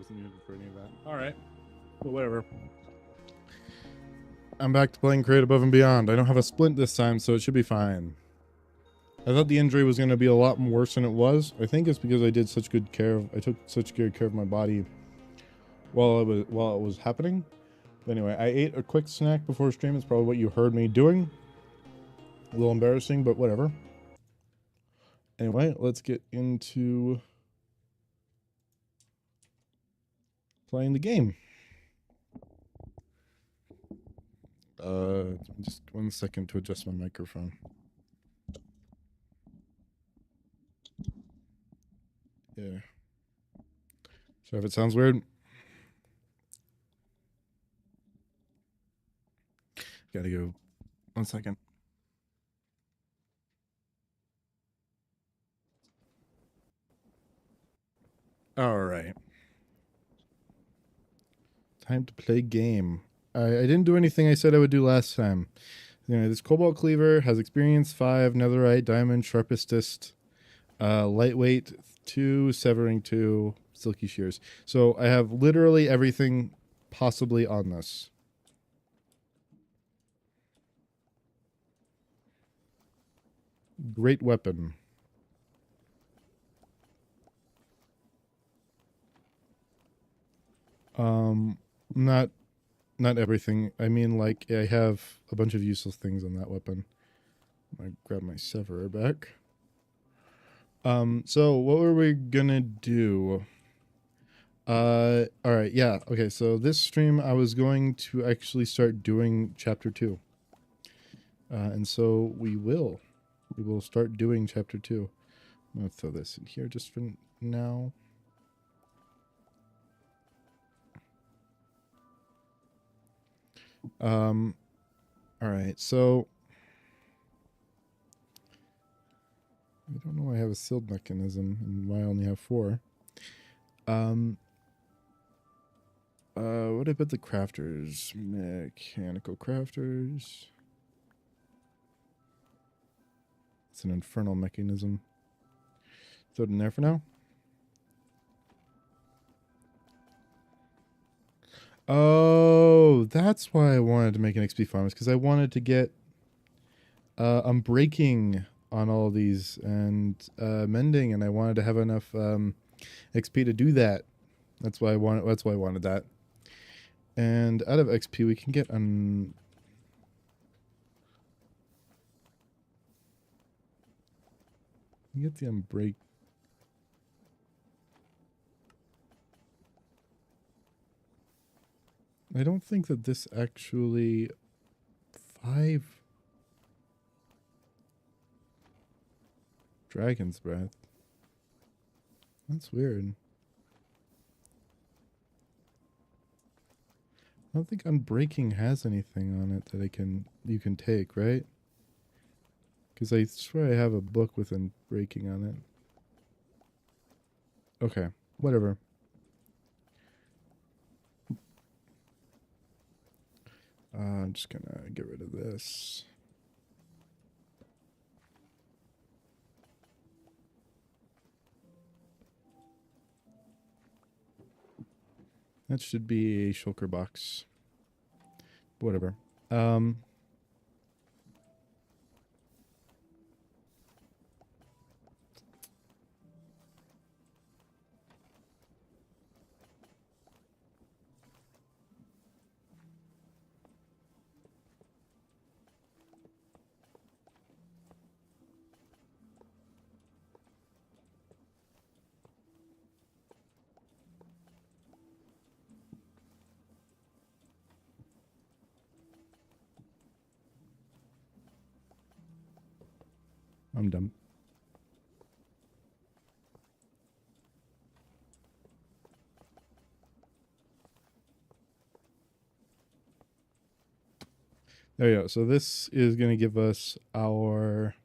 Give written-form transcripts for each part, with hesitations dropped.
wasn't used for any of that. All right. Well, whatever. I'm back to playing Create Above and Beyond. I don't have a splint this time, so it should be fine. I thought the injury was going to be a lot worse than it was. I think it's because I took such good care of my body while it was happening. But anyway, I ate a quick snack before stream. It's probably what you heard me doing. A little embarrassing, but whatever. Anyway, let's get into playing the game. Just 1 second to adjust my microphone. Yeah. So if it sounds weird, gotta go 1 second. All right. Time to play game. I didn't do anything I said I would do last time. You know, this Cobalt Cleaver has experience 5, Netherite, Diamond, Sharpestest, Lightweight 2, Severing 2, Silky Shears. So I have literally everything possibly on this. Great weapon. Not everything. I mean, like, I have a bunch of useless things on that weapon. I grab my Severer back. So what were we gonna do? All right, yeah, okay, so this stream I was going to actually start doing chapter 2. And so we will start doing chapter 2. I'm gonna throw this in here just for now. All right, so I don't know why I have a sealed mechanism and why I only have 4. What about the crafters? Mechanical crafters. It's an infernal mechanism. Throw it in there for now. Oh, that's why I wanted to make an XP farm, is because I wanted to get unbreaking on all these and mending, and I wanted to have enough XP to do that. That's why I wanted that. And out of XP we can get get the unbreak. I don't think that this actually 5 Dragon's Breath. That's weird. I don't think Unbreaking has anything on it that you can take, right? Because I swear I have a book with Unbreaking on it. Okay, whatever. I'm just gonna get rid of this. That should be a shulker box. Whatever. I'm done. There you go. So this is going to give us our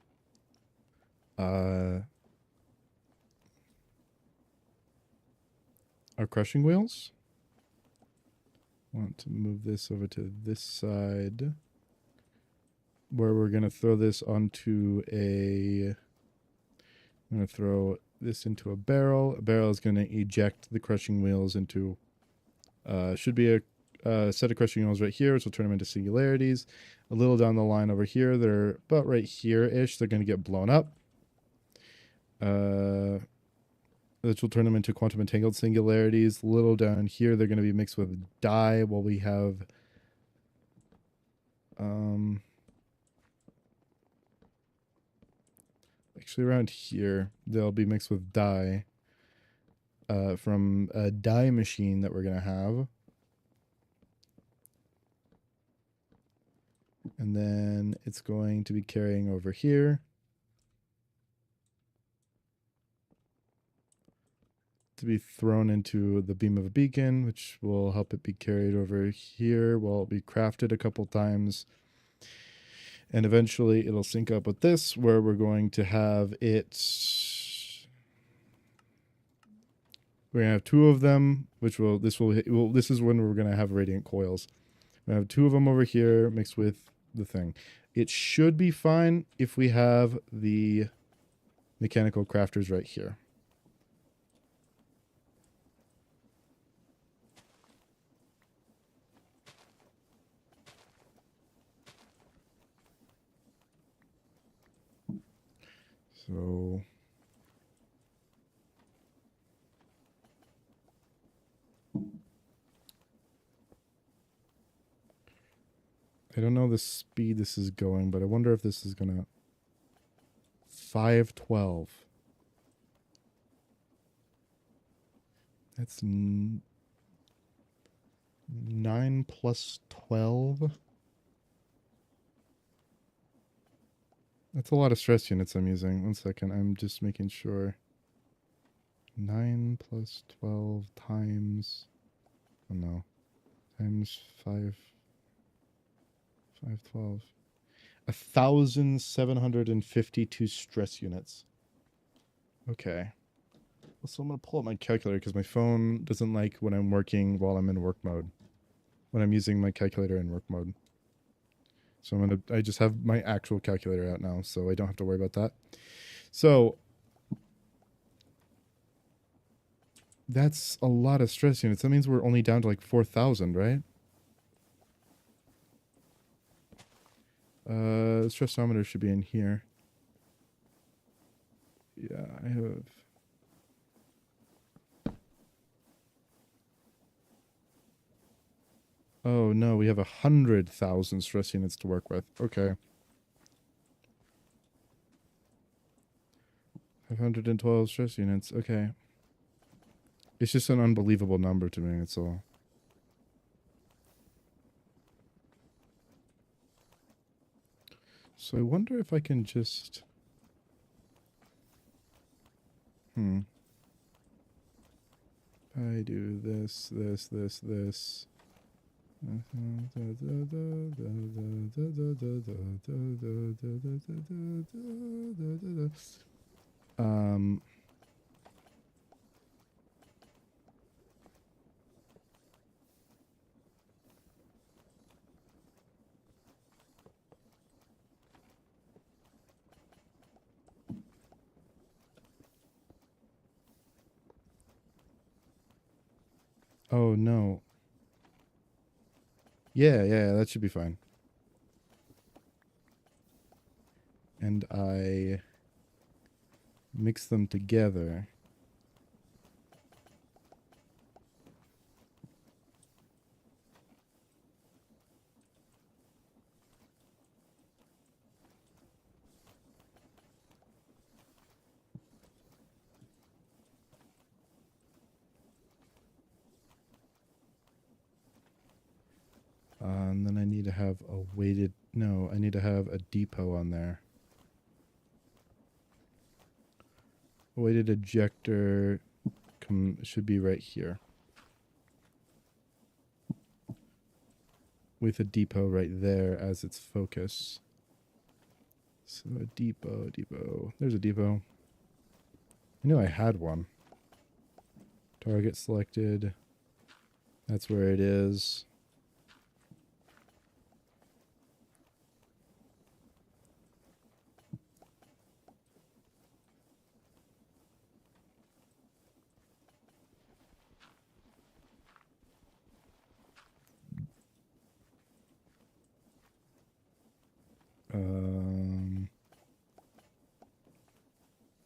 crushing wheels. Want to move this over to this side, where we're going to throw this onto I'm going to throw this into a barrel. A barrel is going to eject the crushing wheels into, should be a set of crushing wheels right here, which will turn them into singularities. A little down the line over here, they're about right here-ish. They're going to get blown up. Which will turn them into quantum entangled singularities. A little down here, they're going to be mixed with dye, while we have actually around here, they'll be mixed with dye from a dye machine that we're going to have. And then it's going to be carrying over here to be thrown into the beam of a beacon, which will help it be carried over here while it be crafted a couple times. And eventually it'll sync up with this, where we're going to have it. We're going to have two of them, which will, this is when we're going to have radiant coils. We have two of them over here mixed with the thing. It should be fine if we have the mechanical crafters right here. So I don't know the speed this is going, but I wonder if this is gonna 512. That's 9 plus 12. That's a lot of stress units I'm using. 1 second, I'm just making sure. 9 plus 12 times, oh no, times 512. 1,752 stress units. Okay. So I'm going to pull up my calculator because my phone doesn't like when I'm working while I'm in work mode. When I'm using my calculator in work mode. So I just have my actual calculator out now, so I don't have to worry about that. So that's a lot of stress units. That means we're only down to like 4,000, right? The stressometer should be in here. Yeah, I have. Oh no, we have 100,000 stress units to work with. Okay. 512 stress units. Okay. It's just an unbelievable number to me, that's all. So I wonder if I can just... I do this. Oh no. Yeah, that should be fine. And I mix them together. And then I need to have a weighted... No, I need to have a depot on there. A weighted ejector should be right here. With a depot right there as its focus. So a depot. There's a depot. I knew I had one. Target selected. That's where it is.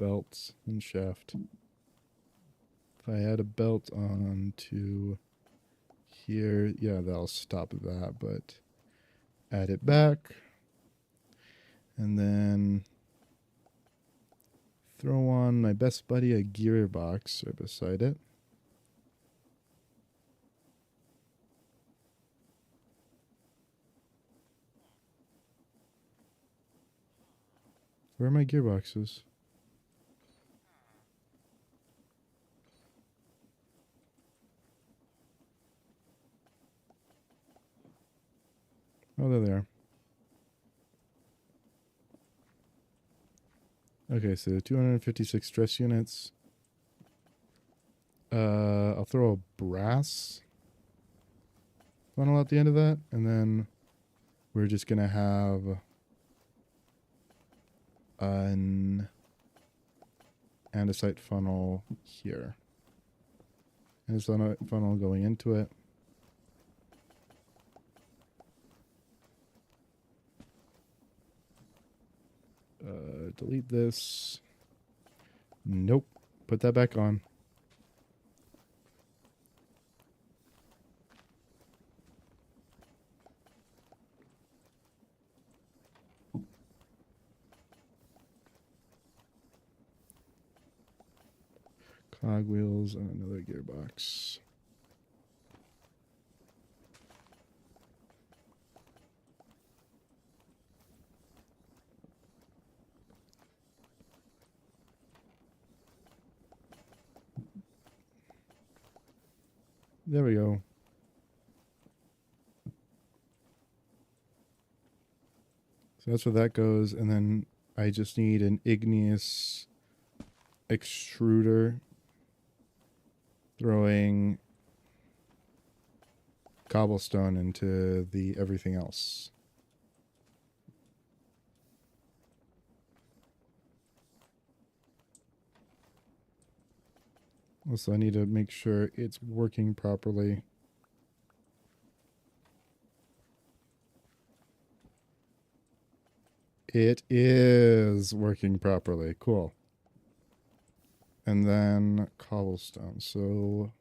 belts and shaft. If I add a belt on to here, yeah, that'll stop that, but add it back. And then throw on my best buddy a gearbox right beside it. Where are my gearboxes? Oh, they're there. Okay, so 256 stress units. I'll throw a brass funnel at the end of that, and then we're just gonna have an andesite funnel here. Andesite funnel going into it. Delete this. Nope. Put that back on. Cogwheels and another gearbox. There we go. So that's where that goes, and then I just need an igneous extruder throwing cobblestone into the everything else. Also, I need to make sure it's working properly. It is working properly. Cool. And then cobblestone. So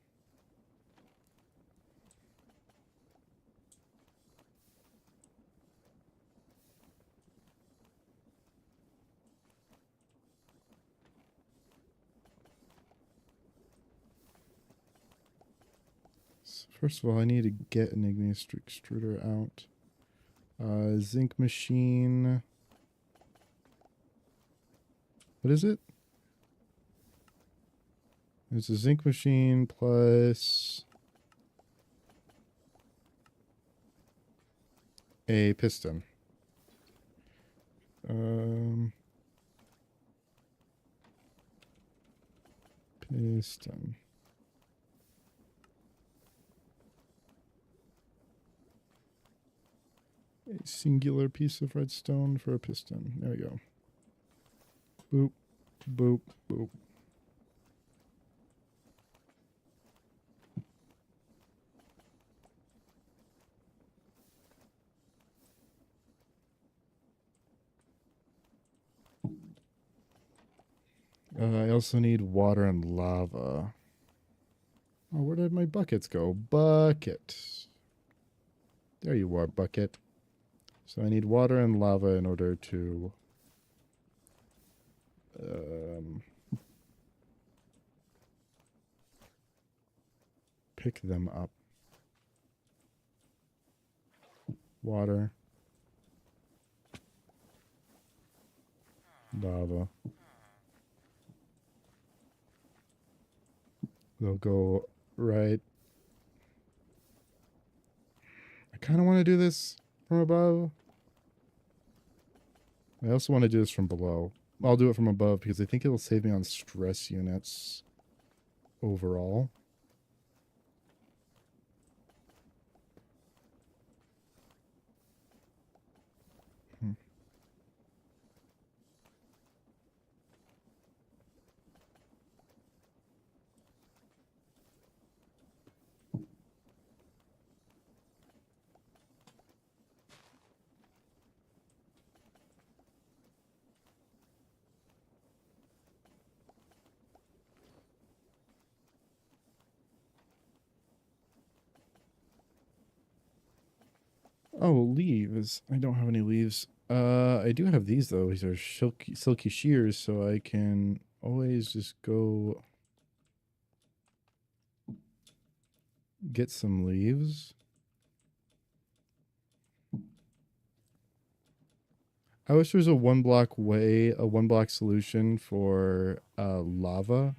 first of all, I need to get an igneous extruder out. Zinc machine. What is it? It's a zinc machine plus a piston. Piston. A singular piece of redstone for a piston. There we go. Boop, boop, boop. I also need water and lava. Oh, where did my buckets go? Bucket. There you are, bucket. So I need water and lava in order to pick them up. Water. Lava. They'll go right. I kind of want to do this from above. I also want to do this from below. I'll do it from above because I think it will save me on stress units overall. Oh, leaves. I don't have any leaves. I do have these though. These are silky shears, so I can always just go get some leaves. I wish there was a one block solution for lava,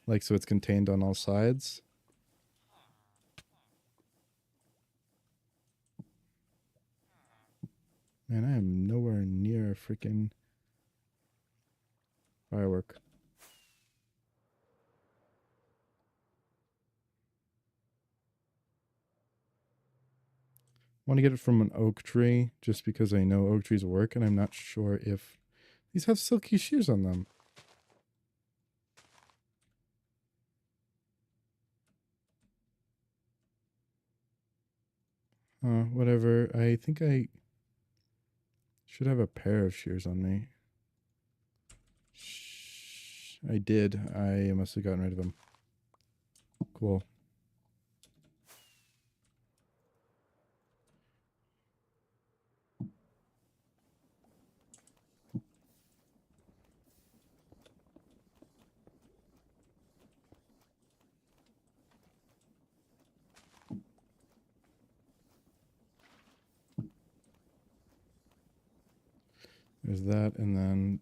like so it's contained on all sides. Man, I am nowhere near a freaking firework. Want to get it from an oak tree just because I know oak trees work, and I'm not sure if these have silky shears on them. Whatever. I think I should have a pair of shears on me. I did. I must have gotten rid of them. Cool. There's that, and then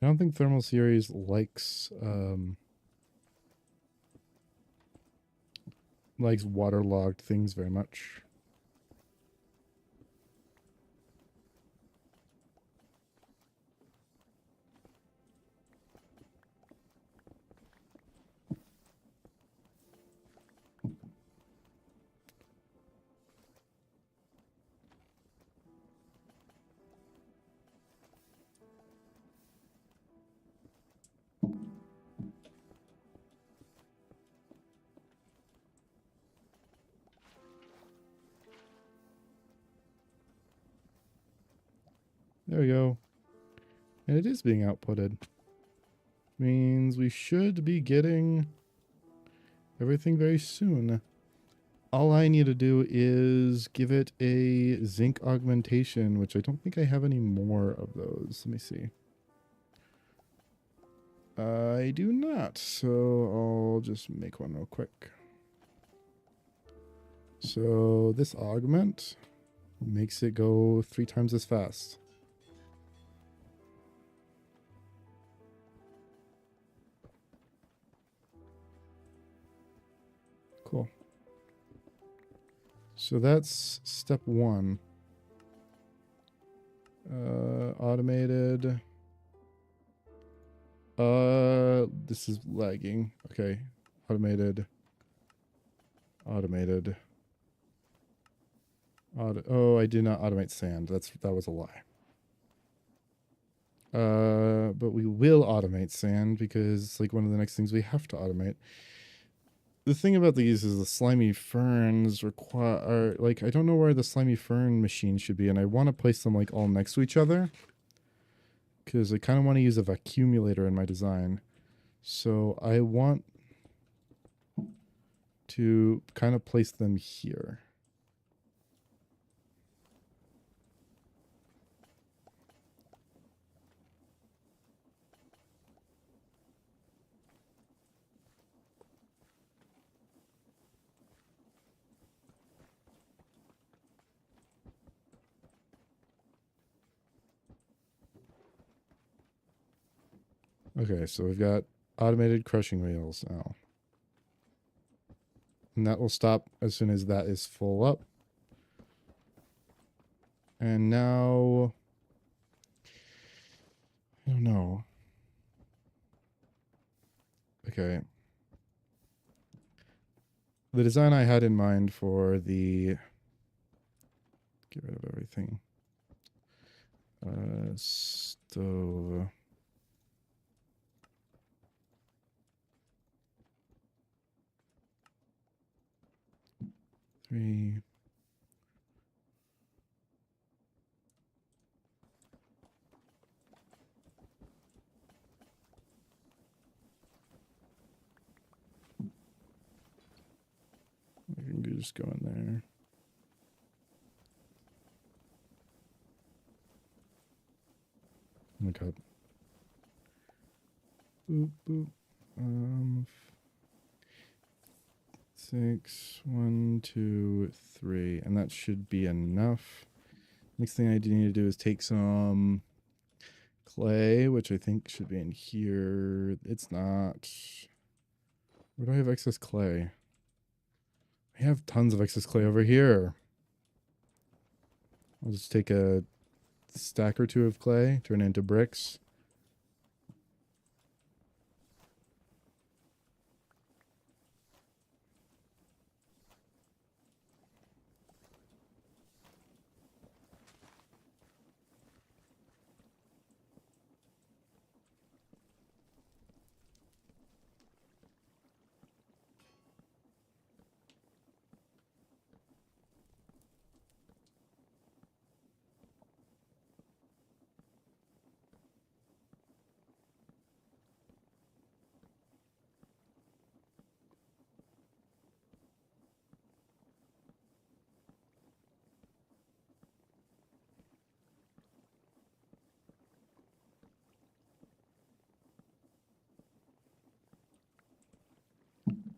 I don't think Thermal Series likes waterlogged things very much. There we go. And it is being outputted. Means we should be getting everything very soon. All I need to do is give it a zinc augmentation, which I don't think I have any more of those. Let me see. I do not, so I'll just make one real quick. So this augment makes it go 3 times as fast. Cool. So that's step 1. Automated. This is lagging. Okay. Automated. Oh, I did not automate sand. That was a lie. But we will automate sand because it's like one of the next things we have to automate. The thing about these is the slimy ferns require, like, I don't know where the slimy fern machine should be, and I want to place them like all next to each other because I kind of want to use a vacuumulator in my design. So I want to kind of place them here. Okay, so we've got automated crushing wheels now. And that will stop as soon as that is full up. And now, I don't know. Okay. The design I had in mind for the, get rid of everything. Stove. Three. I can just go in there. Oh my god. Boop, boop. 6, 1, 2, 3. And that should be enough. Next thing I do need to do is take some clay, which I think should be in here. It's not. Where do I have excess clay? I have tons of excess clay over here. I'll just take a stack or two of clay, turn it into bricks.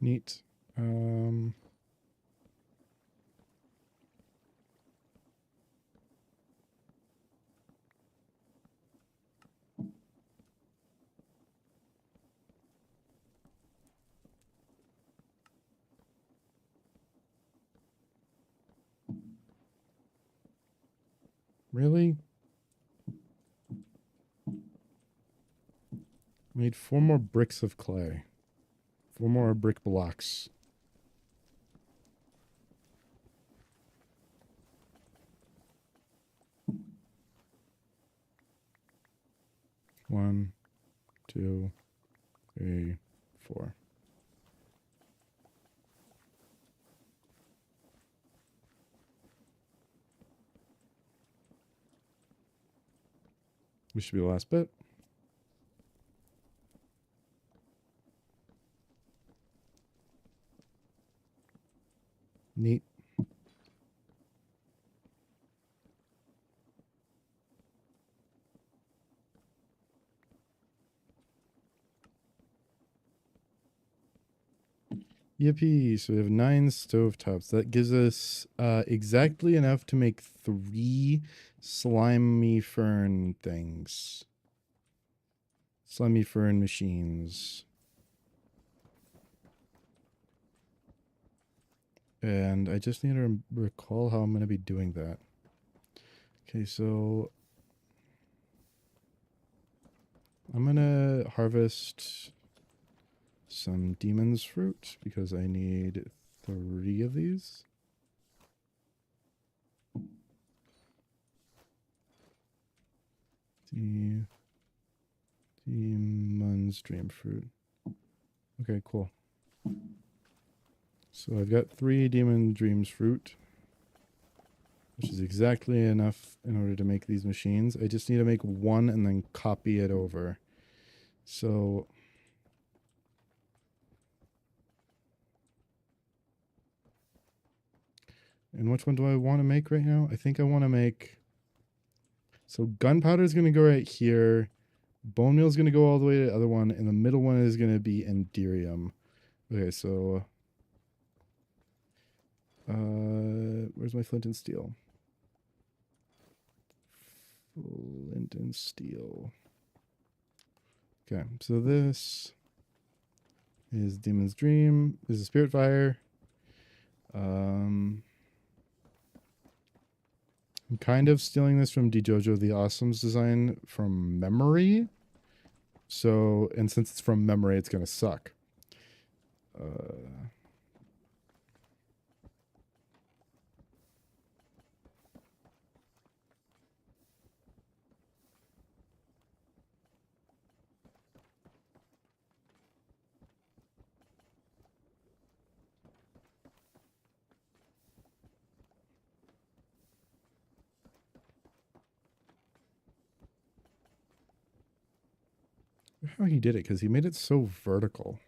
Neat. Really? I need 4 more bricks of clay. 4 more brick blocks. One, 2, 3, 4. This should be the last bit. Neat. Yippee. So we have 9 stovetops. That gives us exactly enough to make 3 slimy fern things. Slimy fern machines. And I just need to recall how I'm going to be doing that. Okay, so I'm going to harvest some demon's fruit because I need 3 of these. Demon's dream fruit. Okay, cool. So I've got 3 demon dreams fruit, which is exactly enough in order to make these machines. I just need to make 1 and then copy it over. So and which one do I want to make right now? I think I want to make, so gunpowder is going to go right here. Bone meal is going to go all the way to the other one, and the middle one is going to be Enderium. Okay, so where's my flint and steel? Flint and steel. Okay, so this is Demon's Dream. This is Spirit Fire. I'm kind of stealing this from DJojo the Awesome's design from memory. So, and since it's from memory, it's going to suck. How he did it, because he made it so vertical.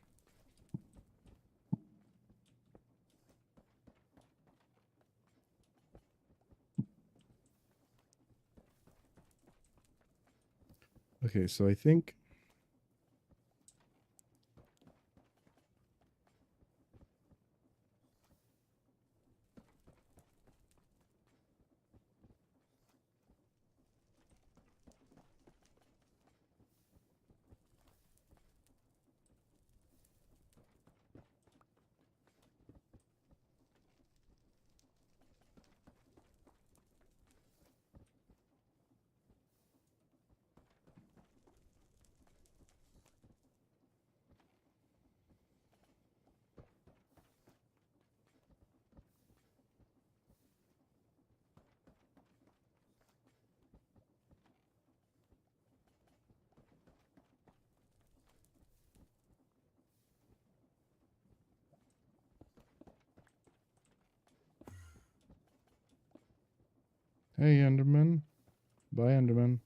Okay, so I think hey, Enderman. Bye, Enderman.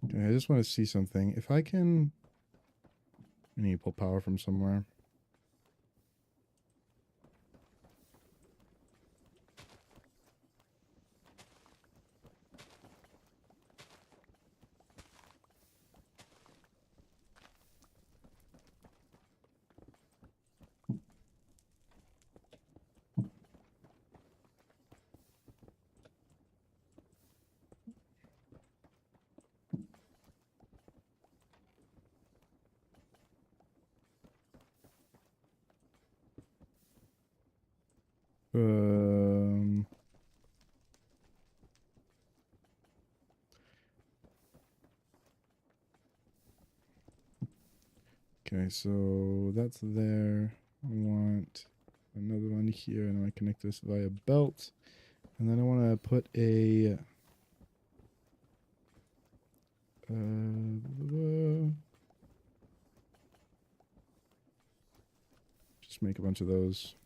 Okay, I just want to see something. If I can... I need to pull power from somewhere. Um... Okay, so that's there. I want another one here, and I connect this via belt. And then I want to put a... just make a bunch of those.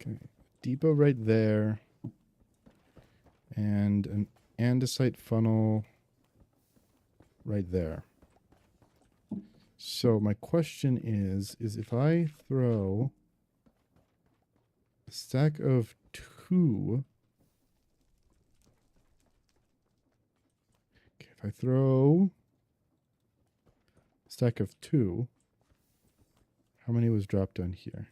Okay, depot right there. And an andesite funnel right there. So my question is if I throw a stack of 2... Okay, if I throw a stack of 2, how many was dropped on here?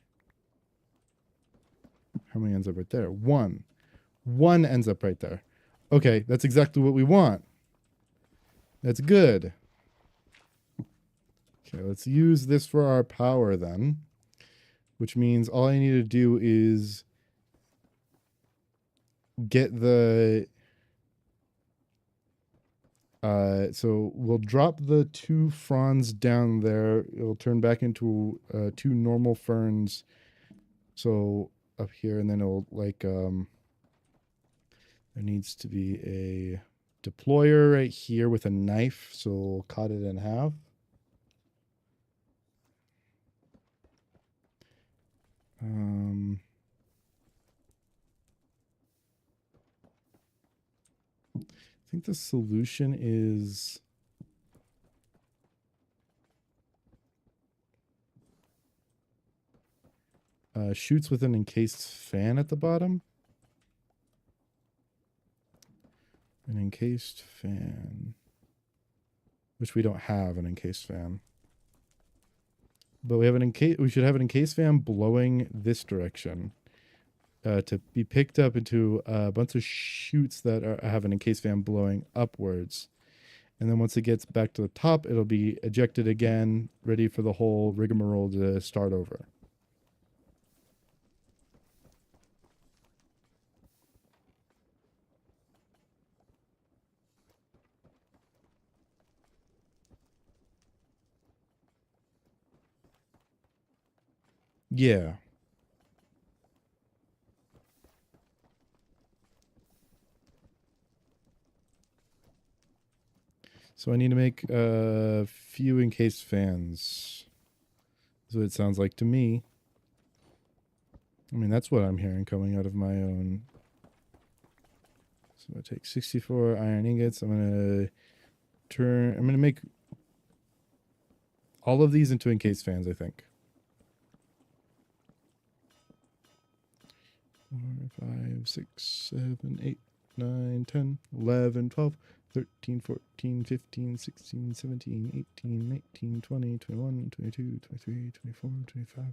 How many ends up right there? 1. 1 ends up right there. Okay, that's exactly what we want. That's good. Okay, let's use this for our power then. Which means all I need to do is get the... so we'll drop the 2 fronds down there. It'll turn back into 2 normal ferns. So up here, and then it'll like there needs to be a deployer right here with a knife. So we'll cut it in half. I think the solution is shoots with an encased fan at the bottom. An encased fan. Which we don't have an encased fan. But we have an we should have an encased fan blowing this direction. To be picked up into a bunch of chutes that have an encased fan blowing upwards. And then once it gets back to the top, it'll be ejected again, ready for the whole rigmarole to start over. Yeah. So I need to make a few encased fans. That's what it sounds like to me. I mean, that's what I'm hearing coming out of my own. So I take 64 iron ingots. I'm going to make all of these into encased fans, I think. 4, 5, 6, 7, 8, 9, 10, 11, 12, 13, 14, 15, 16, 17, 18, 19, 20, 21, 22, 23, 24, 25,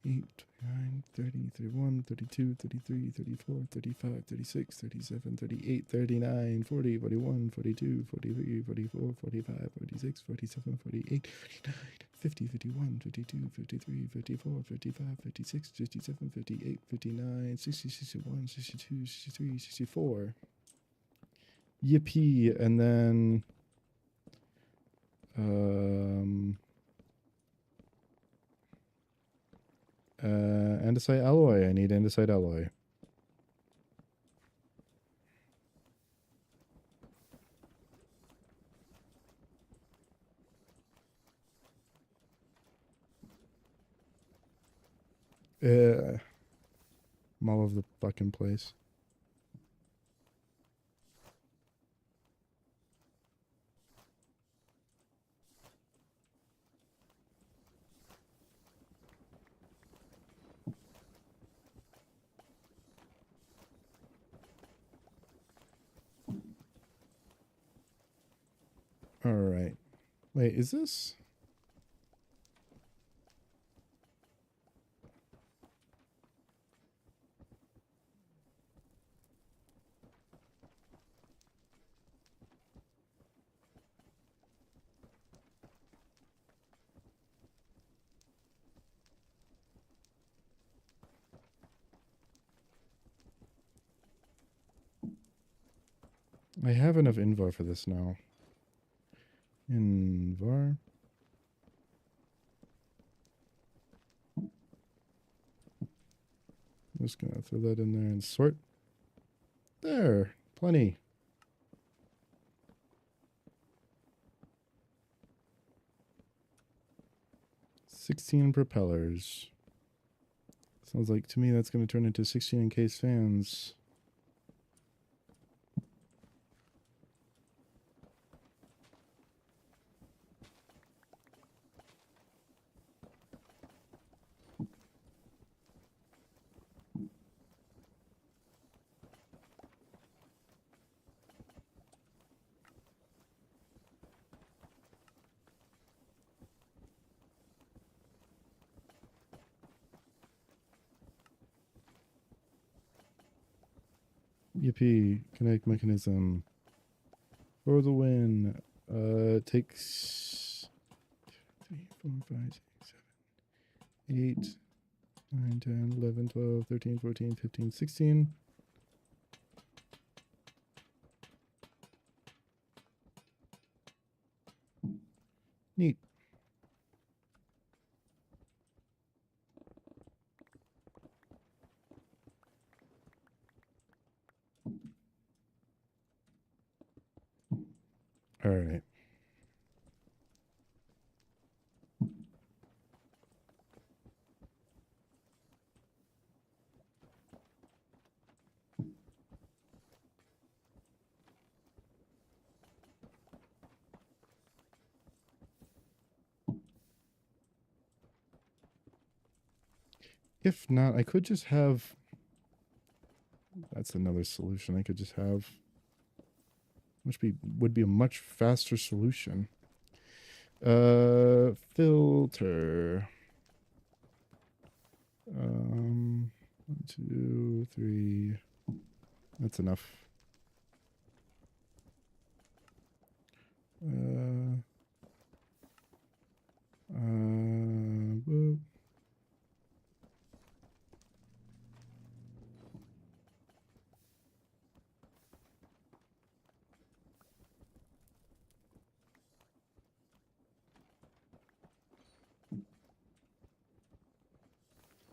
28, 29, 30, 31, 32, 33, 34, 35, 36, 37, 38, 39, 40, 41, 42, 43, 44, 45, 46, 47, 48, 49, 50, 51, 52, 53, 54, 55, 56, 57, 58, 59, 60, 61, 62, 63, 64. Yippee. And then andesite alloy. I need andesite alloy. I'm all over the fucking place. All right. Wait, is this? I have enough Invar for this now. Invar. I'm just going to throw that in there and sort. There. Plenty. $16 propellers. Sounds like to me that's going to turn into 16 encased fans. Yippee. Kinetic mechanism. For the win. Takes 3, 4, 5, 6, 7, 8, 9, 10, 11, 12, 13, 14, 15, 16. Neat. All right. If not, I could just have... That's another solution. I could just have which would be a much faster solution. Filter. 1, 2, 3. That's enough. Boop.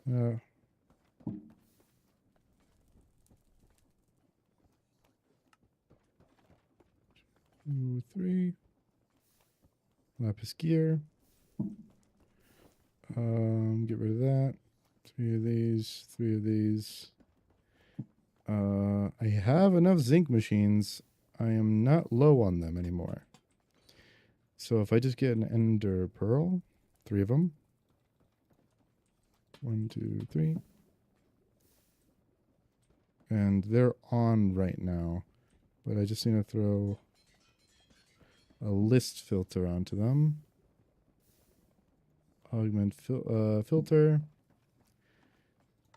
Uh, 2, 3. Lapis gear. Get rid of that. 3 of these. 3 of these. I have enough zinc machines. I am not low on them anymore. So if I just get an ender pearl, 3 of them. 1, 2, 3. And they're on right now. But I just need to throw a list filter onto them. Augment filter.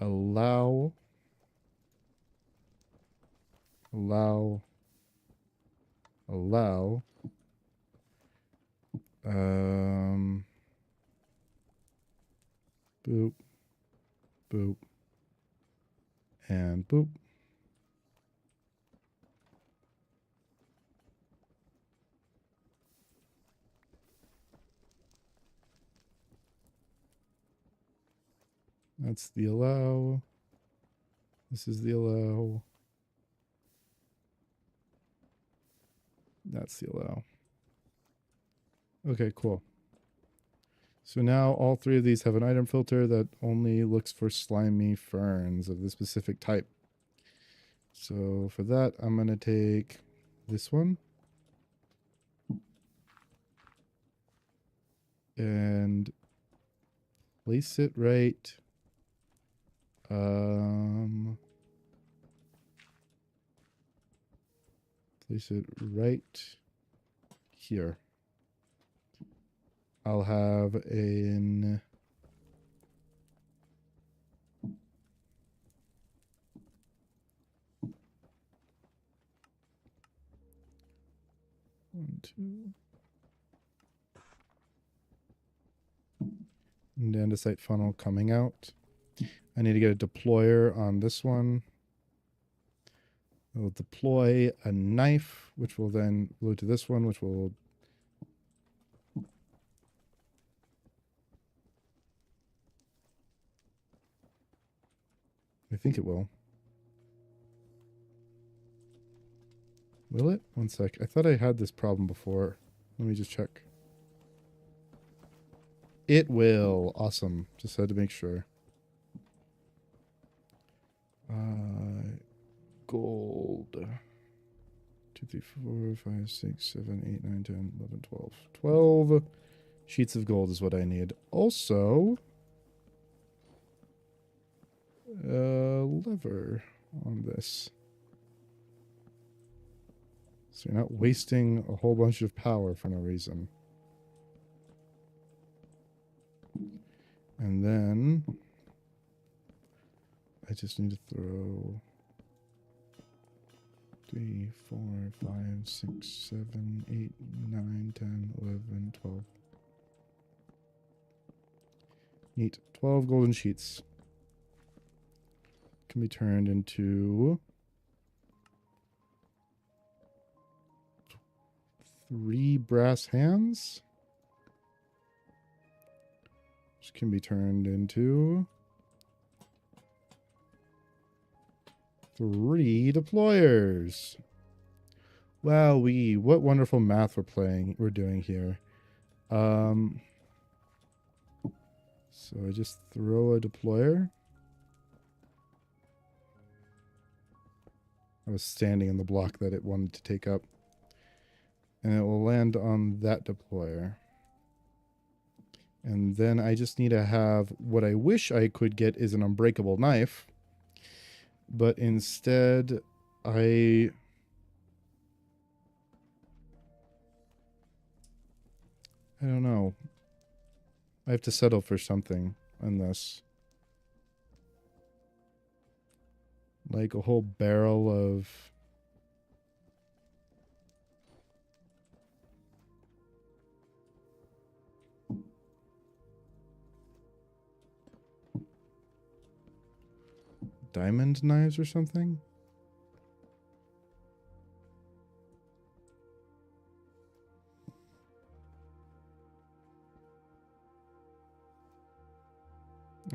Allow. Boop. Boop. And boop. That's the allow. This is the allow. That's the allow. Okay, cool. So now all 3 of these have an item filter that only looks for slimy ferns of the specific type. So for that, I'm going to take this one. And place it right. Place it right here. I'll have an one, two. Andesite funnel coming out. I need to get a deployer on this one. I'll deploy a knife, which will then glue to this one, which will I think it will. Will it? One sec. I thought I had this problem before. Let me just check. It will. Awesome. Just had to make sure. Gold. 2, 3, 4, 5, 6, 7, 8, 9, 10, 11, 12. 12 sheets of gold is what I need. Also, lever on this. So you're not wasting a whole bunch of power for no reason. And then I just need to throw 3, 4, 5, 6, 7, 8, 9, 10, 11, 12. Neat. 12 golden sheets. Can be turned into 3 brass hands. Which can be turned into 3 deployers. Wow, what wonderful math we're doing here. So I just throw a deployer. I was standing in the block that it wanted to take up. And it will land on that deployer. And then I just need to have, what I wish I could get is an unbreakable knife. But instead, I I don't know. I have to settle for something on this. Like a whole barrel of... diamond knives or something?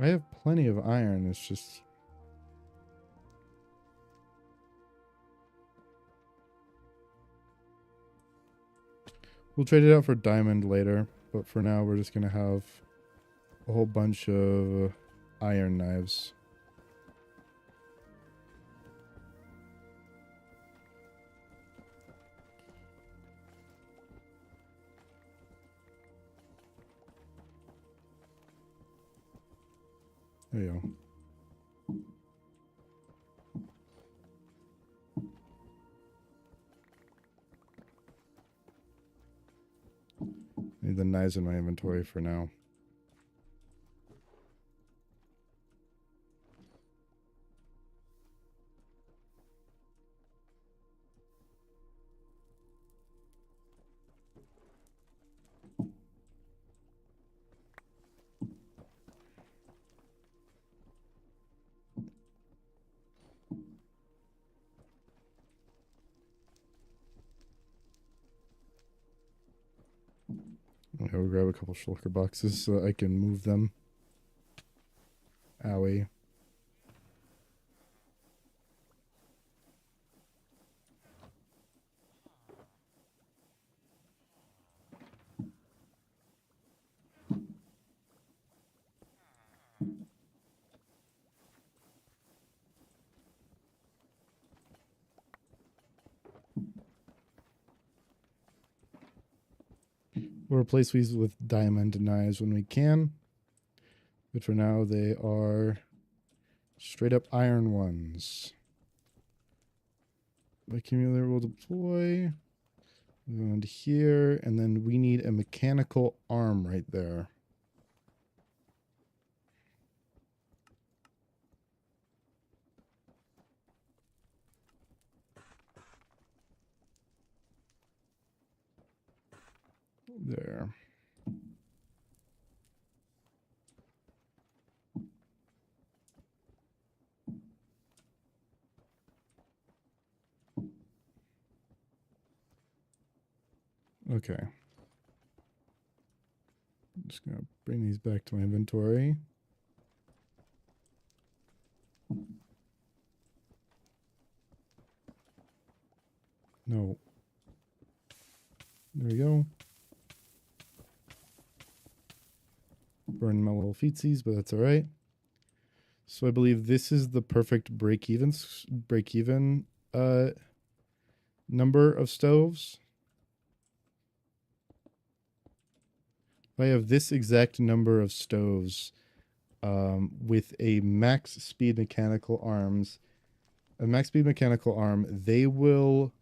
I have plenty of iron, it's just... We'll trade it out for diamond later, but for now we're just gonna have a whole bunch of iron knives. There you go. Need the knives in my inventory for now. I'll grab a couple shulker boxes so that I can move them. Owie. We'll replace these with diamond knives when we can. But for now, they are straight up iron ones. Accumulator will deploy. Move on to here. And then we need a mechanical arm right there. There. Okay. I'm just going to bring these back to my inventory. No. There we go. Burn my little feetsies, but that's all right. So I believe this is the perfect break-even number of stoves. If I have this exact number of stoves with a max speed mechanical arm, they will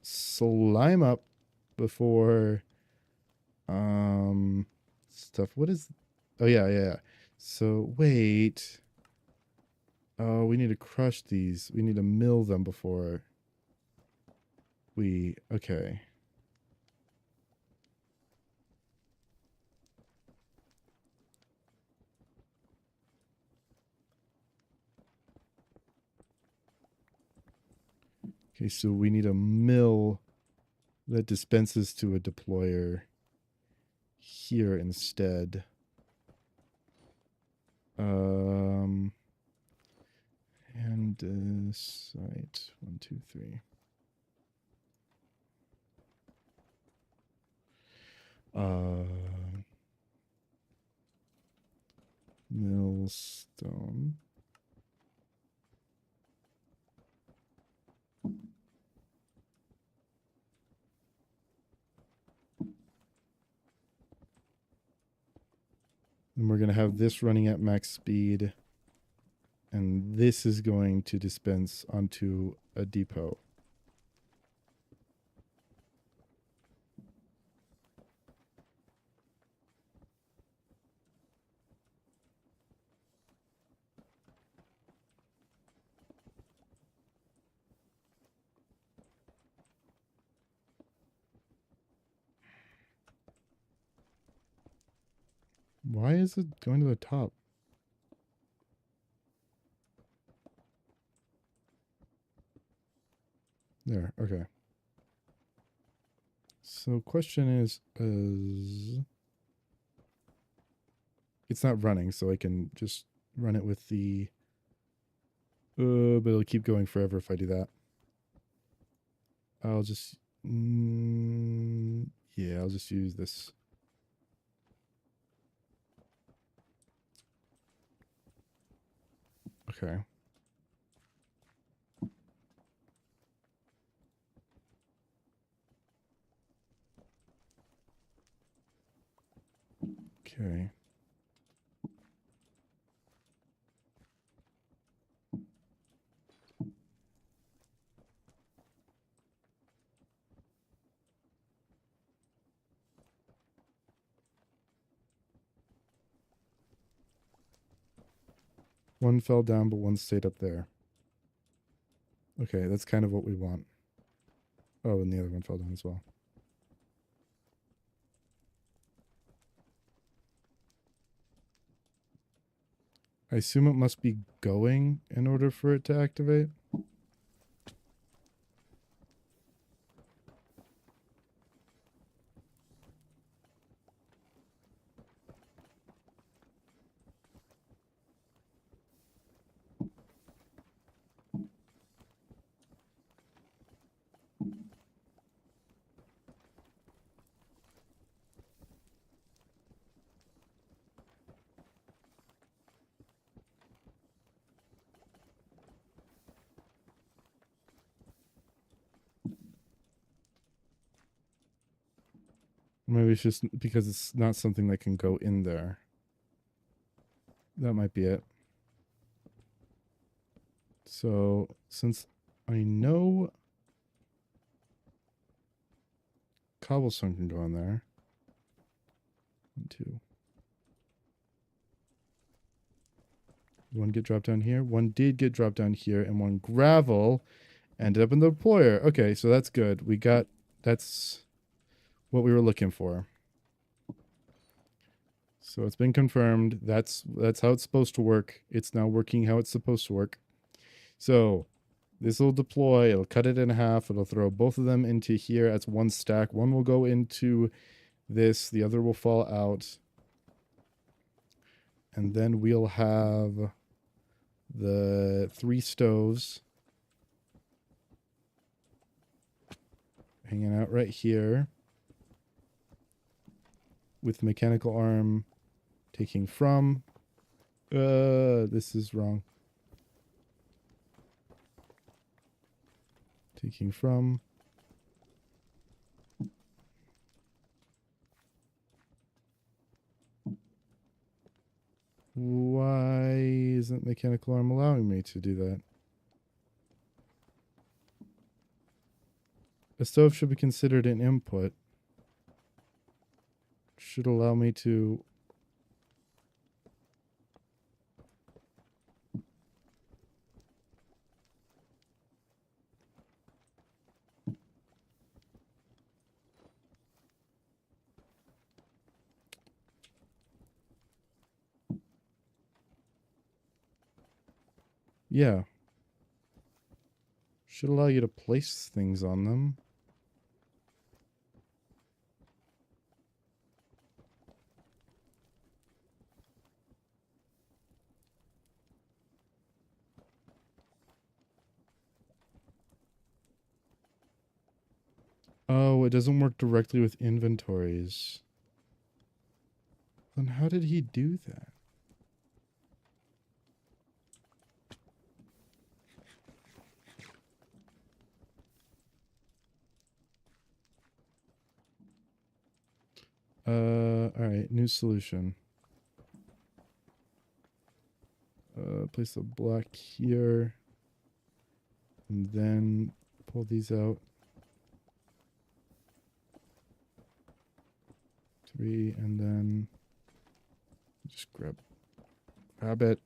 slime up before stuff. What is... Oh, yeah. So, wait. Oh, we need to crush these. We need to mill them before we... Okay. Okay, so we need a mill that dispenses to a deployer here instead. And site 1, 2, 3. Millstone. And we're going to have this running at max speed. And this is going to dispense onto a depot. Why is it going to the top? There, okay. So question is it's not running, so I can just run it with the but it'll keep going forever if I do that. I'll just yeah, I'll just use this. Okay. Okay. One fell down, but one stayed up there. Okay, that's kind of what we want. Oh, and the other one fell down as well. I assume it must be going in order for it to activate. Maybe it's just because it's not something that can go in there. That might be it. So, since I know cobblestone can go in there. 1, 2. One get dropped down here. One did get dropped down here, and one gravel ended up in the deployer. Okay, so that's good. That's what we were looking for. So it's been confirmed. That's how it's supposed to work. It's now working how it's supposed to work. So this will deploy. It'll cut it in half. It'll throw both of them into here as one stack. One will go into this. The other will fall out. And then we'll have the 3 stoves hanging out right here with the mechanical arm taking from. This is wrong. Taking from. Why isn't mechanical arm allowing me to do that? A stove should be considered an input. Should allow me to... Yeah. Should allow you to place things on them. Oh, it doesn't work directly with inventories. Then how did he do that? Alright, new solution. Place the black here. And then pull these out. 3, and then just grab it.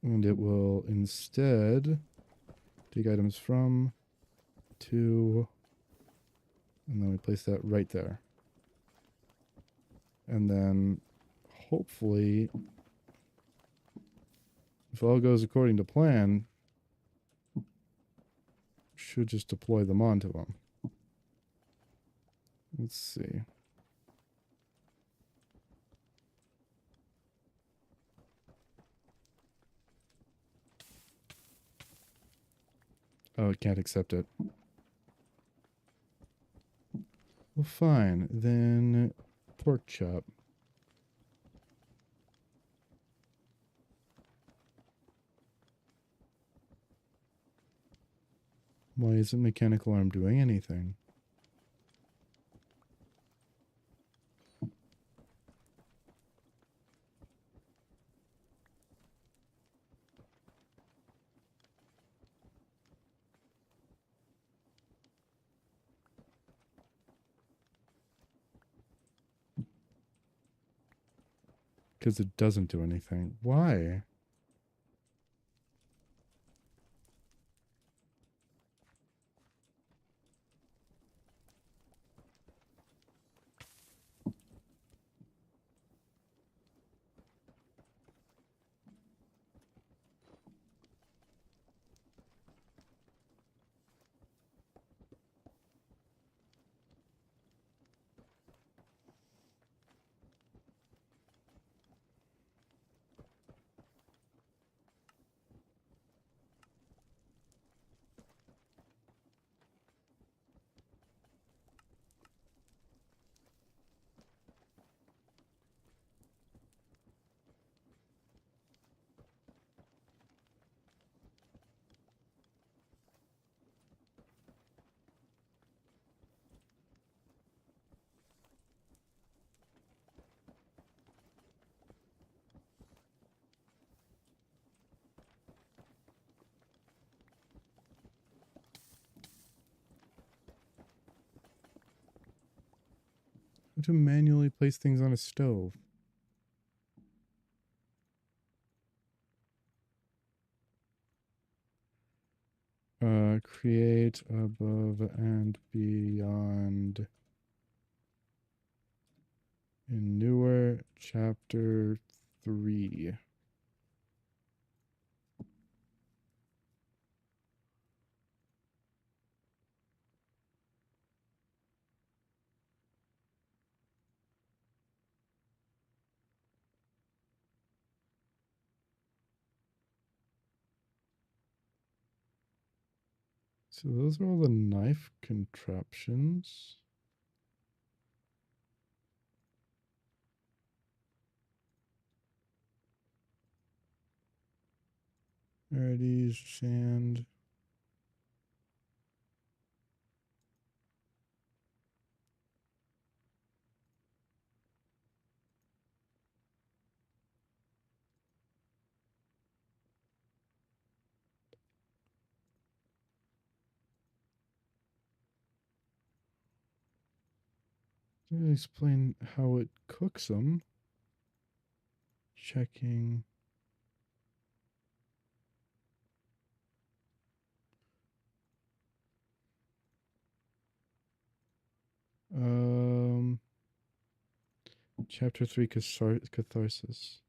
And it will instead take items from, to, and then we place that right there. And then hopefully, if all goes according to plan, should just deploy them onto them. Let's see. Oh, it can't accept it. Well, fine. Then pork chop. Why isn't mechanical arm doing anything? Because it doesn't do anything. Why? How to manually place things on a stove? Create above and beyond. In newer chapter 3. So those are all the knife contraptions. Rarities, sand. Doesn't explain how it cooks them. Checking. Chapter 3 catharsis.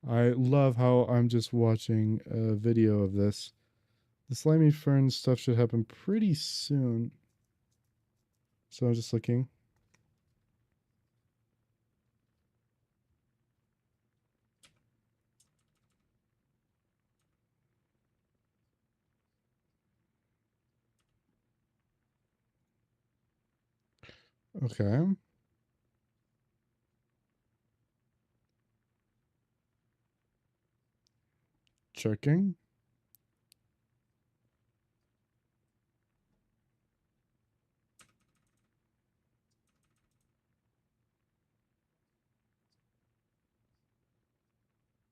I love how I'm just watching a video of this. The slimy fern stuff should happen pretty soon. So I'm just looking. Okay. Checking.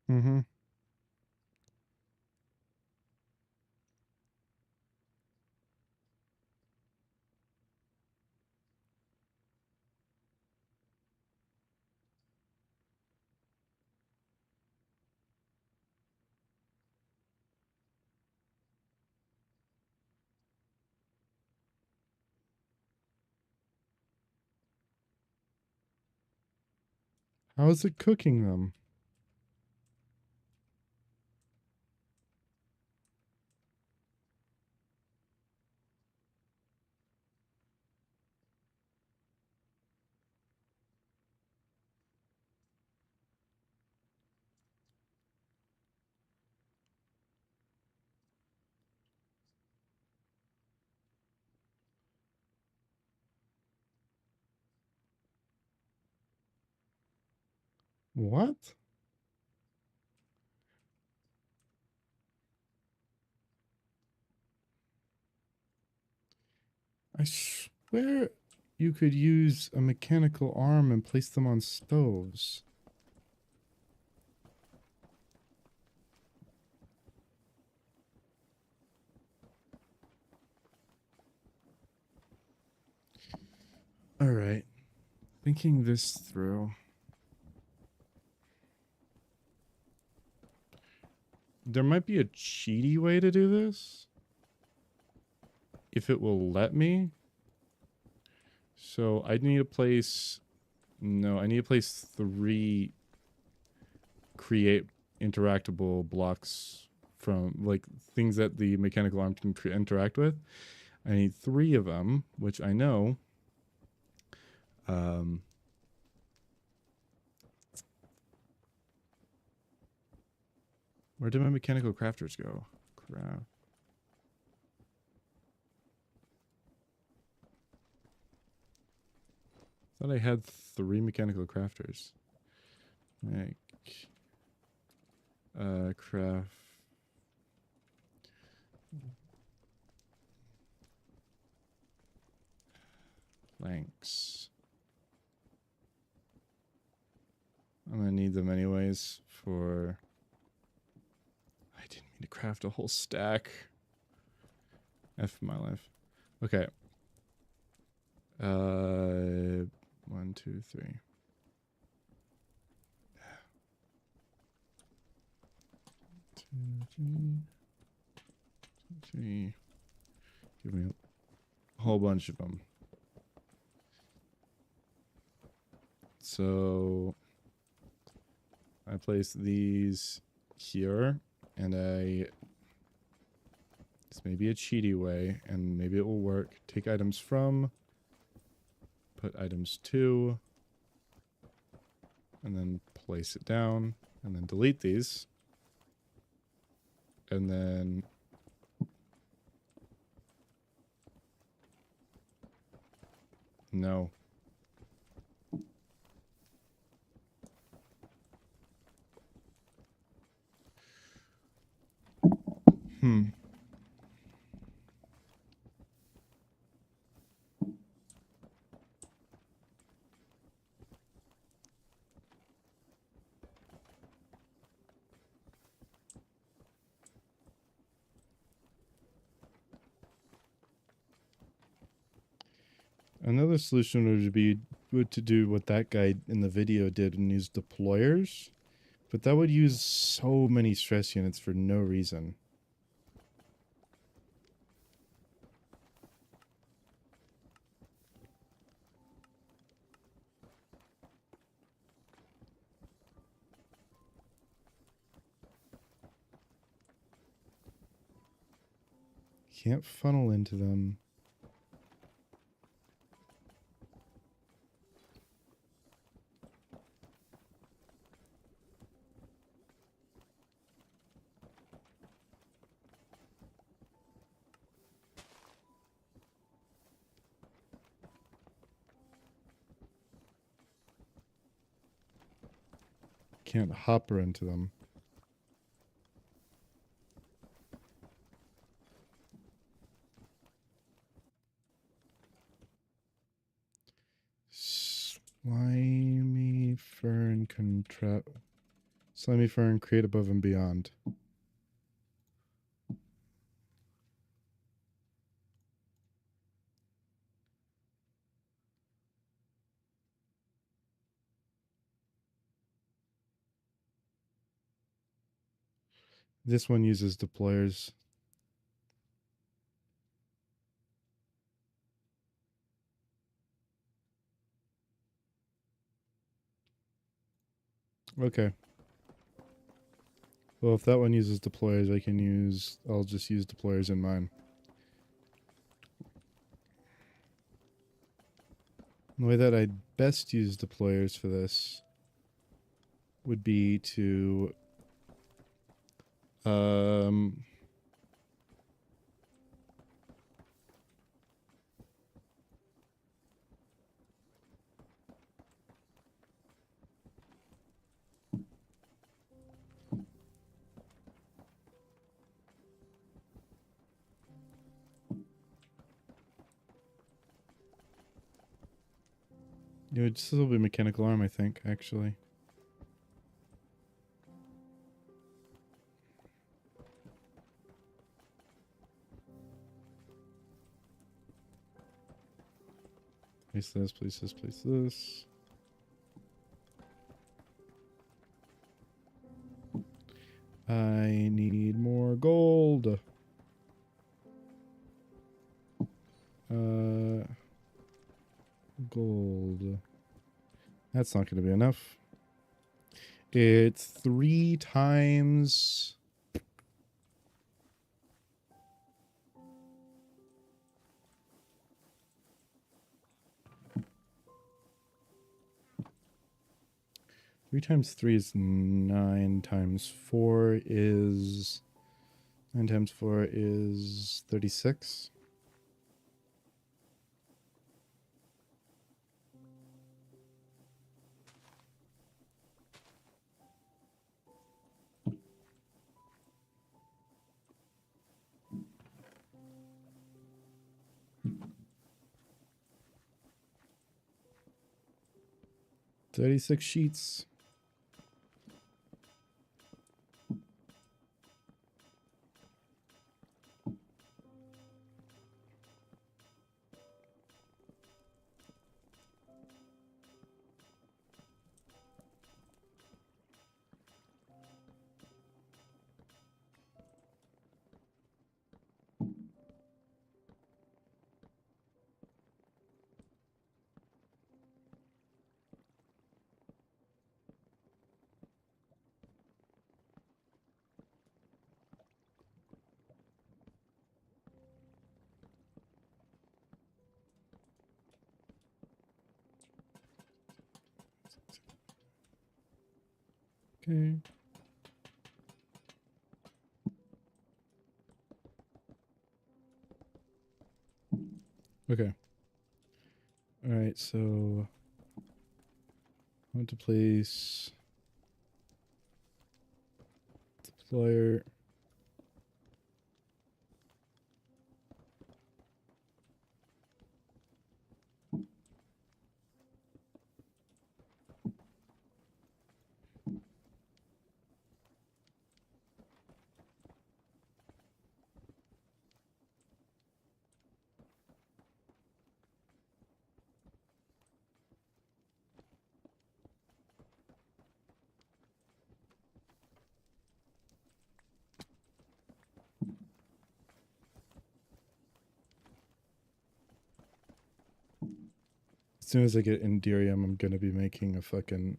Mm-hmm. How is it cooking them? What? I swear you could use a mechanical arm and place them on stoves. All right. Thinking this through. There might be a cheaty way to do this. If it will let me. So I need to place... No, I need to place 3 create interactable blocks from, like, things that the mechanical arm can interact with. I need 3 of them, which I know. Where did my mechanical crafters go? Craft. Thought I had 3 mechanical crafters. Make craft planks. I'm gonna need them anyways for... I didn't mean to craft a whole stack. F my life. Okay. 1, 2, 3. 2, 3. 2, 3. Give me a whole bunch of them. So I place these here, and this may be a cheaty way, and maybe it will work. Take items from, put items to, and then place it down, and then delete these. And then no. Another solution would be to do what that guy in the video did and use deployers, but that would use so many stress units for no reason. Can't funnel into them. Can't hopper into them. Slimy fern contrap. Slimy Fern, create above and beyond. This one uses deployers. Okay. Well, if that one uses deployers, I'll just use deployers in mine. The way that I'd best use deployers for this would be to um 'll be mechanical arm, I think, actually. Place this, place this, place this. I need more gold. Gold. That's not going to be enough. It's 3 times... Three times 3 is 9 times 4 is... 9 times 4 is 36. Thirty-six sheets. Okay. Okay. All right, so I want to place deployer. As soon as I get Enderium, I'm going to be making a fucking...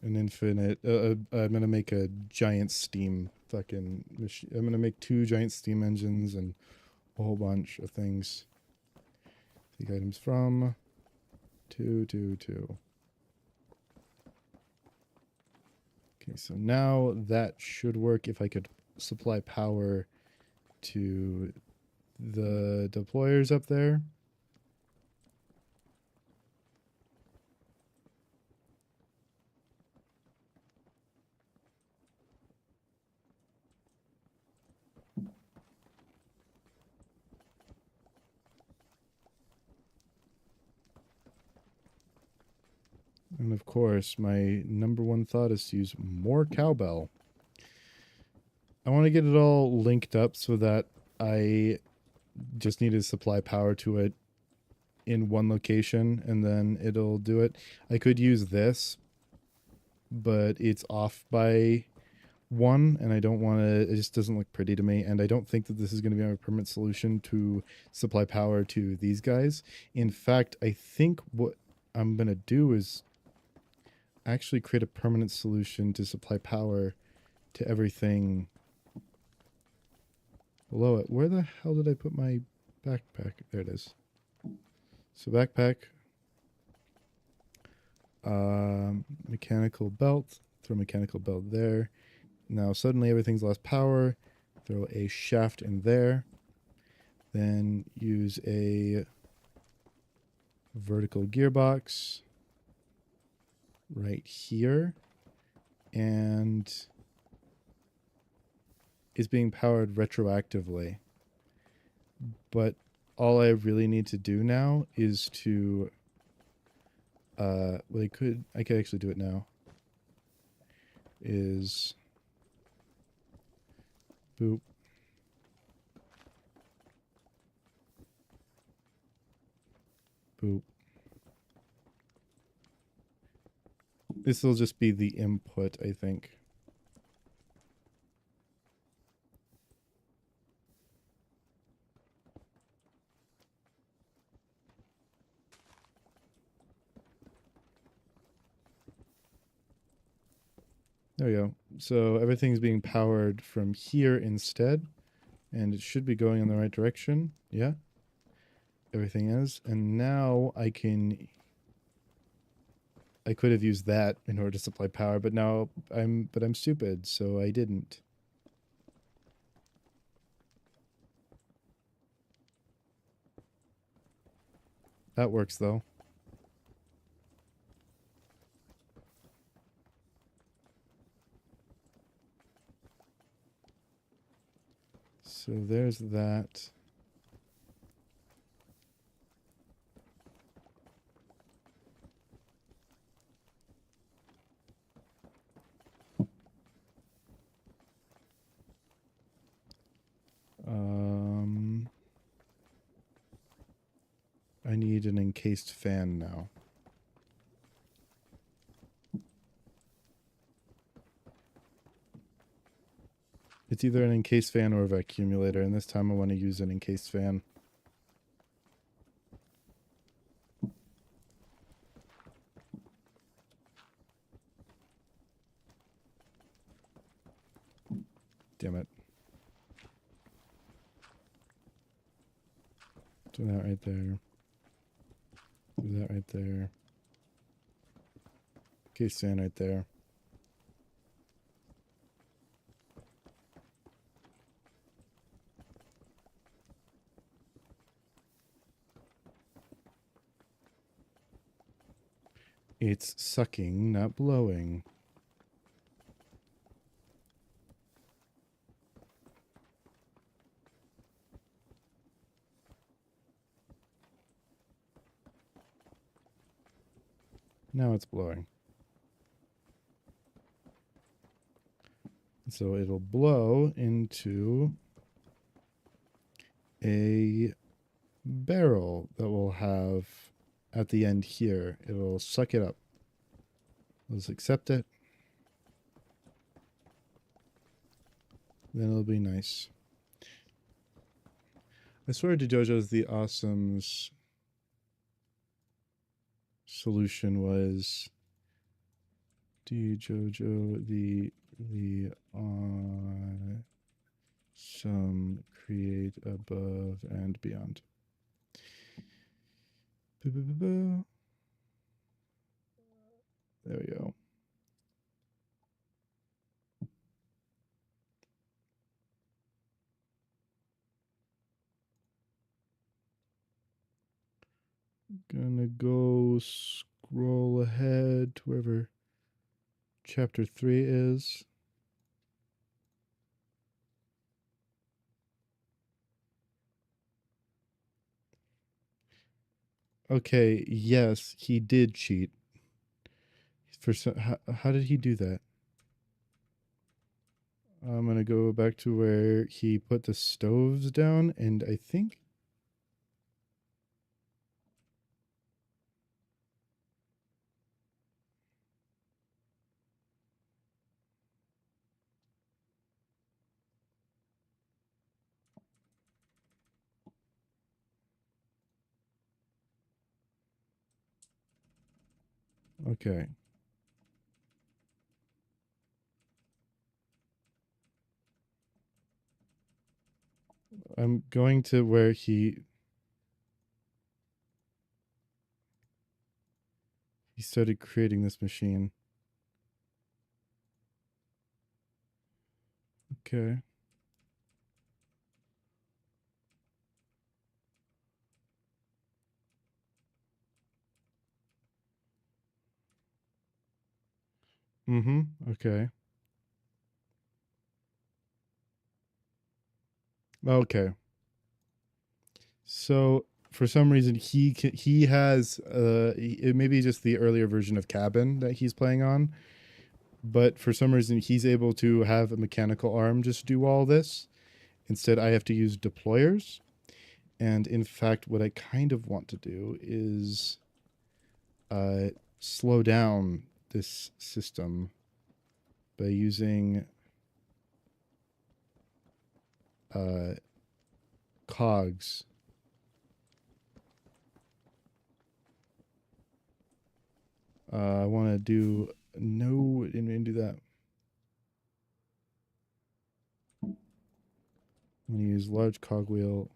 an infinite... I'm going to make a giant steam fucking machine. I'm going to make 2 giant steam engines and a whole bunch of things. Take items from... 2, 2, 2. Okay, so now that should work if I could supply power to the deployers up there. And of course, my number one thought is to use more cowbell. I want to get it all linked up so that I just need to supply power to it in one location and then it'll do it. I could use this, but it's off by one and I don't want to, it just doesn't look pretty to me, and I don't think that this is going to be my permanent solution to supply power to these guys. In fact, I think what I'm going to do is actually create a permanent solution to supply power to everything below it. Where the hell did I put my backpack? There it is. So backpack, mechanical belt, throw mechanical belt there. Now suddenly everything's lost power. Throw a shaft in there. Then use a vertical gearbox right here. And is being powered retroactively. But all I really need to do now is to well, I could actually do it now. Is boop. Boop. This will just be the input, I think. There we go. So everything's being powered from here instead, and it should be going in the right direction. Yeah, everything is. And now I could have used that in order to supply power, but now I'm stupid, so I didn't. That works though. So there's that. I need an encased fan now. It's either an encased fan or a vacuumulator, and this time I want to use an encased fan. Damn it. Do that right there. Do that right there. Encased fan right there. It's sucking, not blowing. Now it's blowing. So it'll blow into a barrel that will have at the end here. It'll suck it up. Let's accept it. Then it'll be nice. I swear to JoJo's the Awesome's solution was JoJo the awesome create above and beyond. There we go. Gonna go scroll ahead to wherever chapter 3 is. Okay, yes, he did cheat. How did he do that? I'm gonna go back to where he put the stoves down, and I think. Okay. I'm going to where he started creating this machine. Okay. Mm-hmm. Okay. Okay. So for some reason he has it may be just the earlier version of Cabin that he's playing on, but for some reason he's able to have a mechanical arm just do all this. Instead, I have to use deployers. And in fact, what I kind of want to do is uh, slow down this system by using uh, cogs. I want to do no, didn't do that. I'm going to use large cogwheel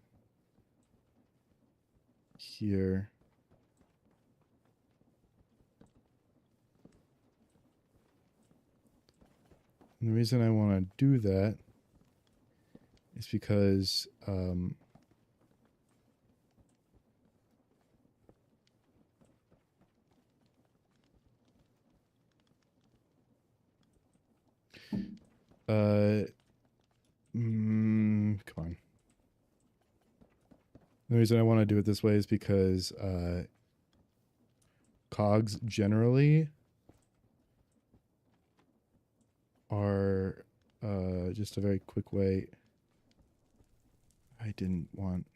here. And the reason I want to do that is because come on. The reason I want to do it this way is because cogs generally are just a very quick way. I didn't want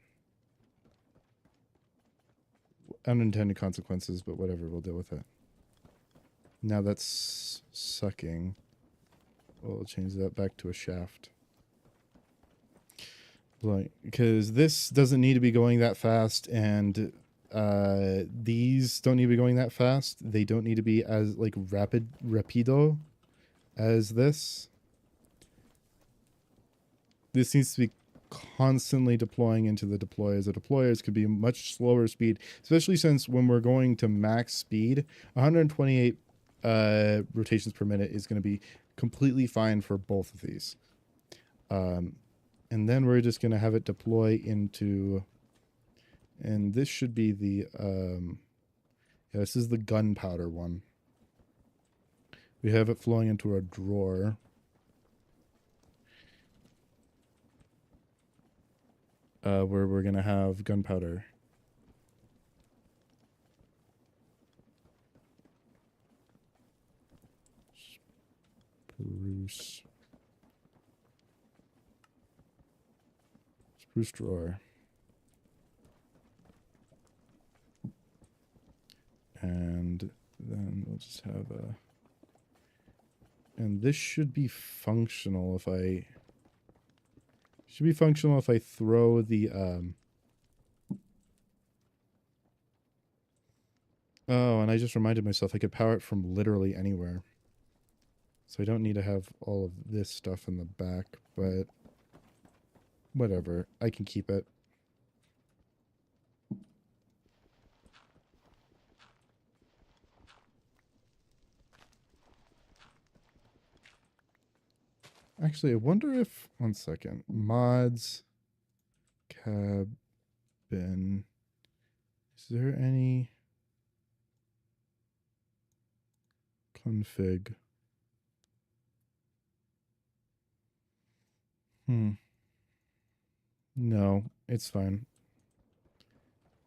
unintended consequences, but whatever, we'll deal with it. Now that's sucking. We'll change that back to a shaft. Like, because this doesn't need to be going that fast, and these don't need to be going that fast. They don't need to be as like rapido as this. This needs to be constantly deploying into the deployers. The deployers could be much slower speed, especially since when we're going to max speed, 128 rotations per minute is going to be completely fine for both of these. And then we're just going to have it deploy into, and this should be the, yeah, this is the gunpowder one. We have it flowing into a drawer. Where we're going to have gunpowder. Spruce drawer. And then we'll just have a, and this should be functional if I, throw the, oh, and I just reminded myself I could power it from literally anywhere. So I don't need to have all of this stuff in the back, but whatever. I can keep it. Actually, I wonder if, one second, mods, cabin, is there any config? No, it's fine.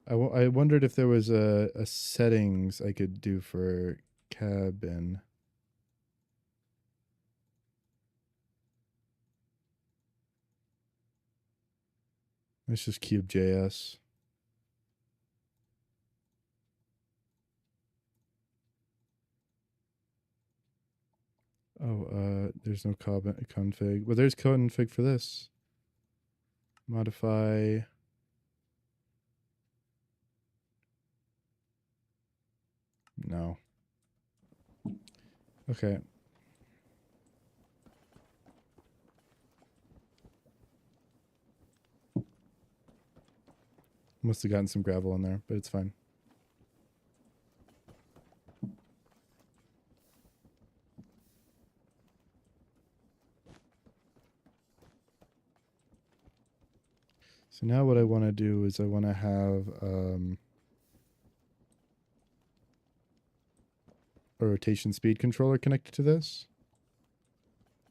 I wondered if there was a settings I could do for cabin. Let's just cube.js. Oh, there's no config. Well, there's config for this. Modify. No. Okay. Must have gotten some gravel in there, but it's fine. So now what I want to do is I want to have a rotation speed controller connected to this.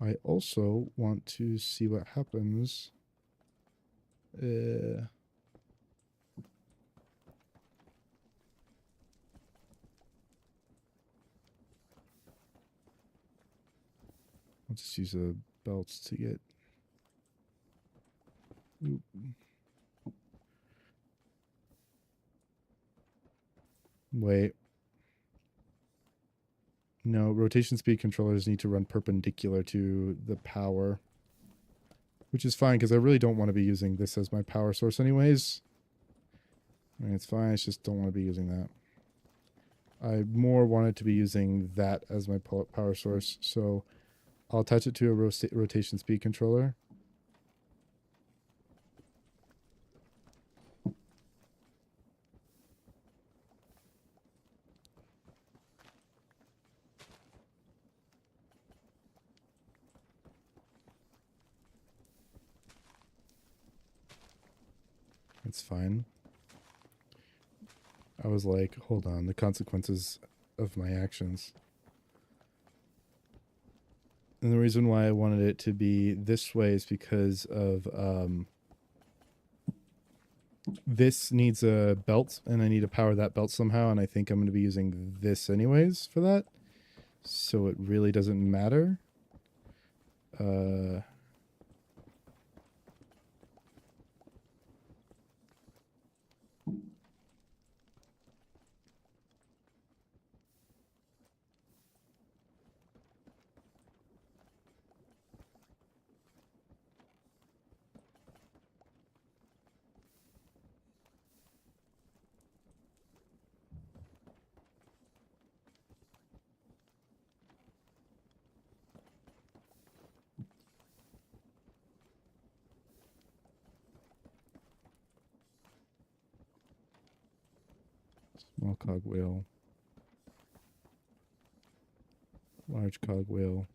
I also want to see what happens. I'll just use a belt to get. Oop. Wait. No, rotation speed controllers need to run perpendicular to the power. Which is fine, because I really don't want to be using this as my power source anyways. I mean, it's fine, I just don't want to be using that. I more wanted to be using that as my power source, so I'll attach it to a rotation speed controller. It's fine. I was like, hold on, the consequences of my actions. And the reason why I wanted it to be this way is because of this needs a belt, and I need to power that belt somehow, and I think I'm going to be using this anyways for that. So it really doesn't matter. Small cogwheel. Large cogwheel.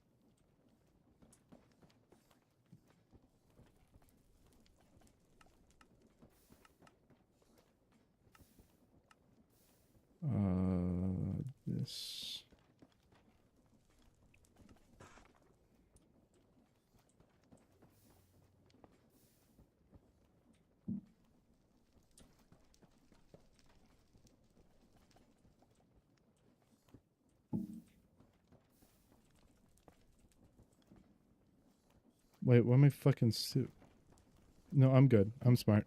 This. Wait, what am I fucking No, I'm good. I'm smart.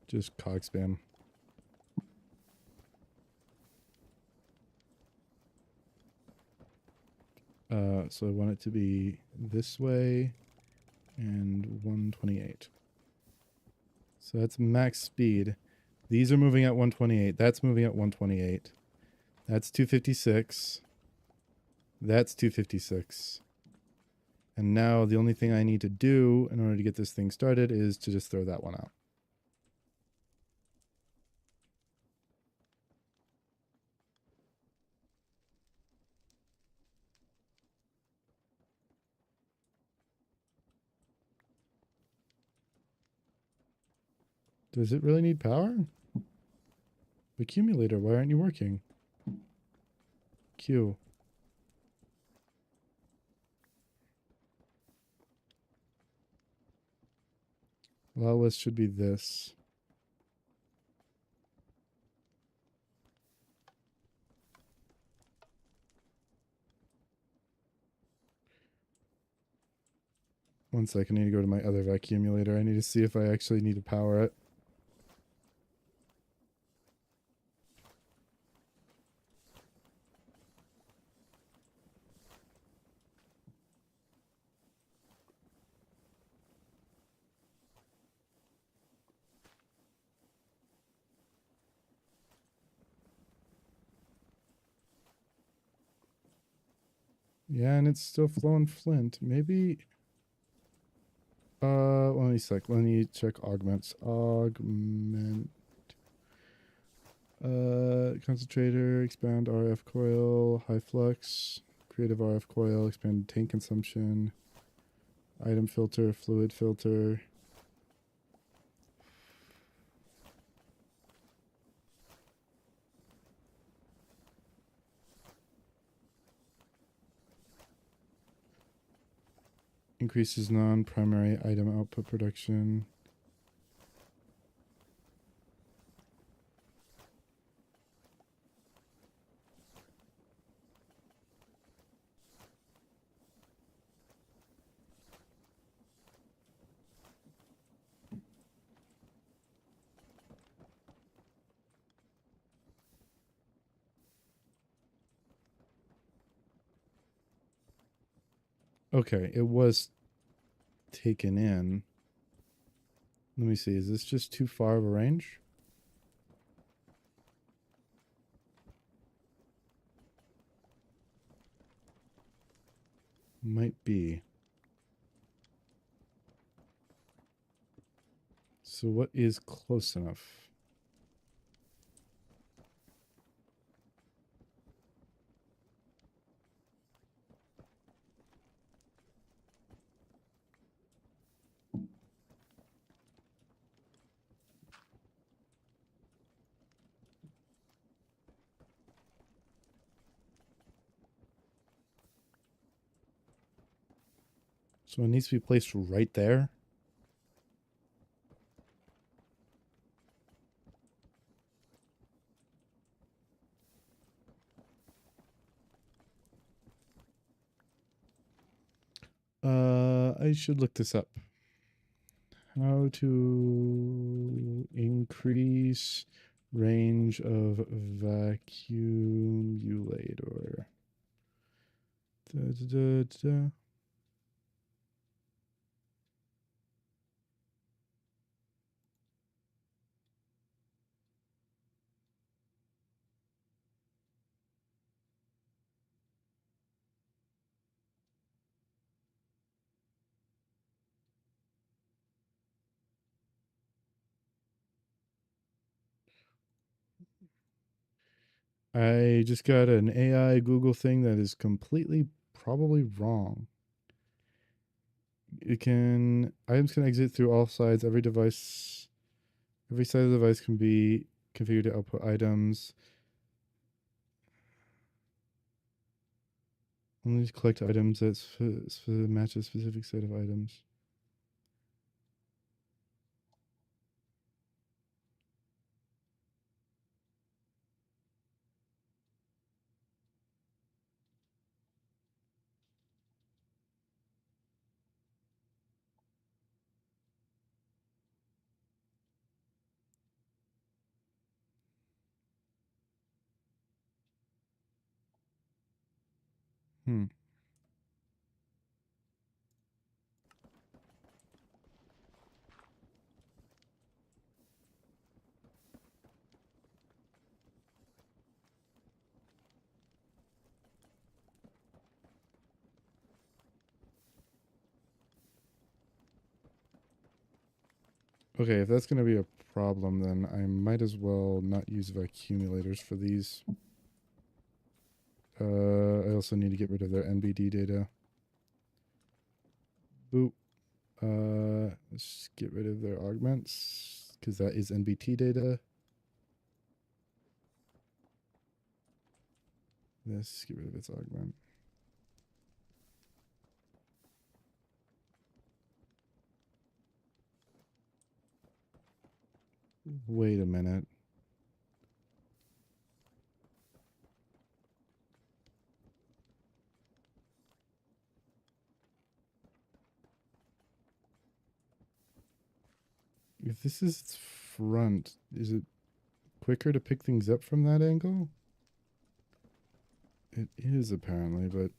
Just cog spam. So I want it to be this way and 128. So that's max speed. These are moving at 128. That's moving at 128. That's 256. That's 256. And now the only thing I need to do in order to get this thing started is to just throw that one out. Does it really need power? Accumulator, why aren't you working? Q. Allow list should be this. One second, I need to go to my other vacuumulator. I need to see if I actually need to power it. Yeah, and it's still flowing flint. Maybe. Let me sec. Let me check augments. Augment. Concentrator, expand RF coil, high flux, creative RF coil, expand tank consumption, item filter, fluid filter. Increases non-primary item output production. Okay, it was taken in. Let me see. Is this just too far of a range? Might be. So what is close enough? So it needs to be placed right there. I should look this up. How to increase range of vacuumulator. Da, da, da, da. I just got an AI Google thing that is completely probably wrong. Items can exit through all sides. Every side of the device can be configured to output items. Only collect items that match a specific set of items. Hmm. Okay, if that's going to be a problem, then I might as well not use accumulators for these. I also need to get rid of their NBD data. Boop. Let's get rid of their augments, because that is NBT data. This, get rid of its augment. Wait a minute. If this is its front, is it quicker to pick things up from that angle? It is apparently, but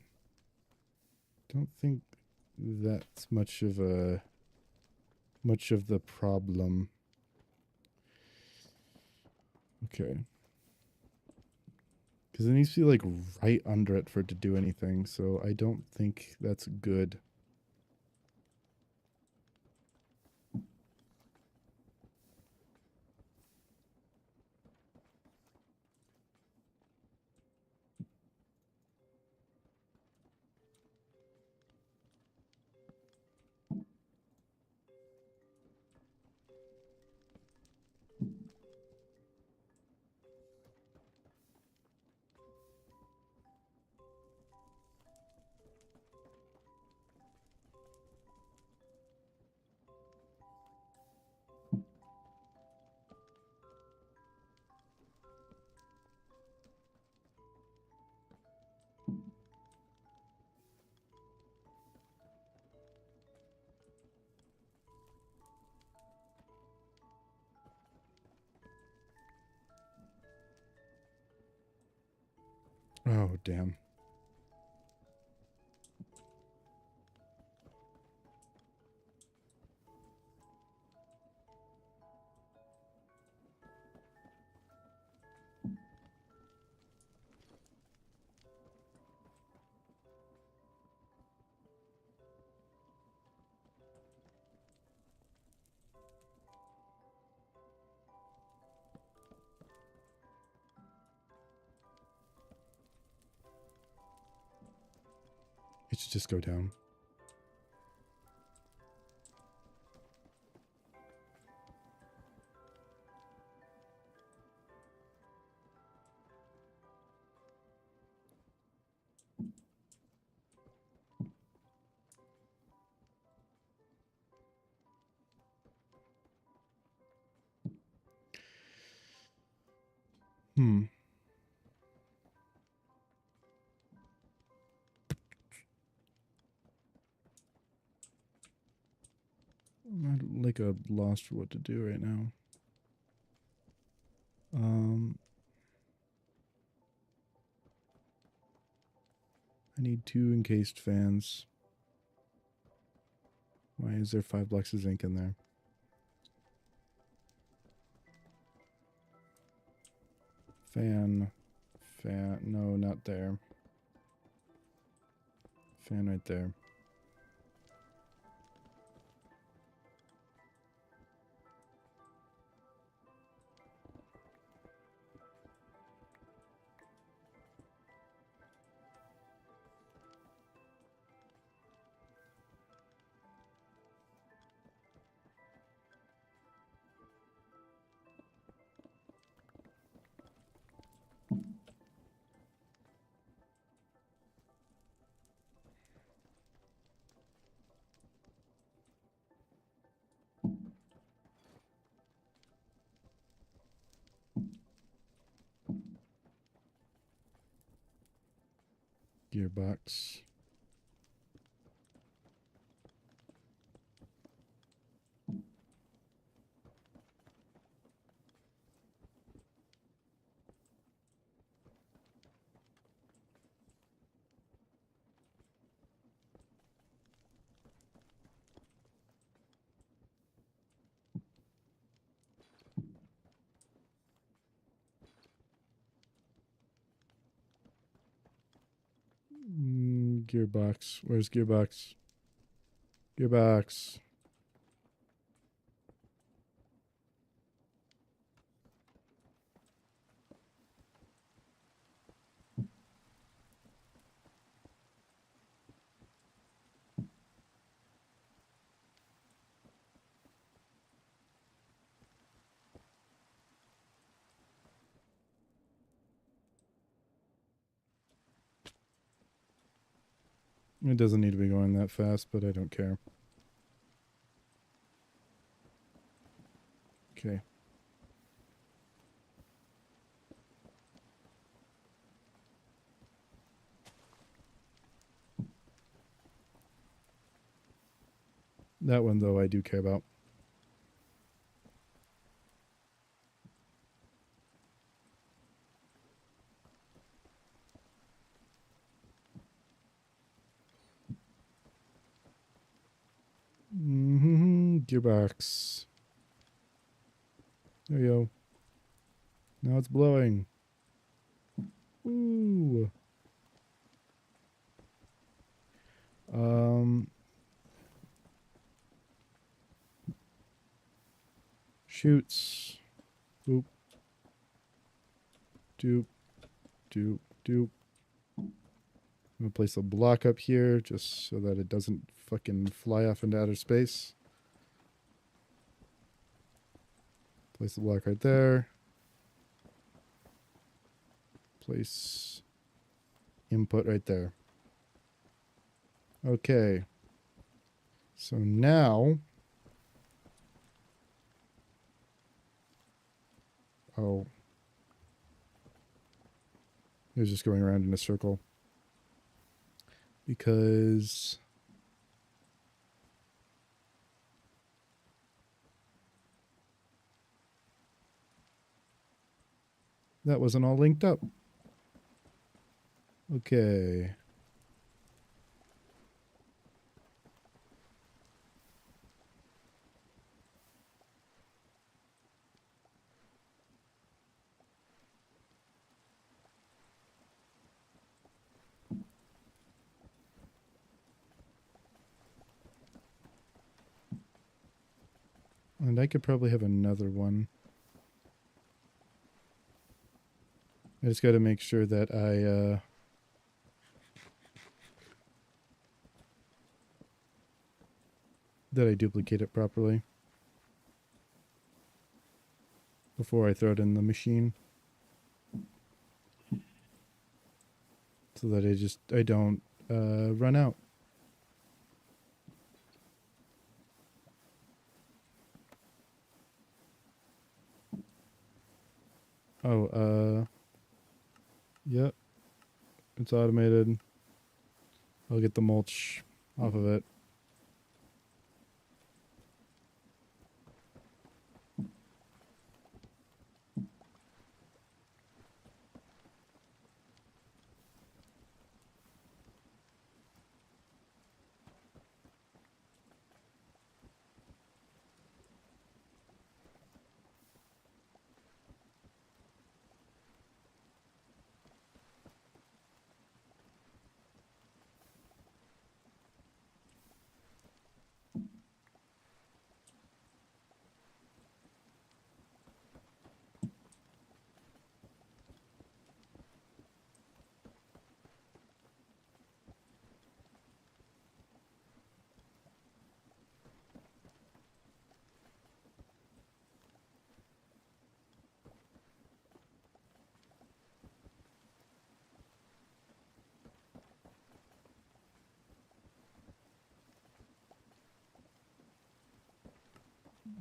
don't think that's much of the problem. Okay. Because it needs to be like right under it for it to do anything, so I don't think that's good. Oh, damn. It should just go down. Hmm. I'm like a lost for what to do right now. I need 2 encased fans. Why is there 5 blocks of zinc in there? Fan. No, not there. Fan right there. Gearbox. Gearbox. Where's gearbox? Gearbox. It doesn't need to be going that fast, but I don't care. Okay. That one, though, I do care about. Gearbox. There you go. Now it's blowing. Ooh. Shoots. Boop. Doop. Doop. Doop. I'm gonna place a block up here just so that it doesn't fucking fly off into outer space. Place the block right there. Place input right there. Okay. So now... Oh. It was just going around in a circle. Because... that wasn't all linked up. Okay. And I could probably have another one. I just got to make sure that I duplicate it properly before I throw it in the machine, so that I don't run out. Oh, yep, it's automated. I'll get the mulch off of it.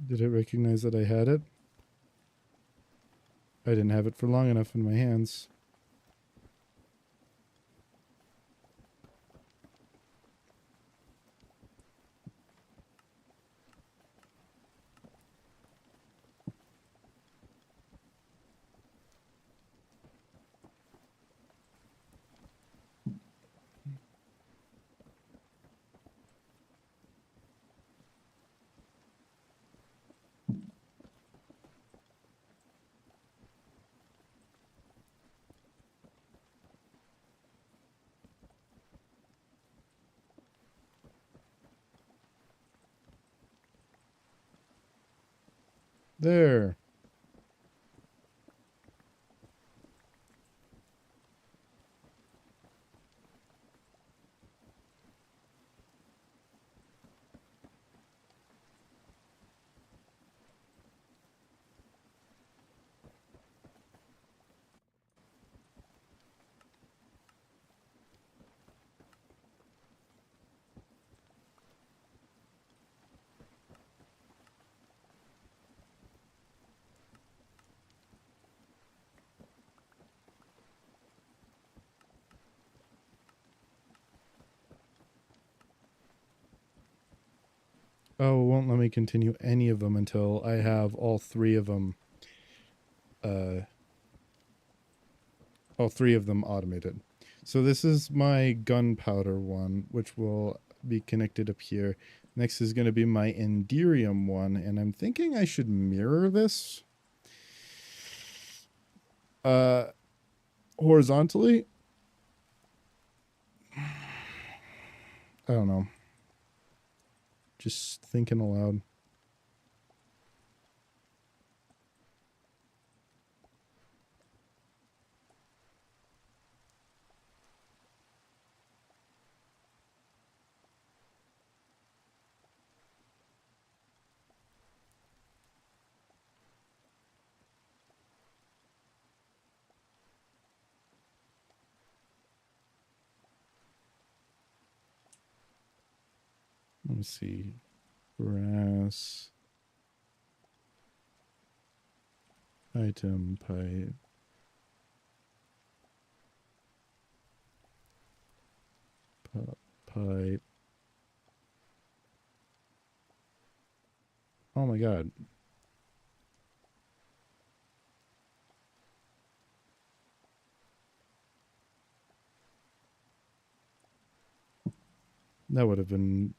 Did it recognize that I had it? I didn't have it for long enough in my hands. There. Oh, it won't let me continue any of them until I have all three of them. All three of them automated. So this is my gunpowder one, which will be connected up here. Next is going to be my Enderium one, and I'm thinking I should mirror this horizontally. I don't know. Just thinking aloud. Let me see. Brass. Item pipe. Pipe. Oh my god. That would have been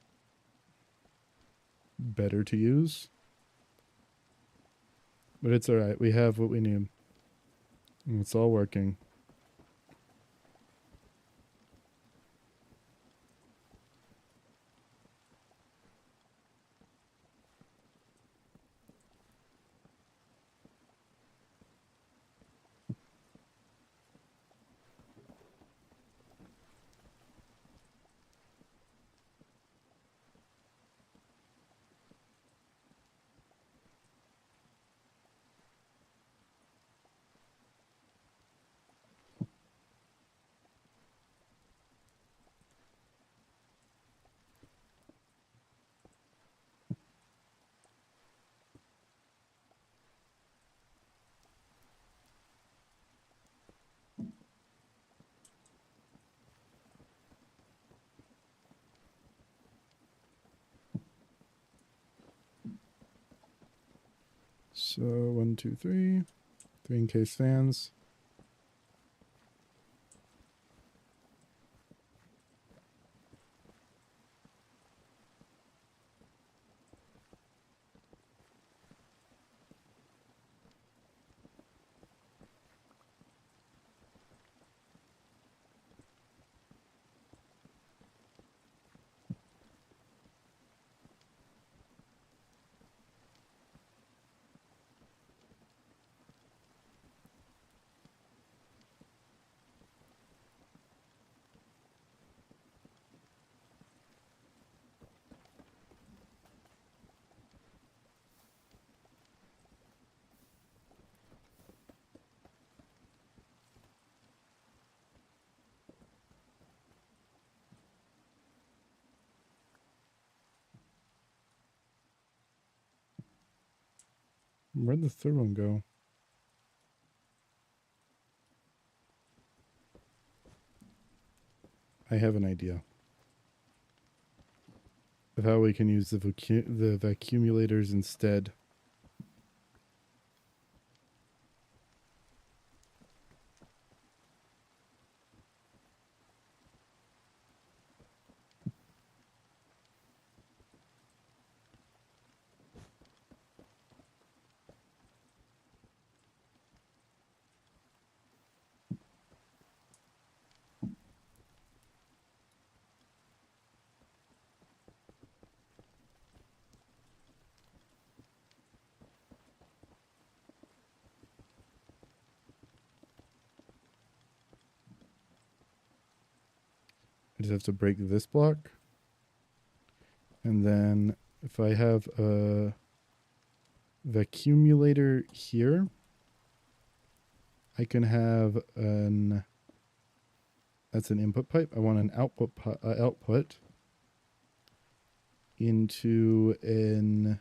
better to use. But it's alright. We have what we need. And it's all working. So 1, 2, 3. 3 encased fans. Where'd the third one go? I have an idea of how we can use the vacuumulators instead. I just have to break this block. And then if I have a vacuumulator here, I can have an, that's an input pipe. I want an output output into an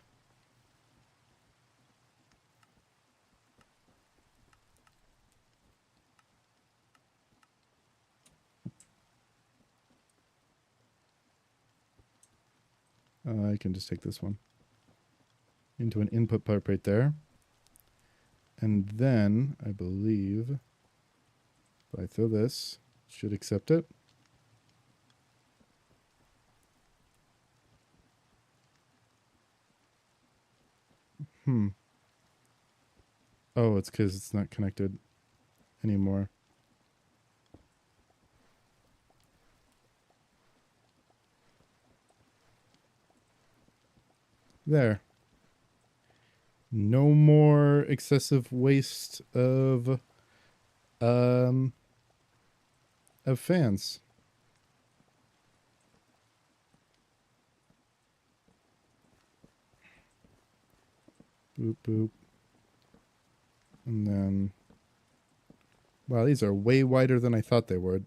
I can just take this one into an input pipe right there. And then I believe if I throw this, it should accept it. Oh, it's because it's not connected anymore. There. No more excessive waste of fans. Boop boop. And then wow, these are way wider than I thought they would.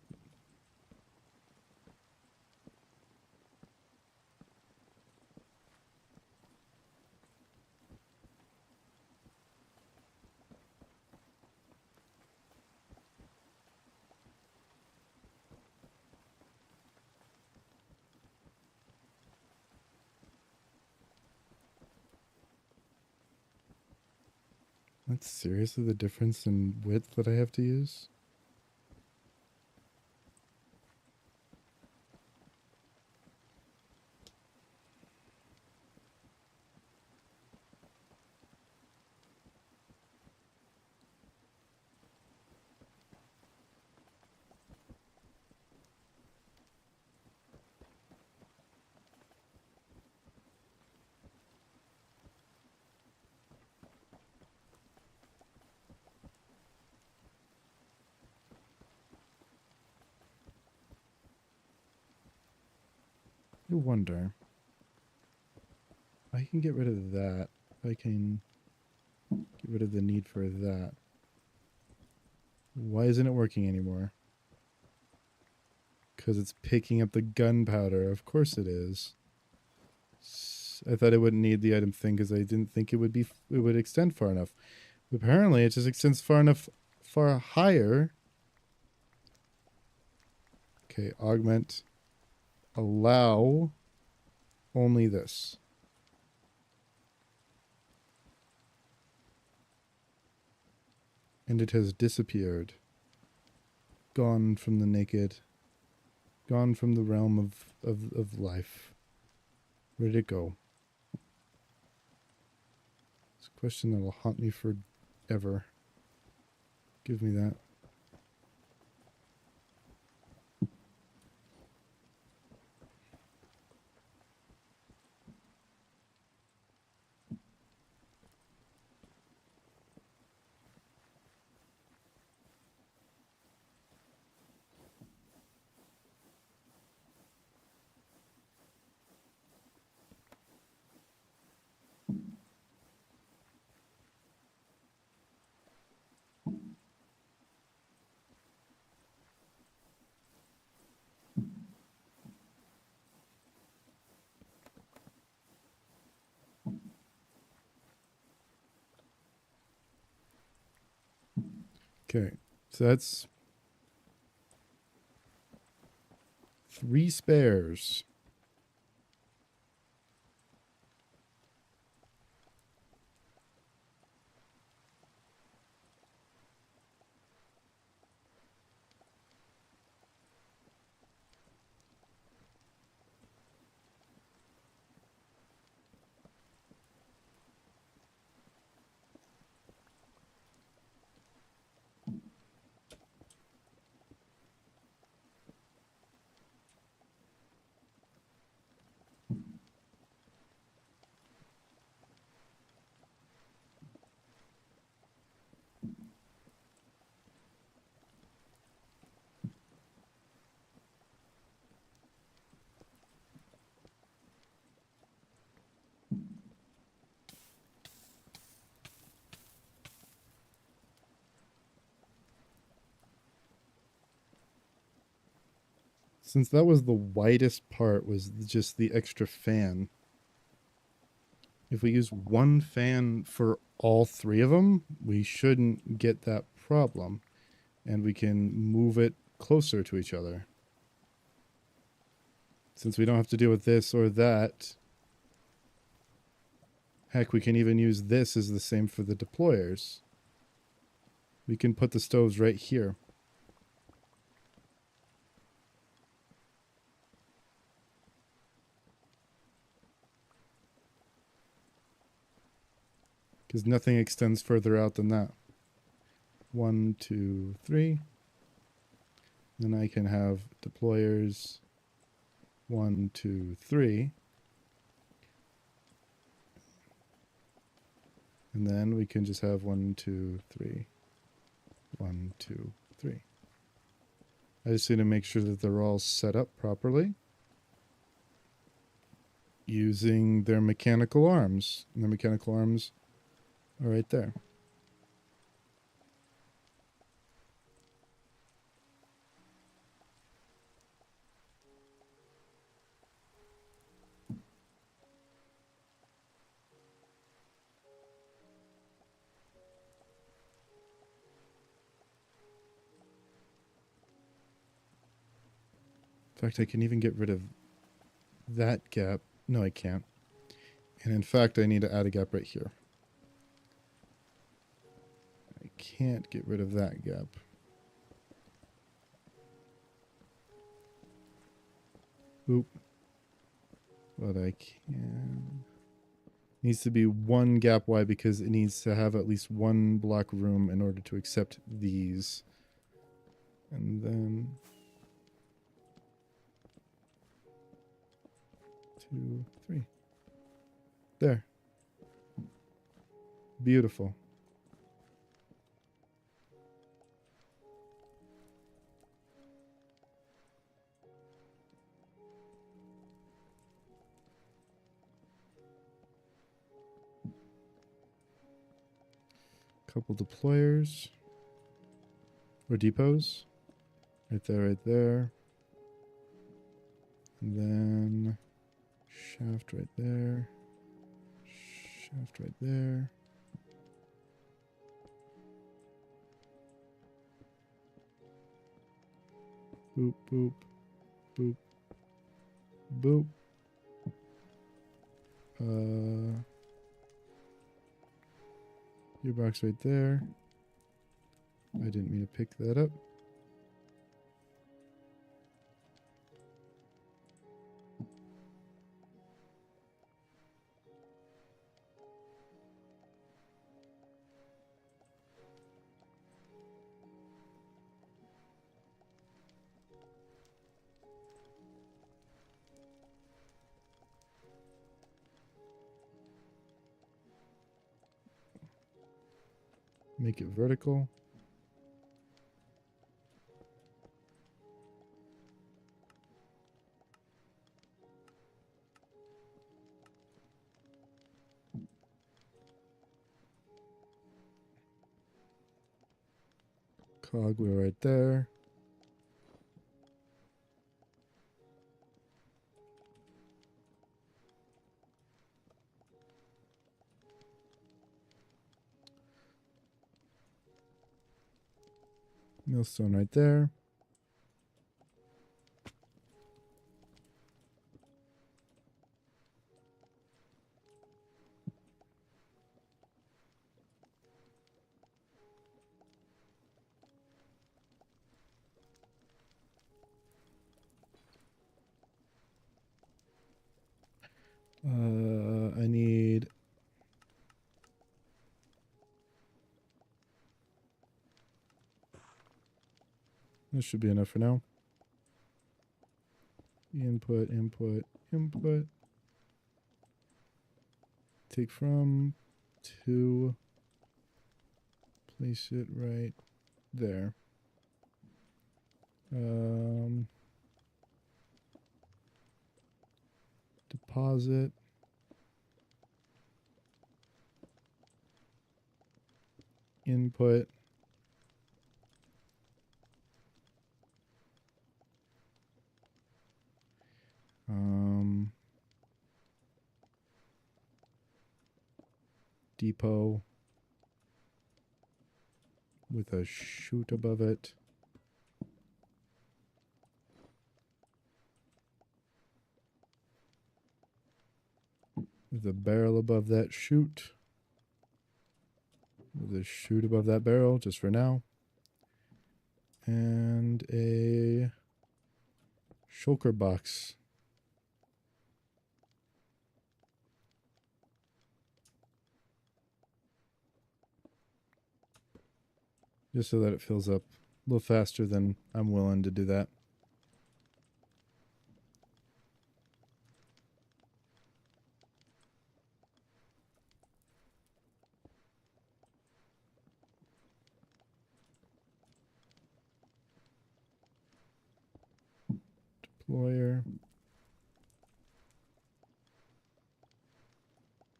That's seriously the difference in width that I have to use? I wonder. I can get rid of that. I can get rid of the need for that. Why isn't it working anymore? Because it's picking up the gunpowder. Of course it is. I thought it wouldn't need the item thing because I didn't think it would extend far enough. Apparently, it just extends far higher. Okay, augment. Allow only this. And it has disappeared. Gone from the naked. Gone from the realm of life. Where did it go? It's a question that will haunt me forever. Give me that. Okay, so that's 3 spares. Since that was the widest part, was just the extra fan. If we use one fan for all 3 of them, we shouldn't get that problem. And we can move it closer to each other. Since we don't have to deal with this or that, Heck, we can even use this as the same for the deployers. We can put the stoves right here. Because nothing extends further out than that. 1, 2, 3. Then I can have deployers 1, 2, 3. And then we can just have 1, 2, 3. 1, 2, 3. I just need to make sure that they're all set up properly using their mechanical arms. And the mechanical arms are right there. In fact, I can even get rid of that gap. No, I can't. And in fact, I need to add a gap right here. I can't get rid of that gap. Oop. But I can. Needs to be one gap wide because it needs to have at least one block room in order to accept these. And then 2, 3. There. Beautiful. Couple deployers. Or depots. Right there, right there. And then shaft right there. Shaft right there. Boop, boop, boop, boop. Gearbox right there. I didn't mean to pick that up. Make it vertical. Cogwheel right there. Millstone right there. I need this should be enough for now. Input, input, input. Take from 2. Place it right there. Deposit. Input. Depot with a chute above it. With a barrel above that chute. With a chute above that barrel, just for now. And a shulker box. Just so that it fills up a little faster than I'm willing to do that. Deployer.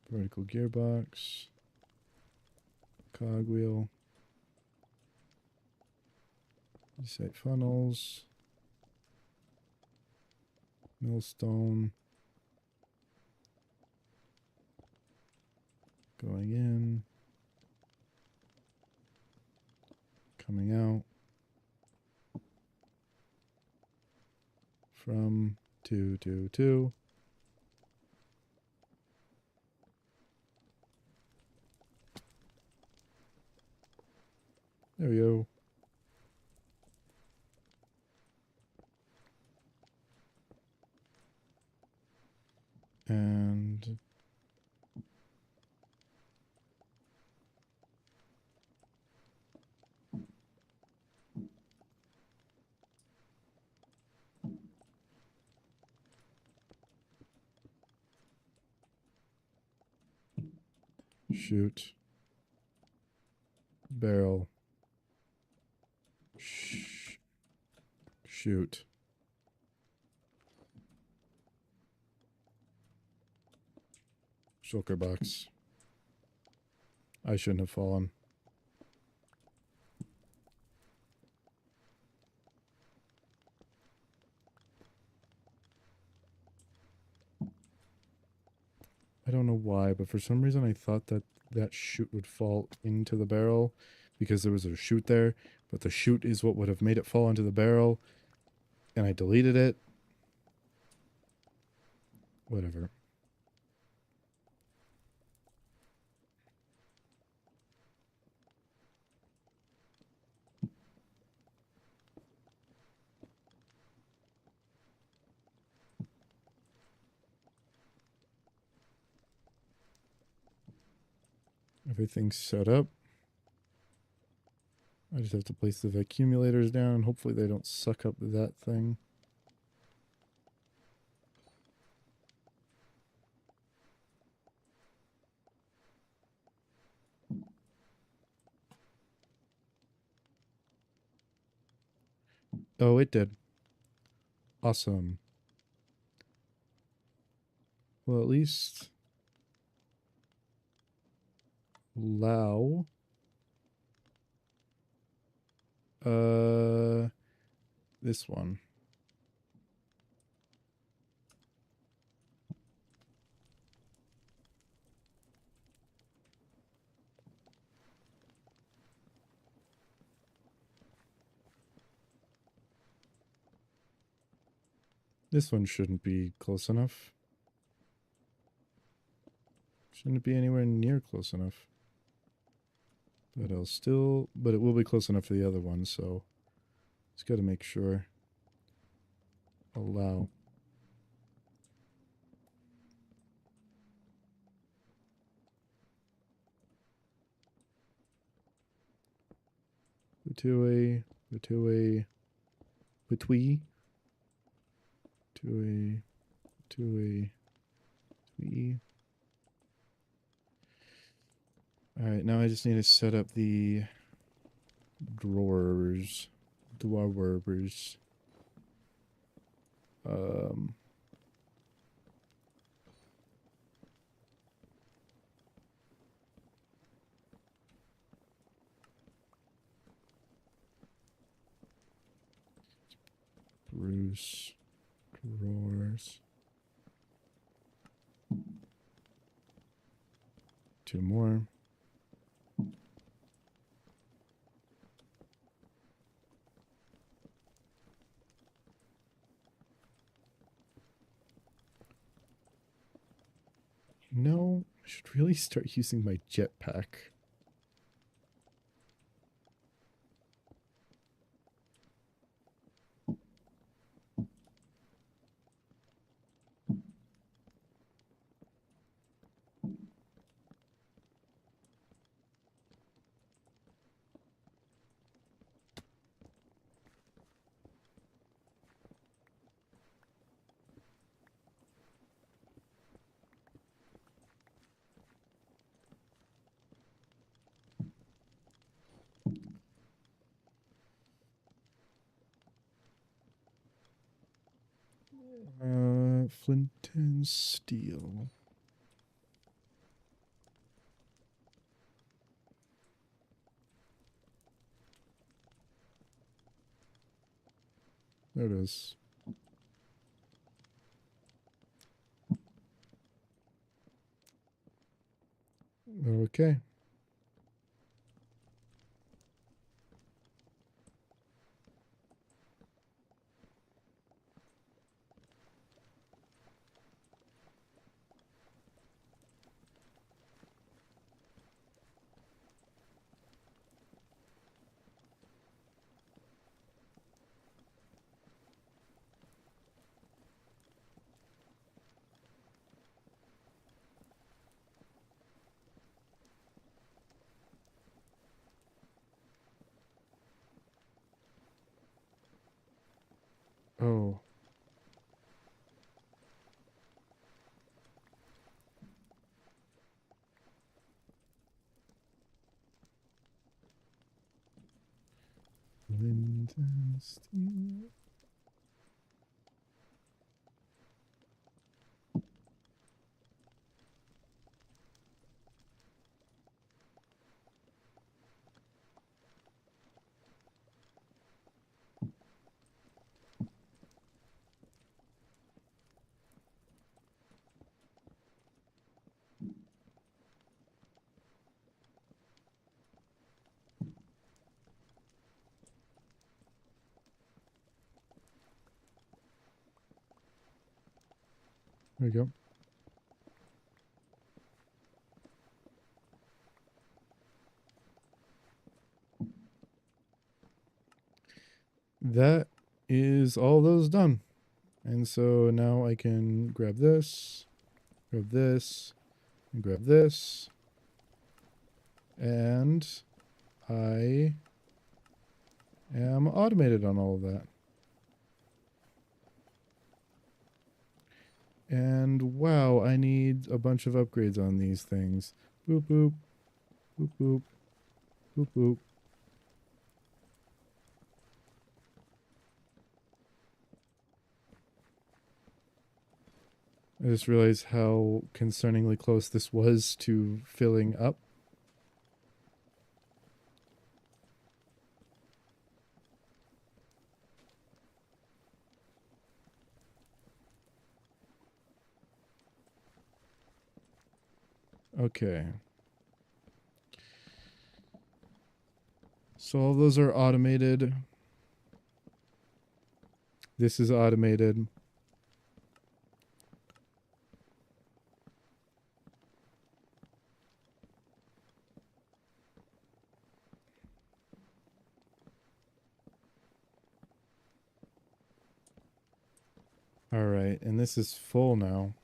Vertical gearbox. Cogwheel. Set funnels. Millstone. Going in. Coming out. From 2, 2, 2. There we go. And shoot. Barrel. Shoot. Shulker box. I shouldn't have fallen. I don't know why, but for some reason I thought that that chute would fall into the barrel because there was a chute there, but the chute is what would have made it fall into the barrel, and I deleted it. Whatever. Everything's set up. I just have to place the accumulators down and hopefully they don't suck up that thing. Oh, it did. Awesome. Well, at least allow this one. This one shouldn't be close enough. Shouldn't be anywhere near close enough. But but it will be close enough for the other one, so just got to make sure. Allow. Betwee. Betwee. Betwee. Betwee. Alright, now I just need to set up the drawers. Drawers. Bruce. Drawers. 2 more. No, should really start using my jetpack. Flint and steel. There it is. Okay. Oh. Flint and steel. There we go. That is all those done. And so now I can grab this, and grab this. And I am automated on all of that. And wow, I need a bunch of upgrades on these things. Boop, boop, boop, boop, boop, boop. I just realized how concerningly close this was to filling up. Okay. So all those are automated. This is automated. All right, and this is full now.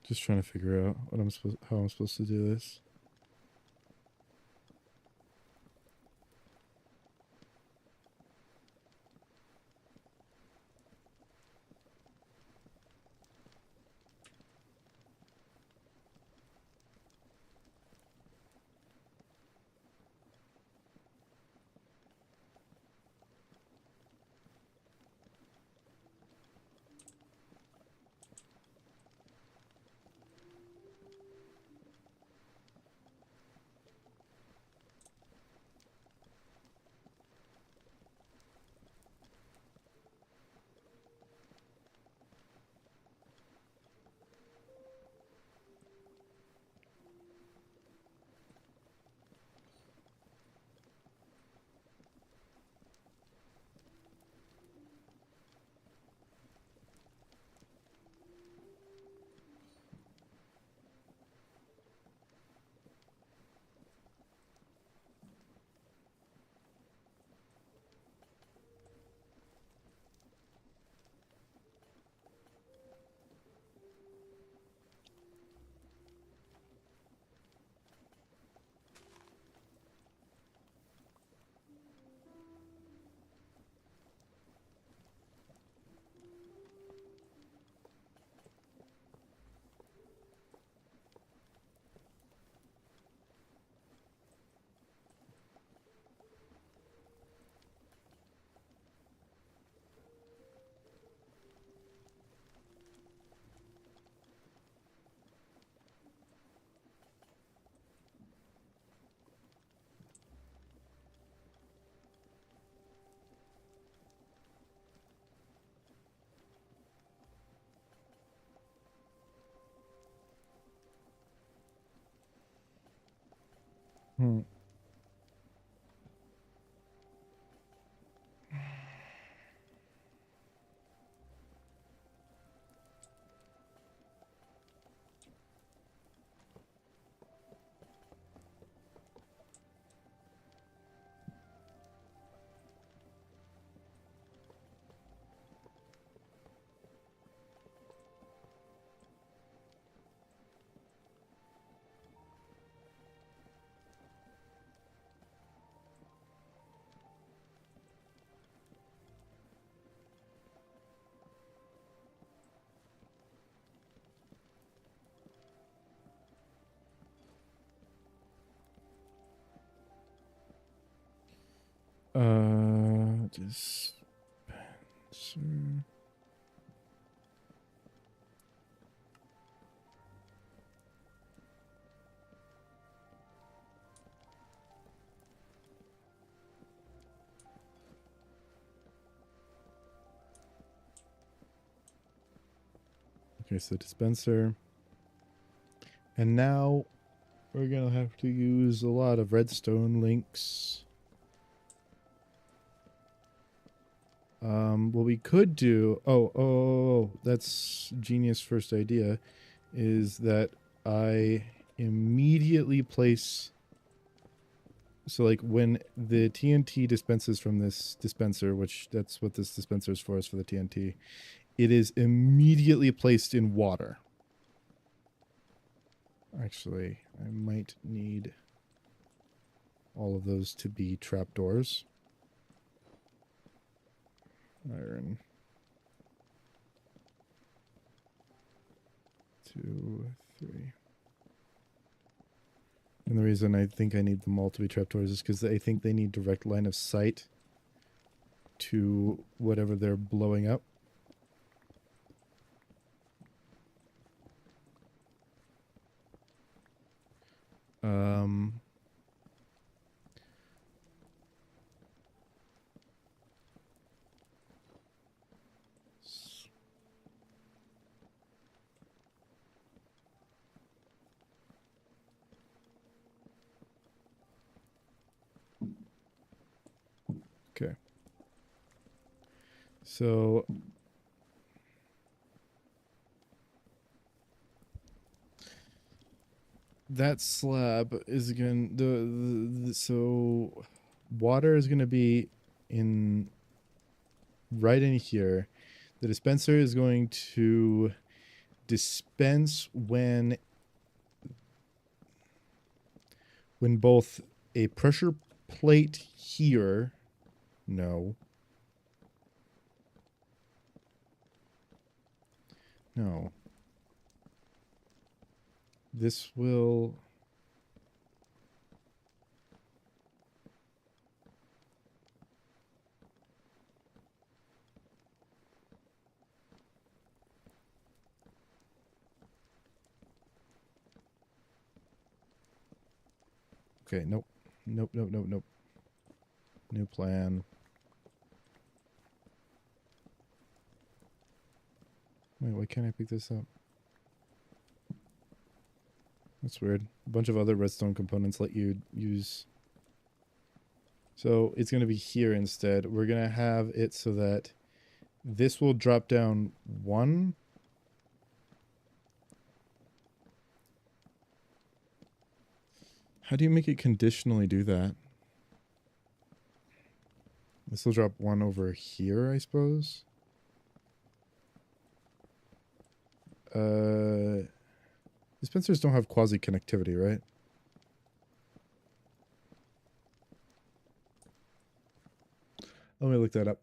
Just trying to figure out how I'm supposed to do this. Hmm. Dispenser. Okay, so dispenser. And now we're gonna have to use a lot of redstone links. What we could do, that's genius first idea, is that I immediately place, so like when the TNT dispenses from this dispenser, which that's what this dispenser is for the TNT, it is immediately placed in water. Actually, I might need all of those to be trapdoors. Iron. 2, 3. And the reason I think I need them all to be trapdoors is because I think they need direct line of sight to whatever they're blowing up. Um, okay. So that slab is going the so water is going to be in right in here. The dispenser is going to dispense when both a pressure plate here, no. This will... Okay, nope. Nope. New plan. Wait, why can't I pick this up? That's weird. A bunch of other redstone components let you use... So it's going to be here instead. We're going to have it so that this will drop down 1. How do you make it conditionally do that? This will drop 1 over here, I suppose. Dispensers don't have quasi-connectivity, right? Let me look that up.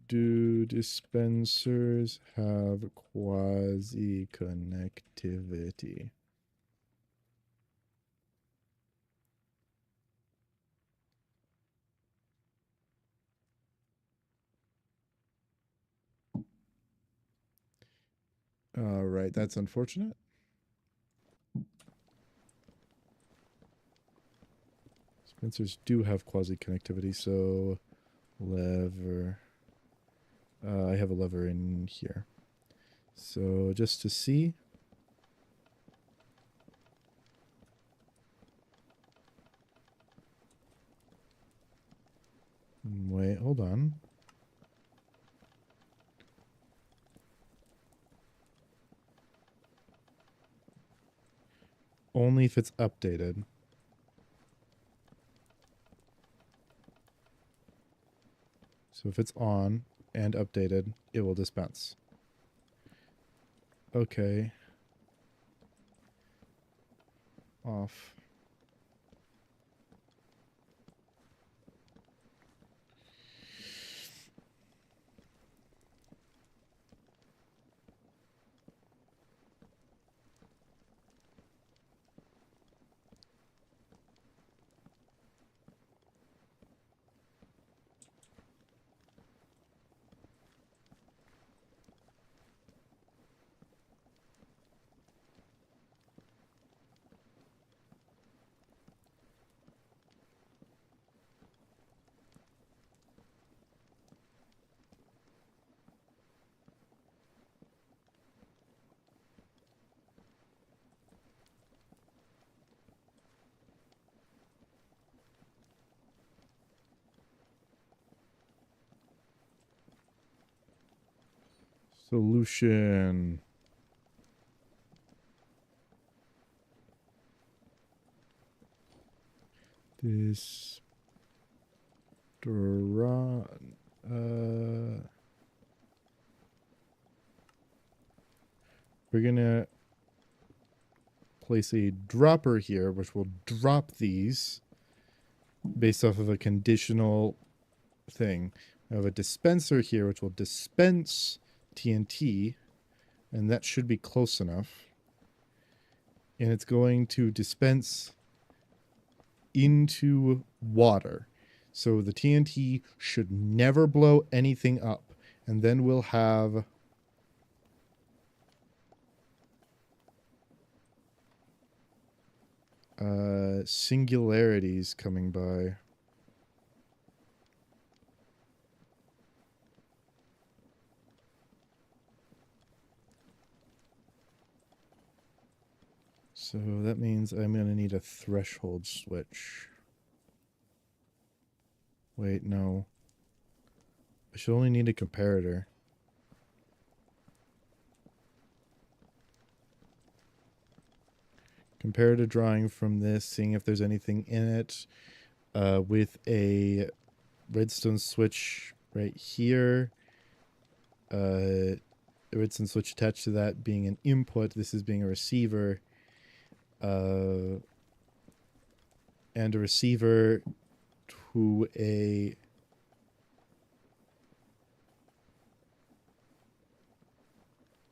Do dispensers have quasi-connectivity? All right, that's unfortunate. Dispensers do have quasi-connectivity, so lever. I have a lever in here. So just to see. Wait, hold on. Only if it's updated. So if it's on and updated, it will dispense. Okay. Off. Solution. This we're gonna place a dropper here, which will drop these based off of a conditional thing. I have a dispenser here, which will dispense TNT, and that should be close enough. And it's going to dispense into water. So the TNT should never blow anything up. And then we'll have singularities coming by. So that means I'm going to need a threshold switch. Wait, no. I should only need a comparator. Comparator drawing from this, seeing if there's anything in it, with a redstone switch right here. the redstone switch attached to that being an input, this is being a receiver, and a receiver to a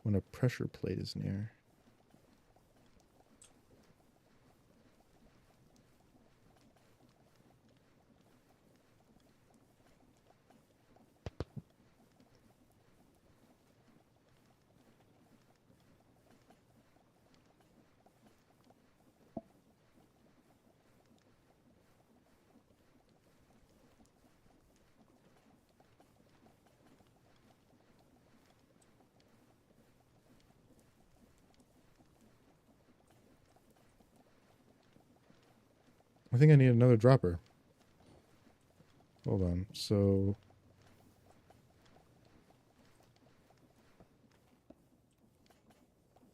when a pressure plate is near. I think I need another dropper. Hold on. So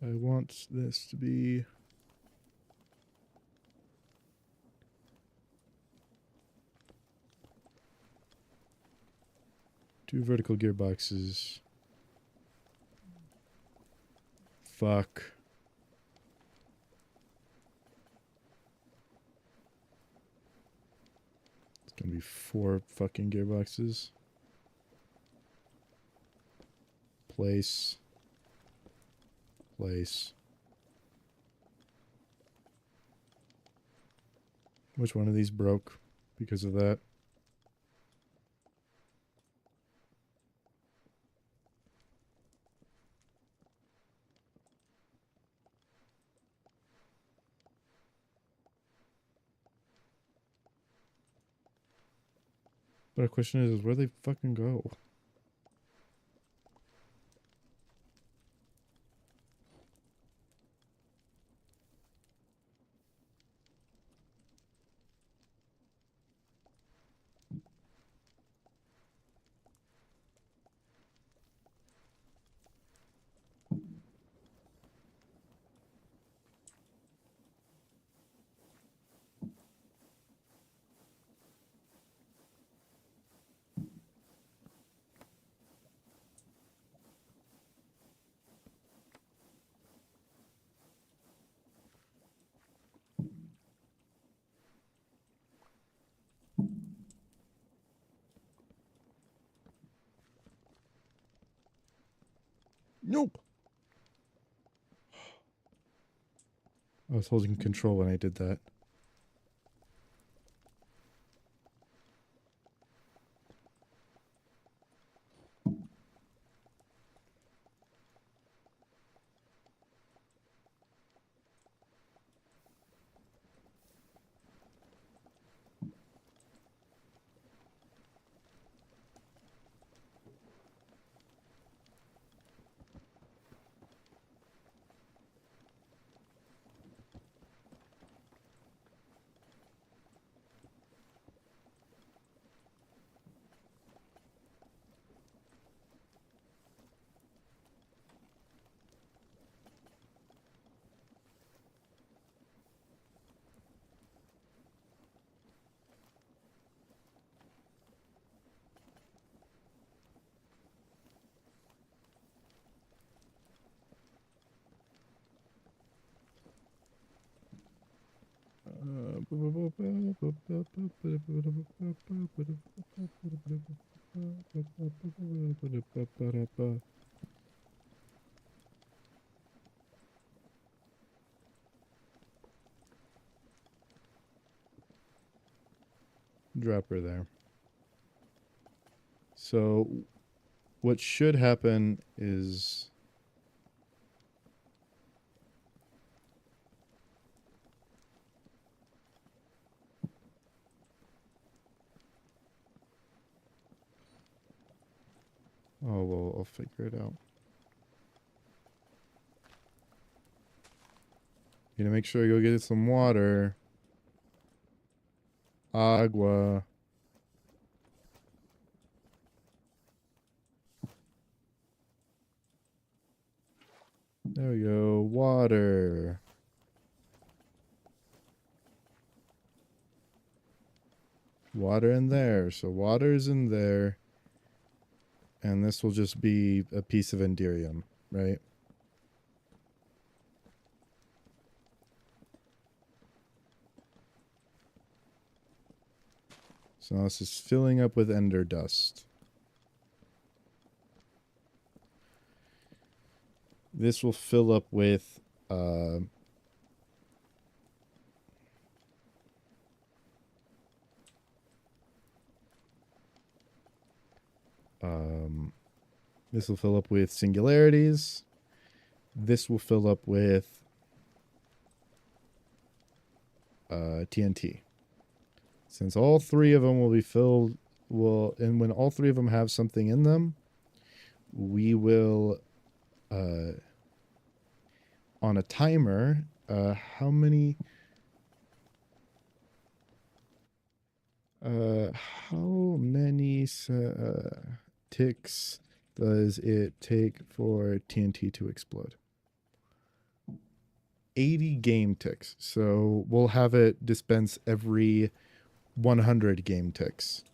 I want this to be two vertical gearboxes. Fuck. It's gonna be 4 fucking gearboxes. Place. Place. Which one of these broke because of that? But the question is where they fucking go? Nope. I was holding control when I did that. Dropper there. So what should happen is oh well, I'll figure it out. You gotta make sure I go get some water. Agua. There we go. Water. Water in there. So water's in there. And this will just be a piece of Enderium. right? So now this is filling up with ender dust. This will fill up with this will fill up with singularities. This will fill up with TNT. Since all three of them will be filled, and when all three of them have something in them, we will, on a timer, how many ticks does it take for TNT to explode? 80 game ticks. So we'll have it dispense every 100 game ticks.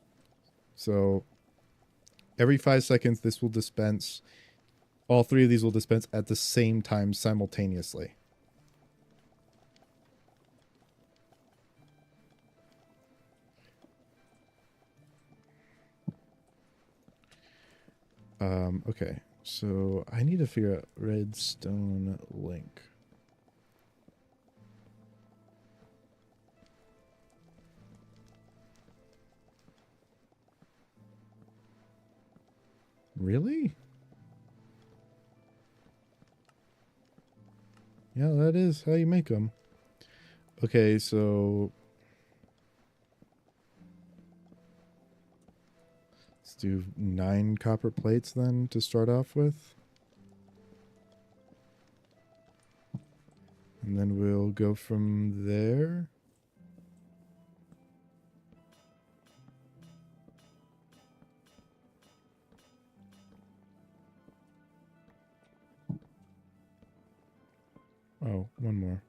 So every 5 seconds, this will dispense. All three of these will dispense at the same time simultaneously. Okay, so I need to figure out redstone link. Really? Yeah, that is how you make them. Okay, so let's do 9 copper plates then to start off with. And then we'll go from there. Oh, one more.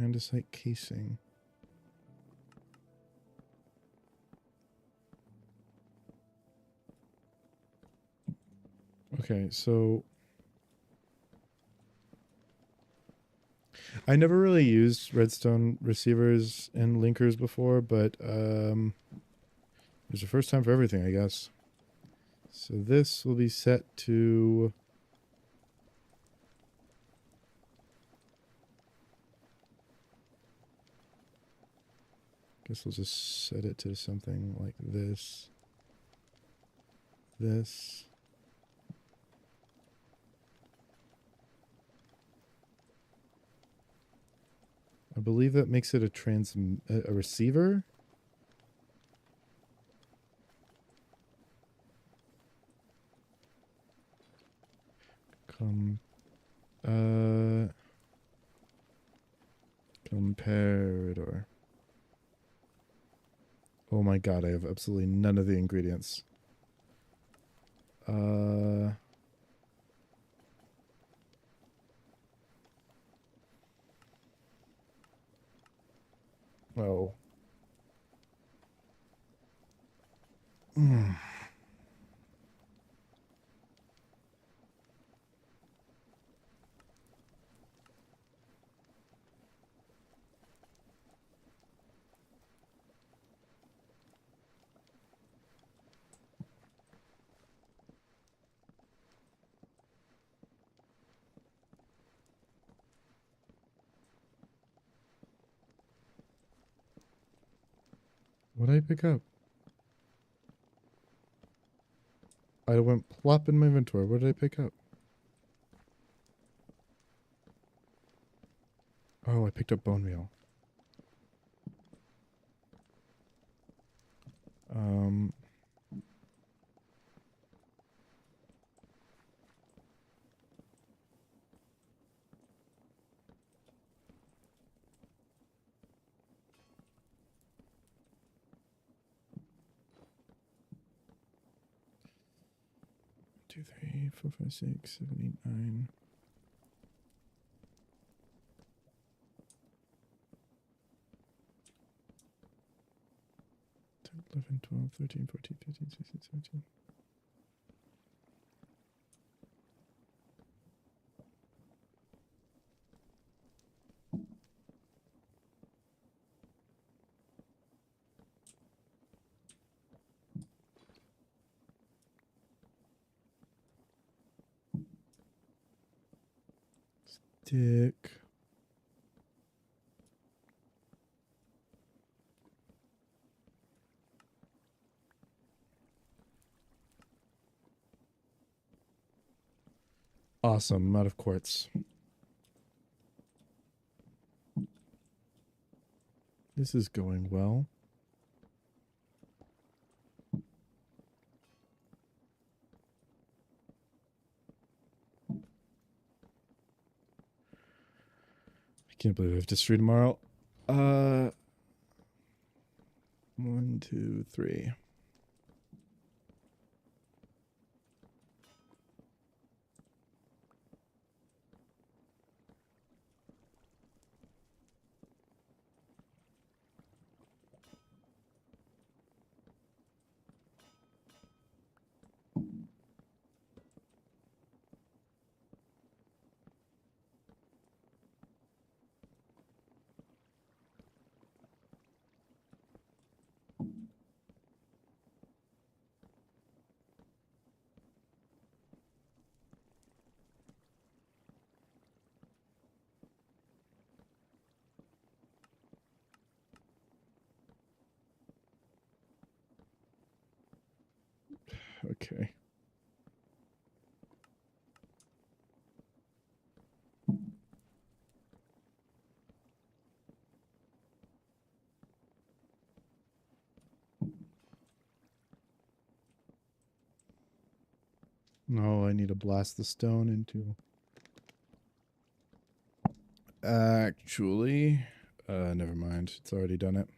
Andesite casing. Okay, so I never really used redstone receivers and linkers before, but there's a first time for everything, I guess. So this will be set to guess we'll just set it to something like this. This. I believe that makes it a receiver. Comparador. Oh my god, I have absolutely none of the ingredients. Oh. What did I pick up? I went plop in my inventory. What did I pick up? Oh, I picked up bone meal. 2, 3, 4, 5, 6, 7, 8, 9. 10, 11, 12, 13, 14, 15, 16, 17. Dick. Awesome. I'm out of quartz. This is going well. I can't believe I have history tomorrow. 1, 2, 3. Okay. No, I need to blast the stone into... Actually, never mind. It's already done it.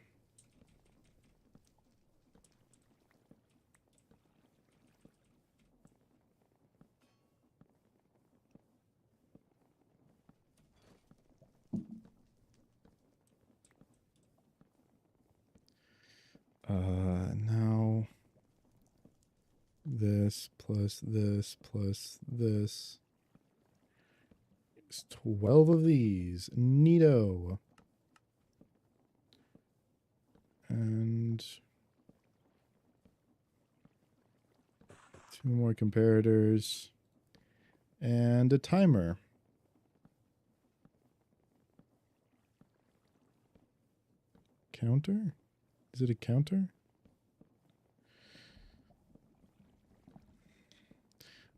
Now this plus this plus this is 12 of these. Neato. And 2 more comparators and a timer. Counter? Is it a counter?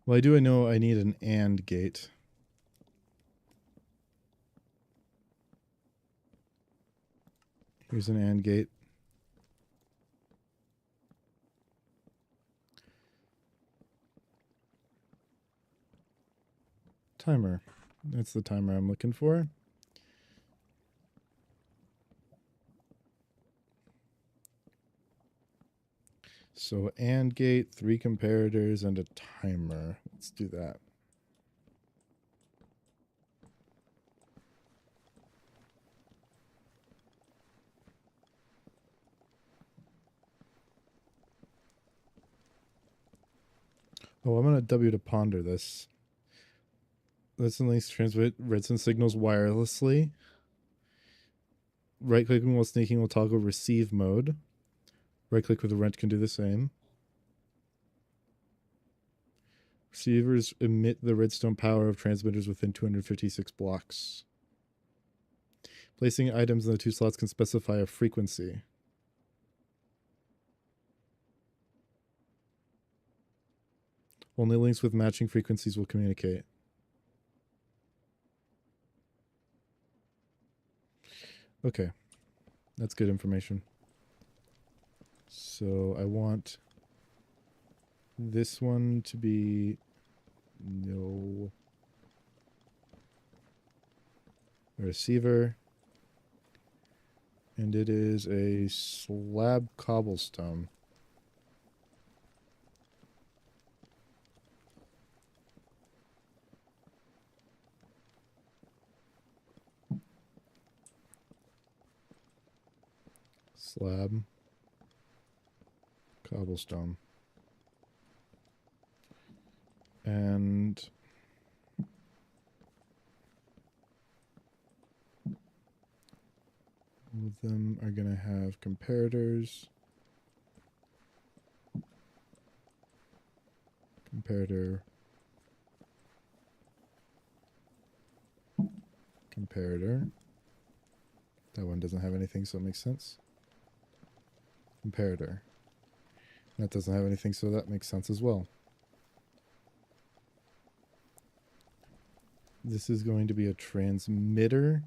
Well, I know I need an AND gate. Here's an AND gate. Timer. That's the timer I'm looking for. So AND gate, 3 comparators, and a timer. Let's do that. Oh, I'm going to W to ponder this. Let's at least transmit redstone signals wirelessly. Right-clicking while sneaking will toggle receive mode. Right-click with the wrench can do the same. Receivers emit the redstone power of transmitters within 256 blocks. Placing items in the 2 slots can specify a frequency. Only links with matching frequencies will communicate. Okay. That's good information. So I want this one to be no receiver. And it is a slab cobblestone. Slab. Cobblestone. And all of them are going to have comparators. Comparator. Comparator. That one doesn't have anything, so it makes sense. Comparator. That doesn't have anything, so that makes sense as well. This is going to be a transmitter.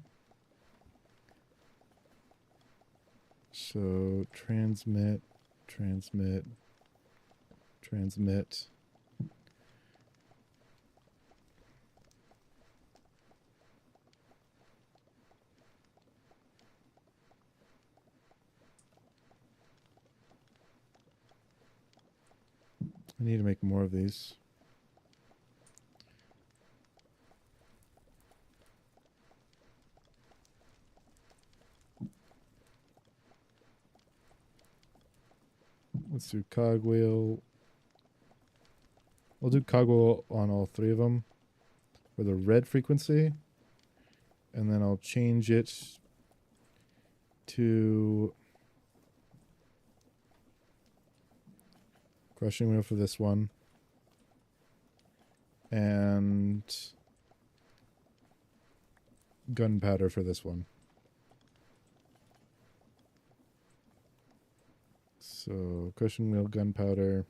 So transmit, transmit, transmit. I need to make more of these. Let's do cogwheel. We'll do cogwheel on all three of them for the red frequency. And then I'll change it to crushing wheel for this one. And gunpowder for this one. So crushing wheel, gunpowder.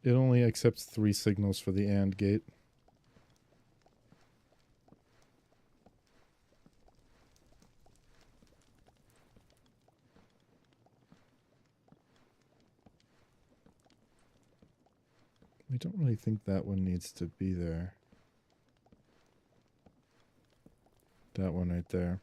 It only accepts 3 signals for the AND gate. I don't really think that one needs to be there. That one right there.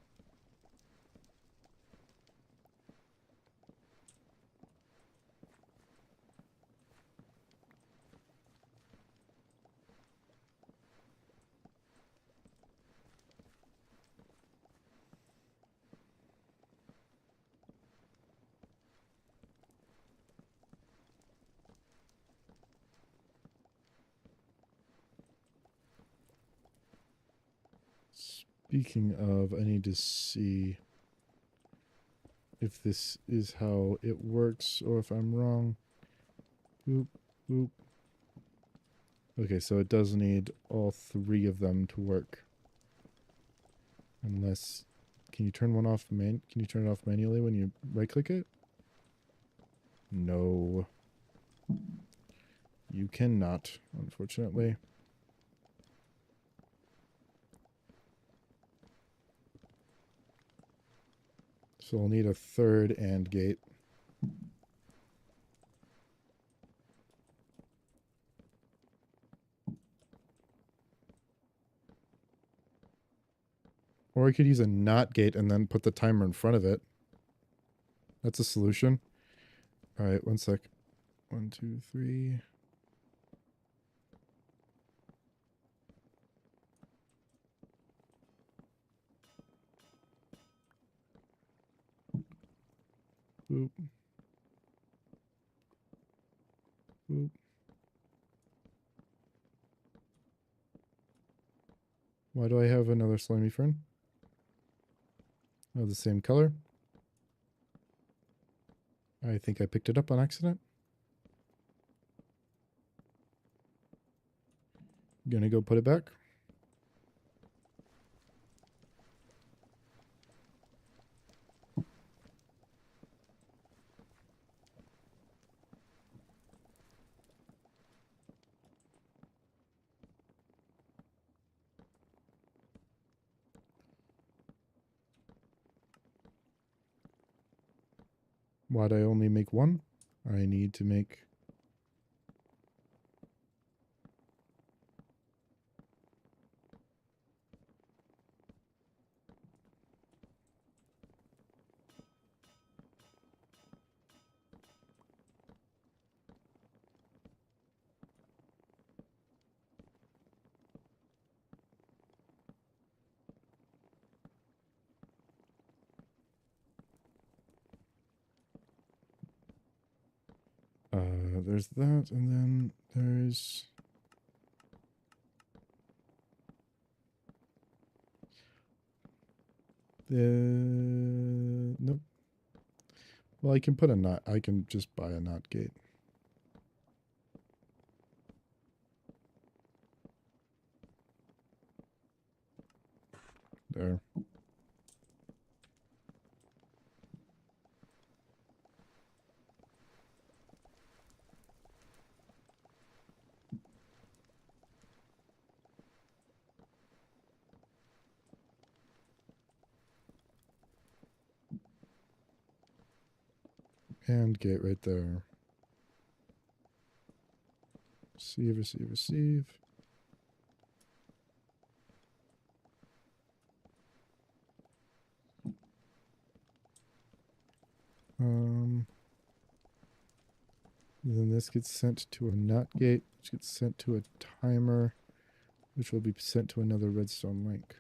Speaking of, I need to see if this is how it works or if I'm wrong. Boop, boop. Okay, so it does need all 3 of them to work. Unless, can you turn one off? Can you turn it off manually when you right click it? No. You cannot, unfortunately. So I'll need a 3rd AND gate. Or I could use a NOT gate and then put the timer in front of it. That's a solution. All right, one sec. 1, 2, 3. Boop. Boop. Why do I have another slimy fern? Oh, the same color. I think I picked it up on accident. Gonna go put it back. Why'd I only make one? I need to make... there's that, and then there's... Nope. Well, I can put a NOT. I can just buy a NOT gate. There. And gate right there. Receive, receive, receive. Then this gets sent to a NOT gate, which gets sent to a timer, which will be sent to another redstone link.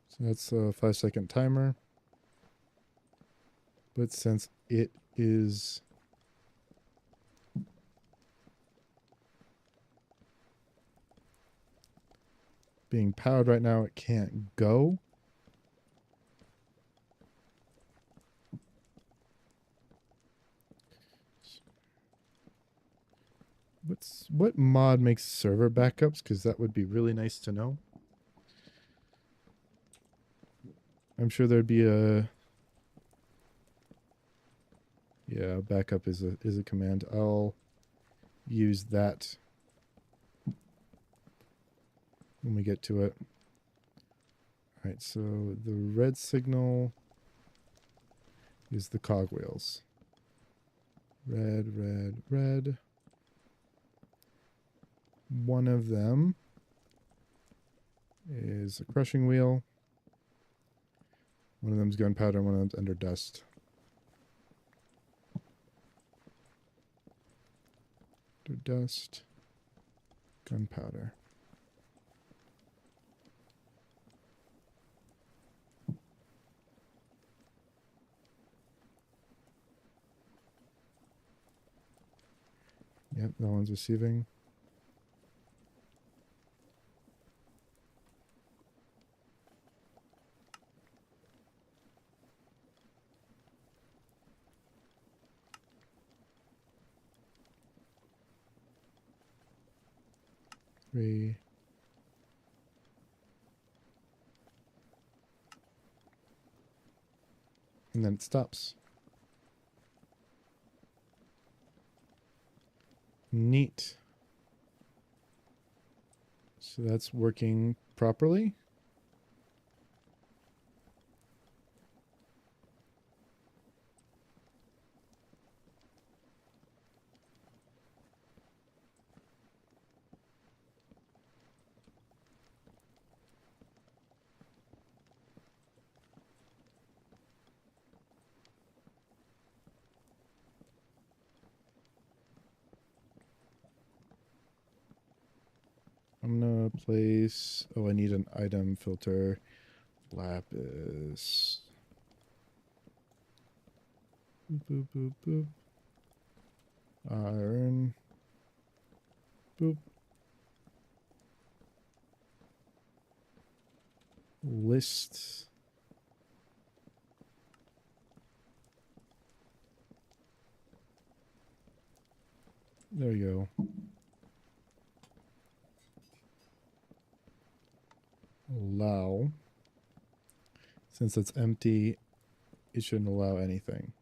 So that's a 5-second timer. But since it is being powered right now, it can't go. What mod makes server backups? Because that would be really nice to know. I'm sure there'd be a... Yeah, backup is a command. I'll use that when we get to it. All right, so the red signal is the cogwheels. Red, red, red. One of them is a crushing wheel. One of them's gunpowder, one of them's ender dust. Ender dust, gunpowder. Yep, that one's receiving. Three. And then it stops. Neat. So that's working properly. I'm gonna place... Oh, I need an item filter. Lapis. Boop, boop, boop, boop. Iron. Boop. List. There you go. Allow. Since it's empty, it shouldn't allow anything.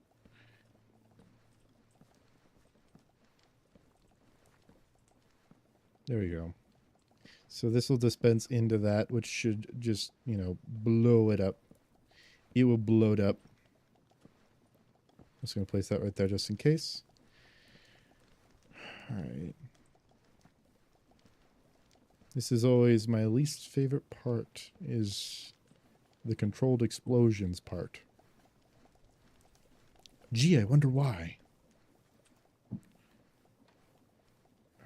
There we go. So this will dispense into that, which should just, you know, blow it up. It will blow it up. I'm just going to place that right there just in case. All right. This is always my least favorite part, is the controlled explosions part. Gee, I wonder why.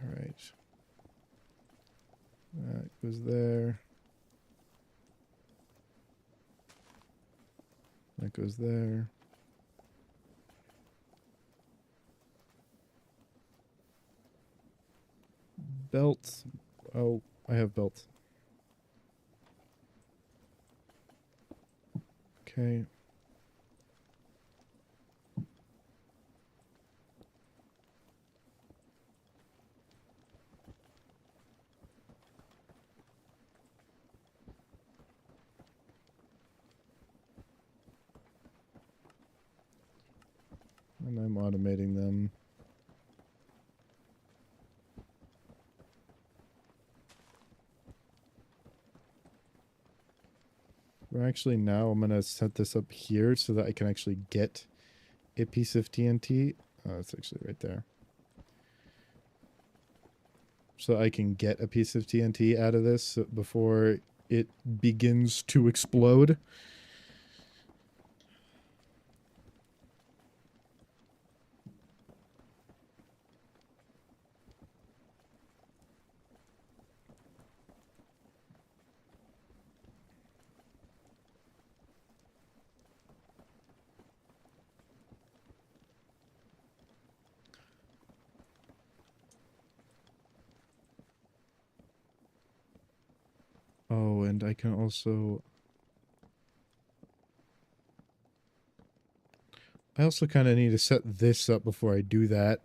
All right. That goes there. That goes there. Belts. Oh, I have belts. Okay. And I'm automating them. We're actually now, I'm going to set this up here so that I can actually get a piece of TNT. Oh, it's actually right there. So I can get a piece of TNT out of this before it begins to explode. Oh, and I can also... I also kind of need to set this up before I do that.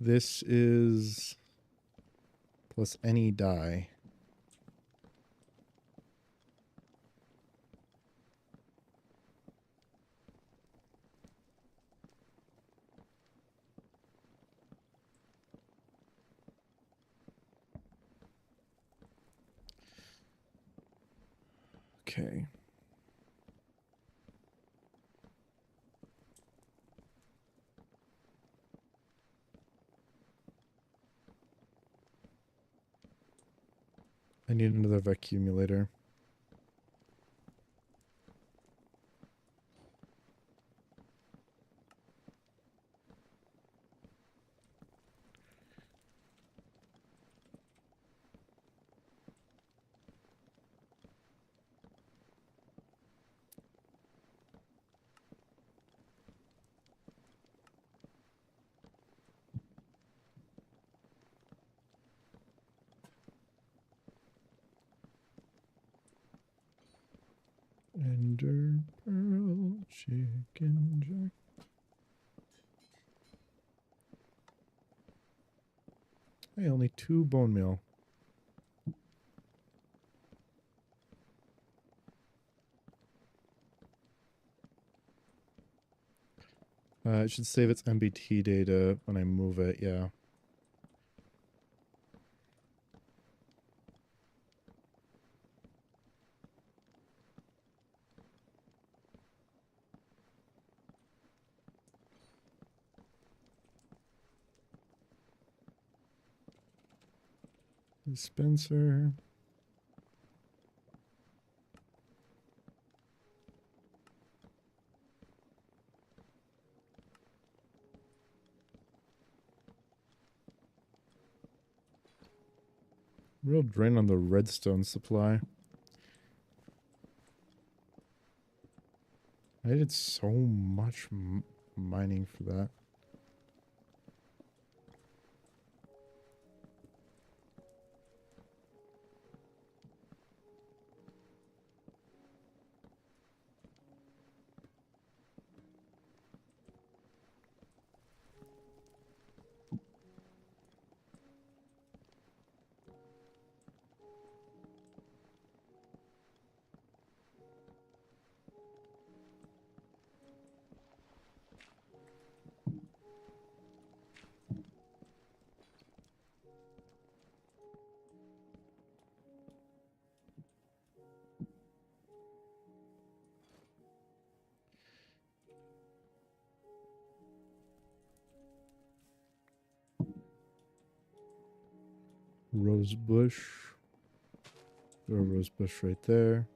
This is plus any die. Okay. I need another accumulator. Ender pearl chicken jack. Hey, only 2 bone meal. It should save its MBT data when I move it, yeah. Dispenser. Real drain on the redstone supply. I did so much mining for that. Rose bush. There's a rose bush right there.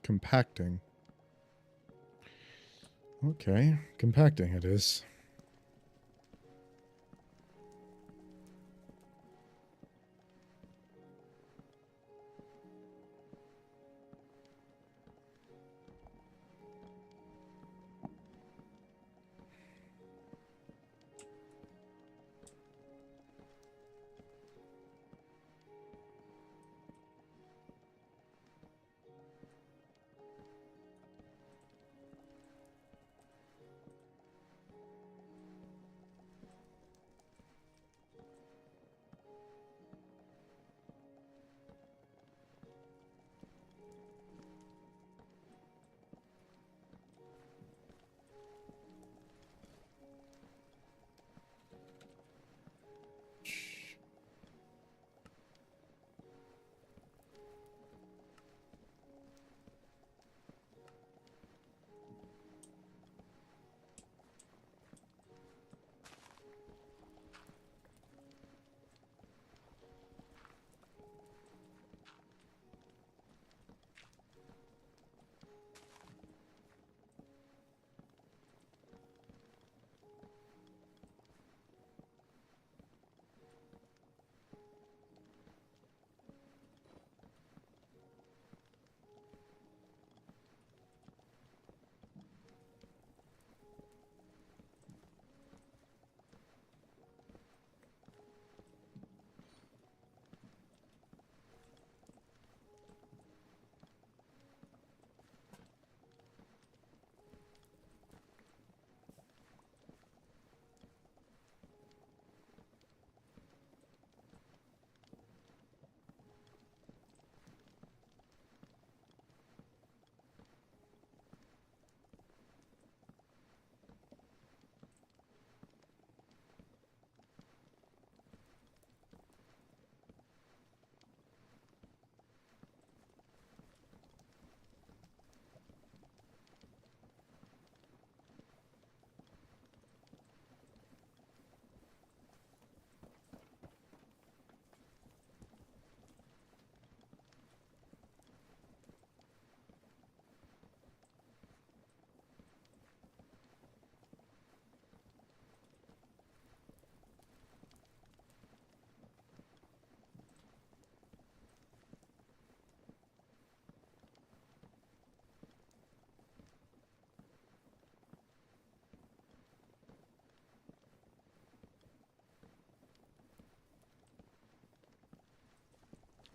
compacting. Okay, compacting it is.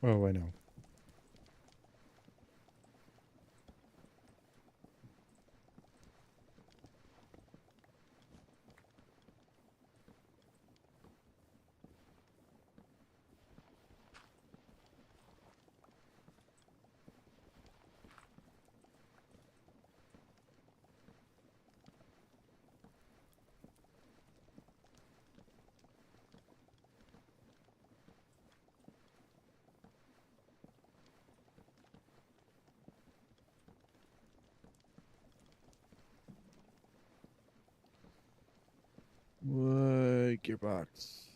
Oh, I know. What gearbox?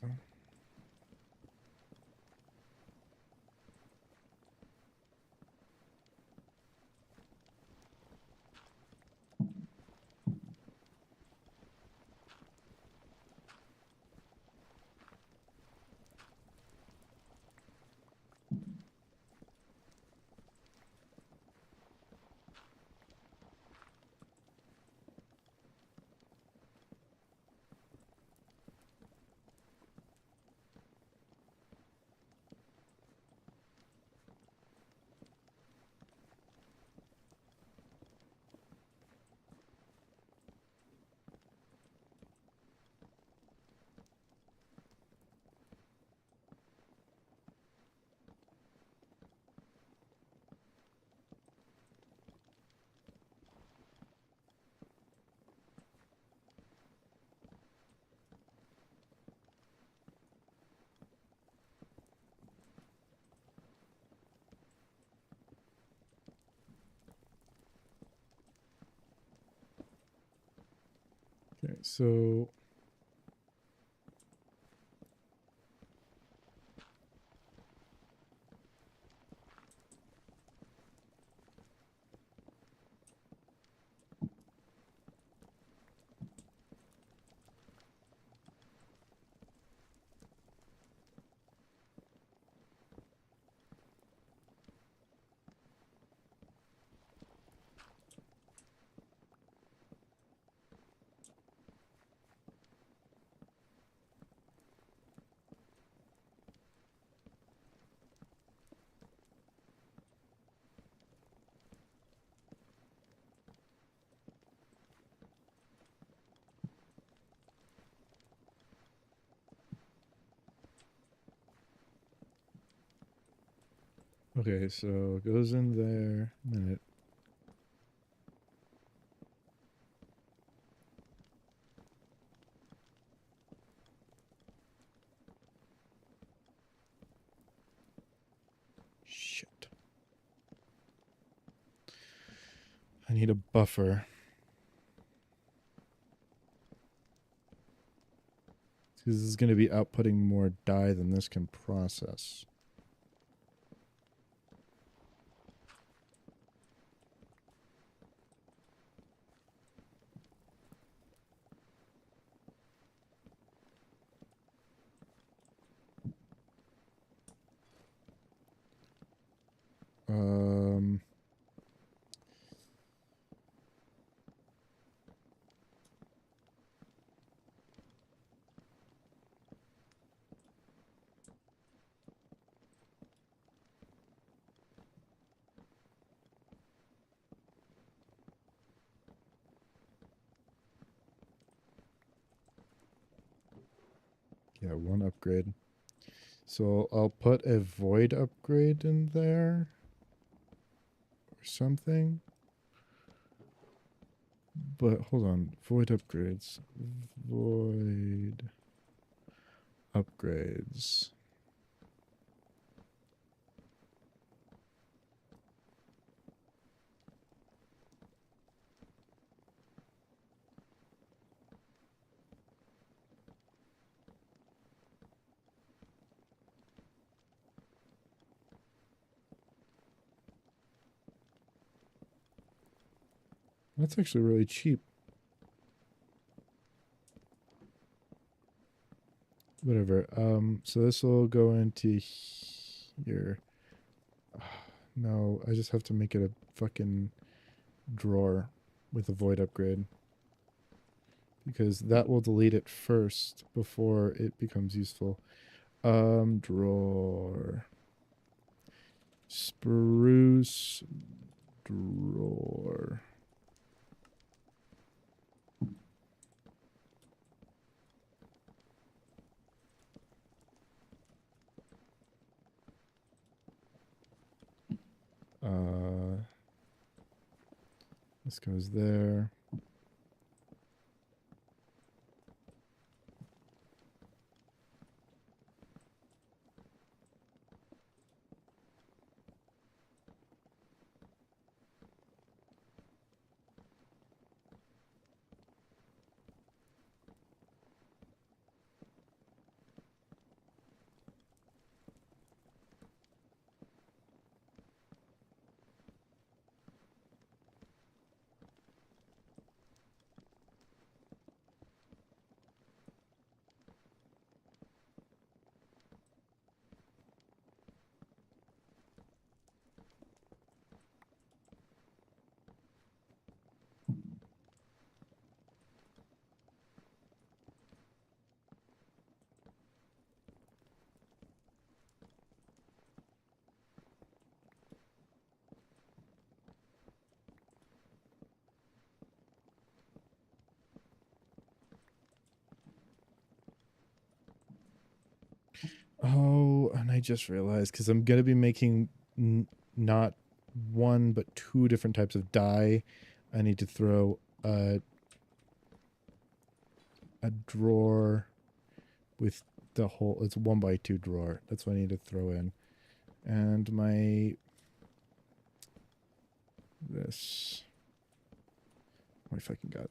Okay, so Okay, so it goes in there. Minute. Shit. I need a buffer. Because this is going to be outputting more dye than this can process. Um... Yeah, one upgrade. So I'll put a void upgrade in there or something. But hold on, void upgrades. Void upgrades. That's actually really cheap. Whatever. So this will go into here. No, I just have to make it a fucking drawer with a void upgrade. Because that will delete it first before it becomes useful. Drawer. Spruce drawer. This goes there. Oh, and I just realized because I'm going to be making not one but two different types of dye. I need to throw a drawer with the whole, it's a 1x2 drawer. That's what I need to throw in. And this, oh my fucking god.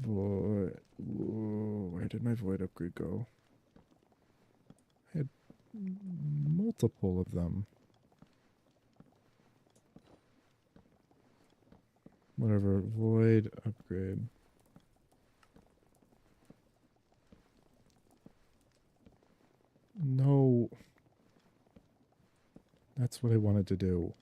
Void, whoa, where did my void upgrade go? I had multiple of them. Whatever, void upgrade. No. That's what I wanted to do.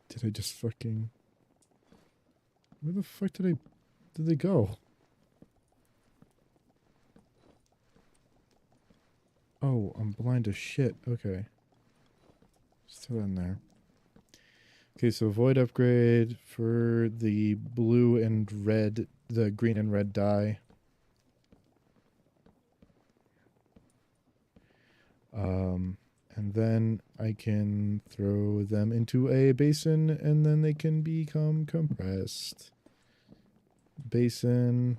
Did Did I just fucking... Where the fuck did they go? Oh, I'm blind as shit. Okay. Just throw that in there. Okay, so void upgrade for the blue and red, the green and red dye. And then I can throw them into a basin and then they can become compressed. Basin.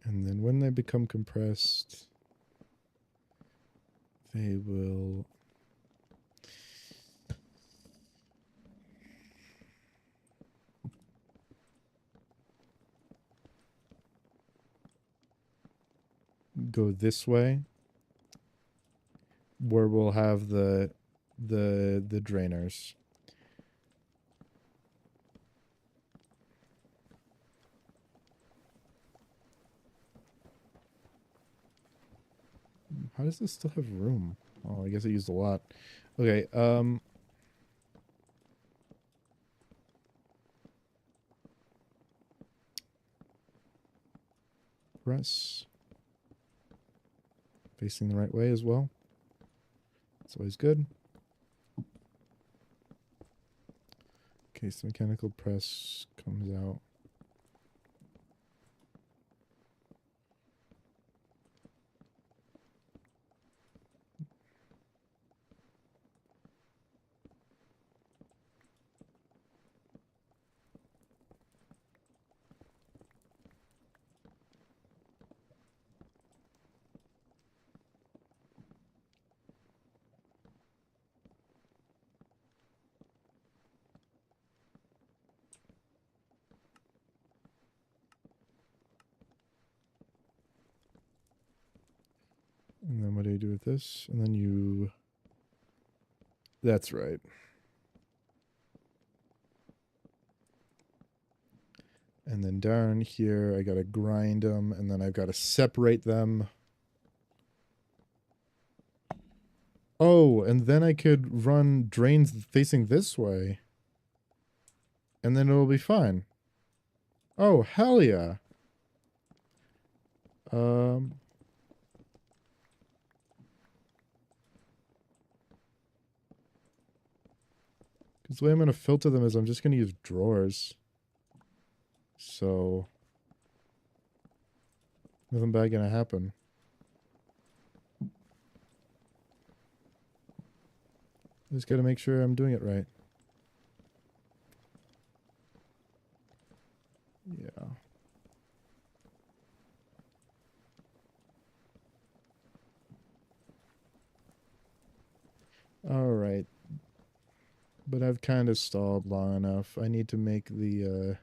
And then when they become compressed, they will... go this way, where we'll have the drainers. How does this still have room? Oh, I guess I used a lot. Okay, press. Facing the right way as well. That's always good. Okay, so mechanical press comes out. And then what do you do with this? And then you... That's right. And then down here, I gotta grind them, and then I've got to separate them. Oh, and then I could run drains facing this way. And then it'll be fine. Oh, hell yeah. Because the way I'm going to filter them is I'm just going to use drawers. So, nothing bad going to happen. Just got to make sure I'm doing it right. Yeah. All right. But I've kind of stalled long enough. I need to make the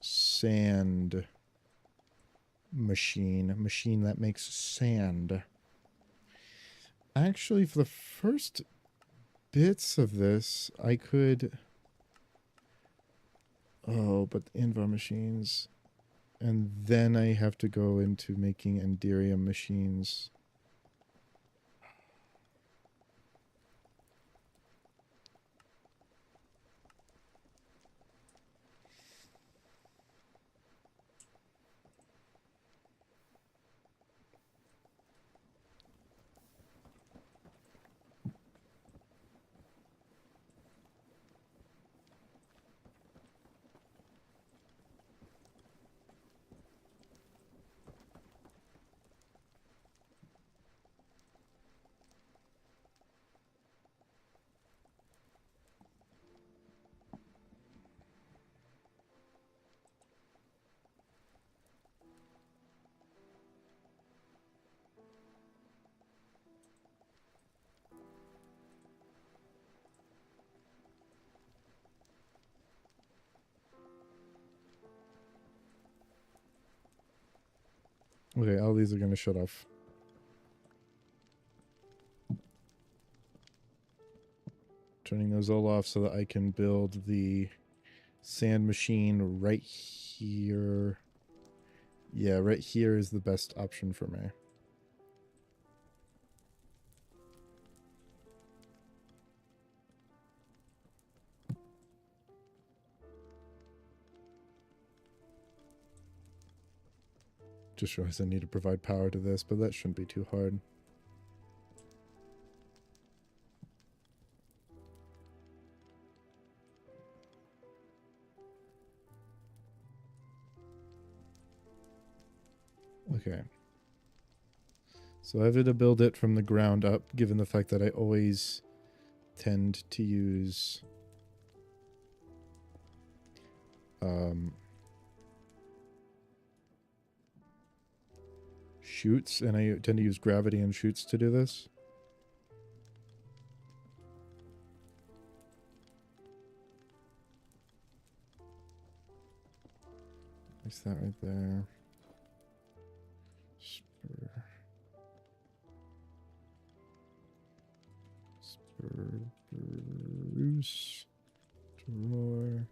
sand machine that makes sand. Actually, for the first bits of this, I could... Oh, but Invar machines. And then I have to go into making Enderium machines. Okay, all these are going to shut off. Turning those all off so that I can build the sand machine right here. Yeah, right here is the best option for me. Just realized I need to provide power to this, but that shouldn't be too hard. Okay. So I have to build it from the ground up, given the fact that I always tend to use chutes, and I tend to use gravity and chutes to do this. Place that right there. Spur. Spruce. Drawer.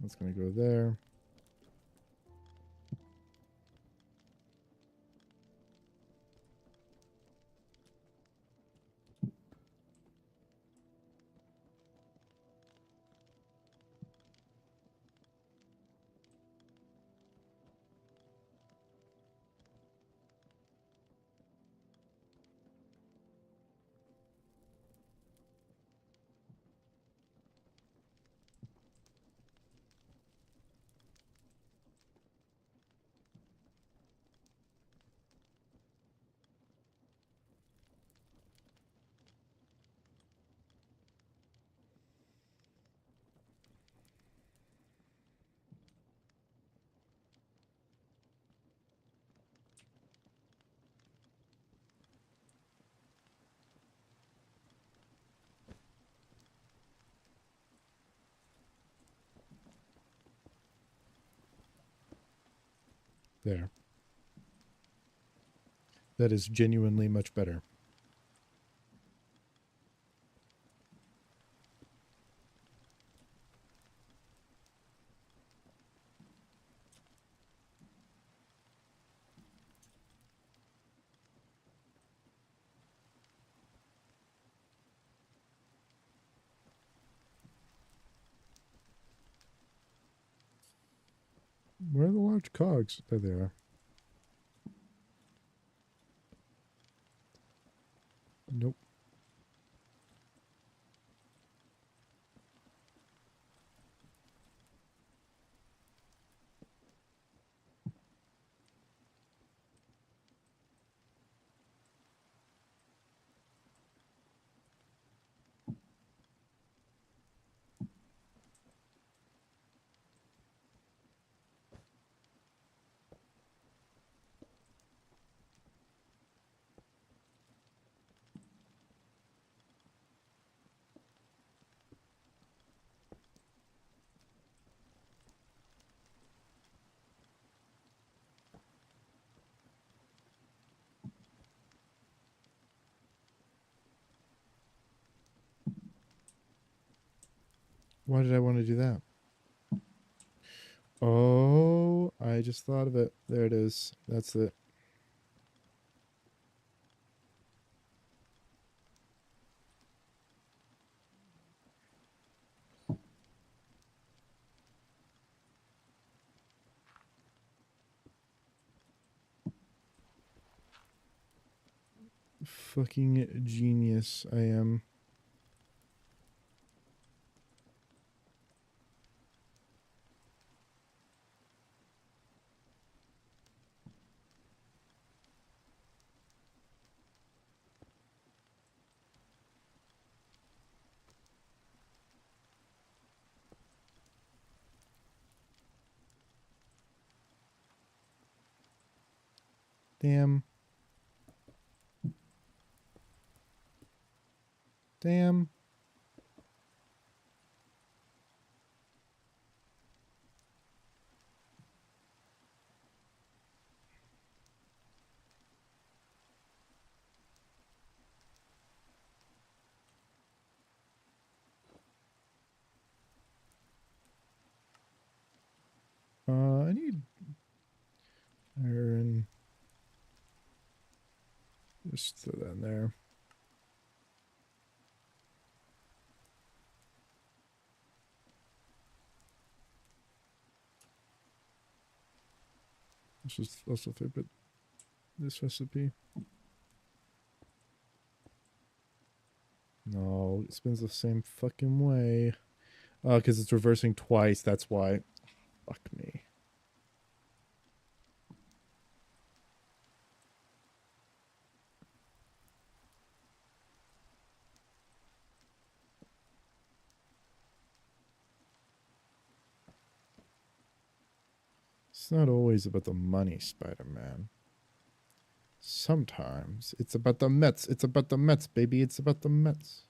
That's going to go there. There. That is genuinely much better. Where are the large cogs? There they are. Nope. Why did I want to do that? Oh, I just thought of it. There it is. That's it. Fucking genius I am. Damn. Damn. Just throw that in there. Let's just also flip it. This recipe. No, it spins the same fucking way. Oh, because it's reversing twice. That's why. Fuck me. It's not always about the money, Spider-Man. Sometimes it's about the Mets. It's about the Mets, baby. It's about the Mets.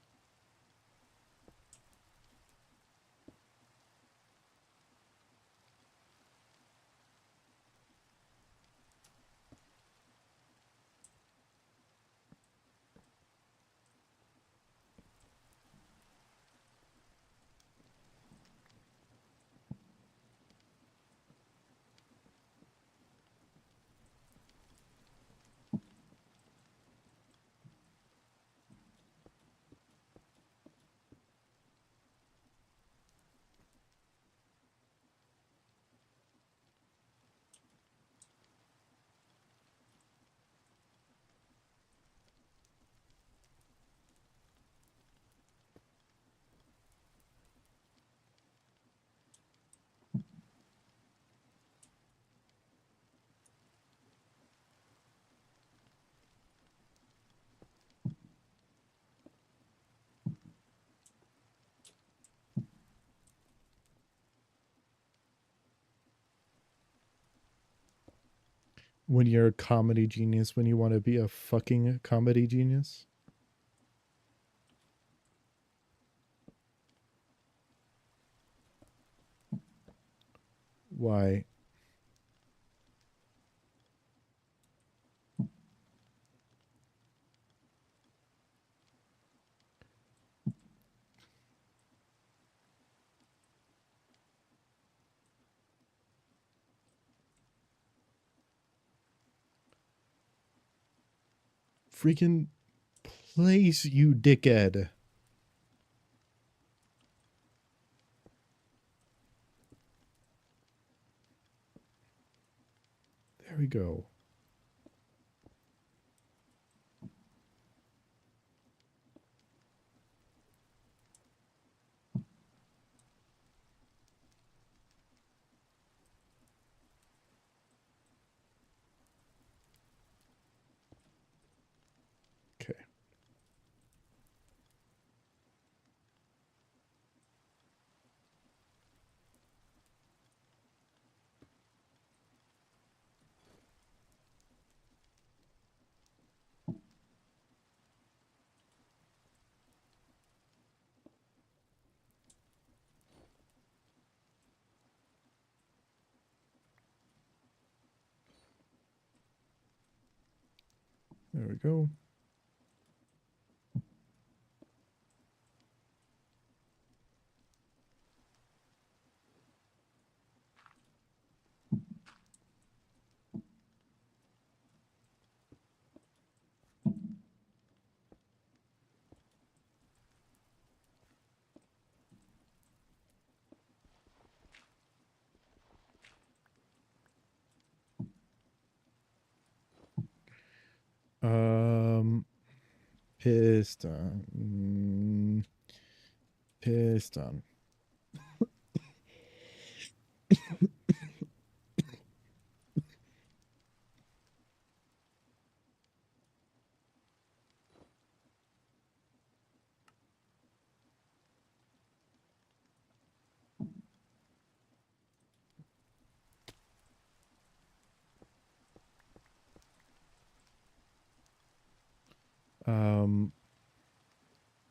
When you're a comedy genius, when you want to be a fucking comedy genius. Why? Freaking place, you dickhead. There we go. Okay. There we go. Piston. Piston.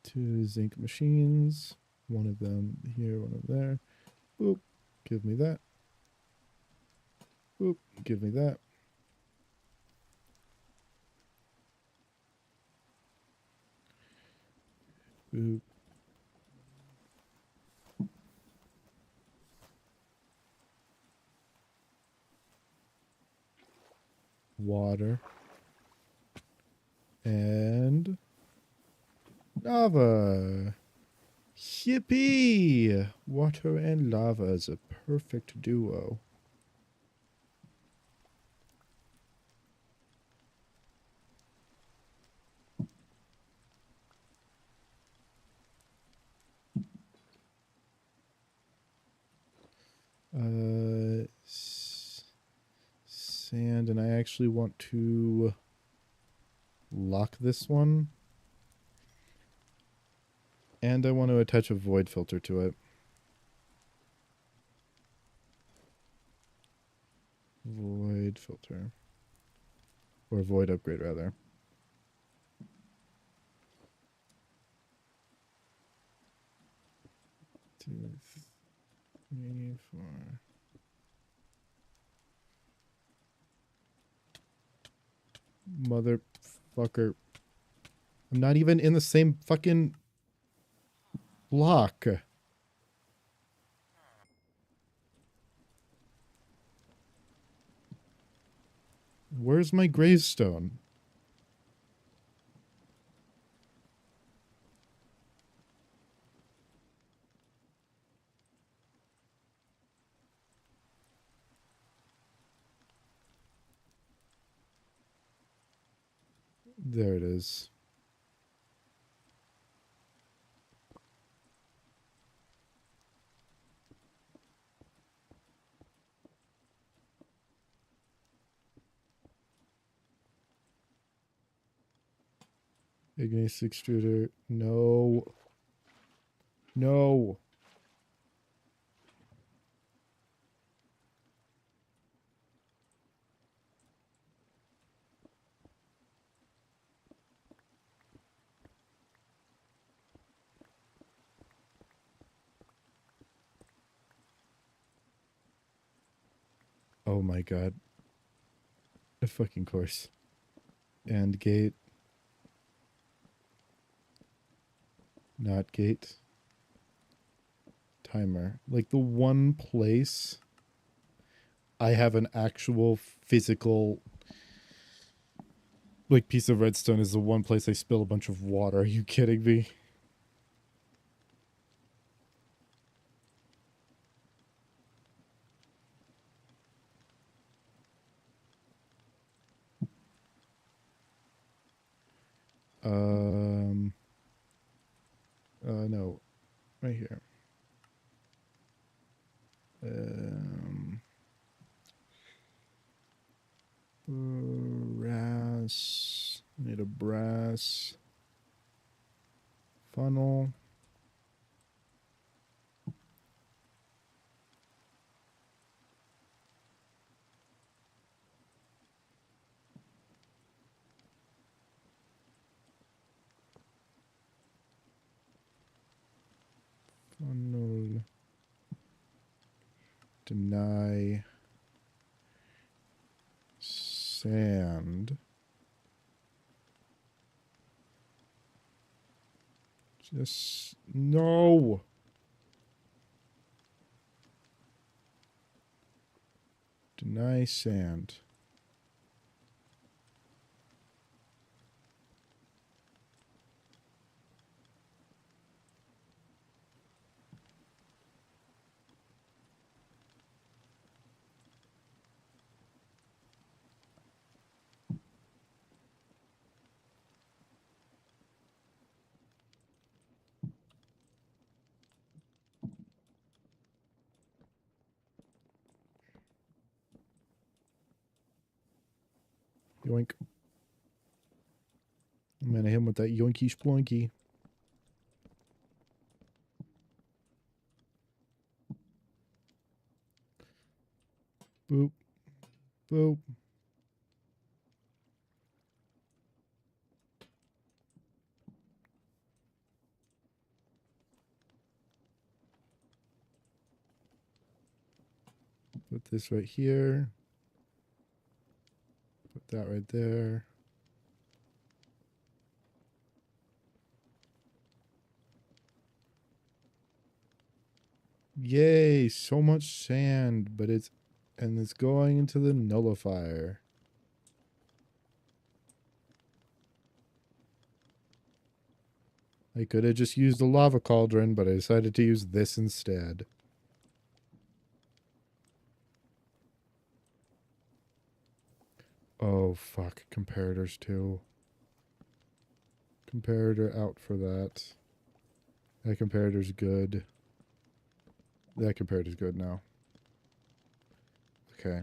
Two zinc machines. One of them here, one of there. Boop. Give me that. Boop. Give me that. Boop. Water. And lava. Yippee! Water and lava is a perfect duo. Sand, and I actually want to lock this one. And I want to attach a void filter to it. Void filter. Or void upgrade, rather. 2, 3, 4. Motherfucker. I'm not even in the same fucking block. Where's my gravestone? There it is. Ignis extruder. No. No. Oh my god. A fucking course. And gate. Not gate. Timer. Like the one place I have an actual physical like piece of redstone is the one place I spill a bunch of water. Are you kidding me? No. Right here. Brass. Need a brass funnel. Funnel. Deny. Sand. Just no. Deny sand. Yoink. I'm gonna hit him with that yoinky sploinky. Boop. Boop. Put this right here. Put that right there. Yay, so much sand, but it's going into the nullifier. I could have just used the lava cauldron, but I decided to use this instead. Oh, fuck. Comparators, too. Comparator out for that. That comparator's good. That comparator's good now. Okay.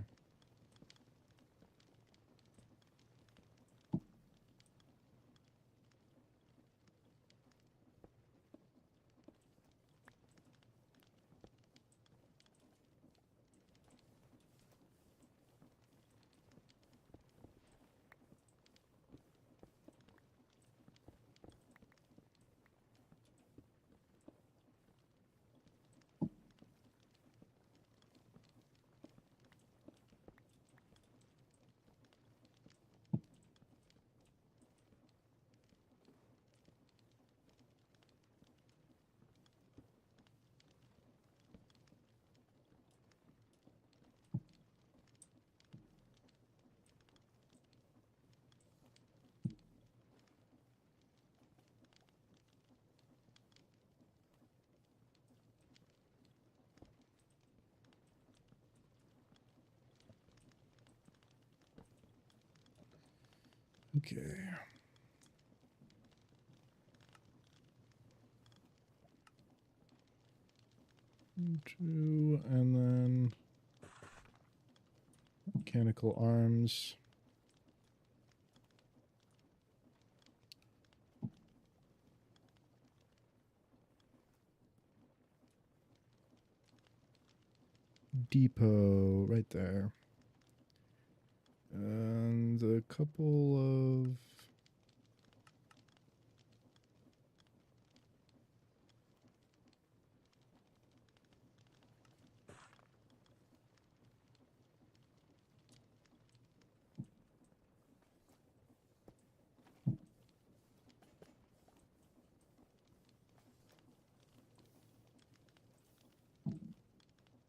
Okay. Two, and then mechanical arms. Depot right there. And a couple of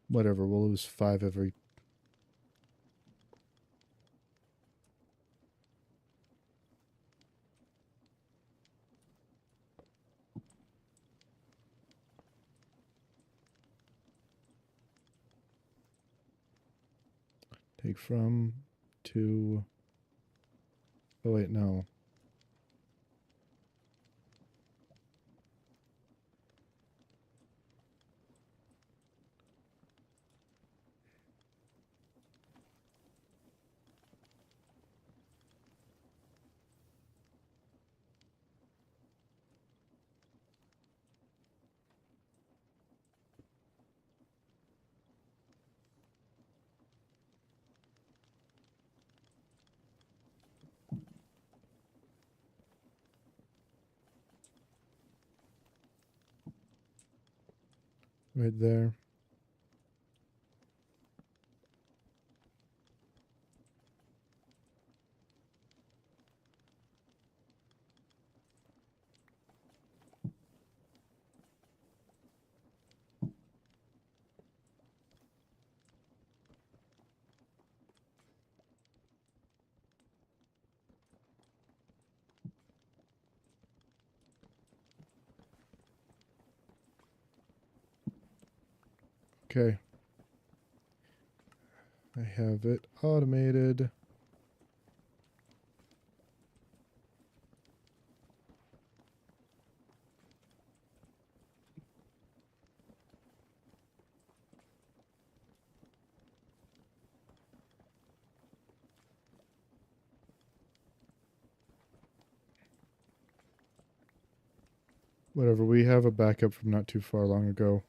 whatever. We'll lose 5 every. Take from 2. Oh, wait, no. Right there. Okay. I have it automated. Whatever. We have a backup from not too far long ago.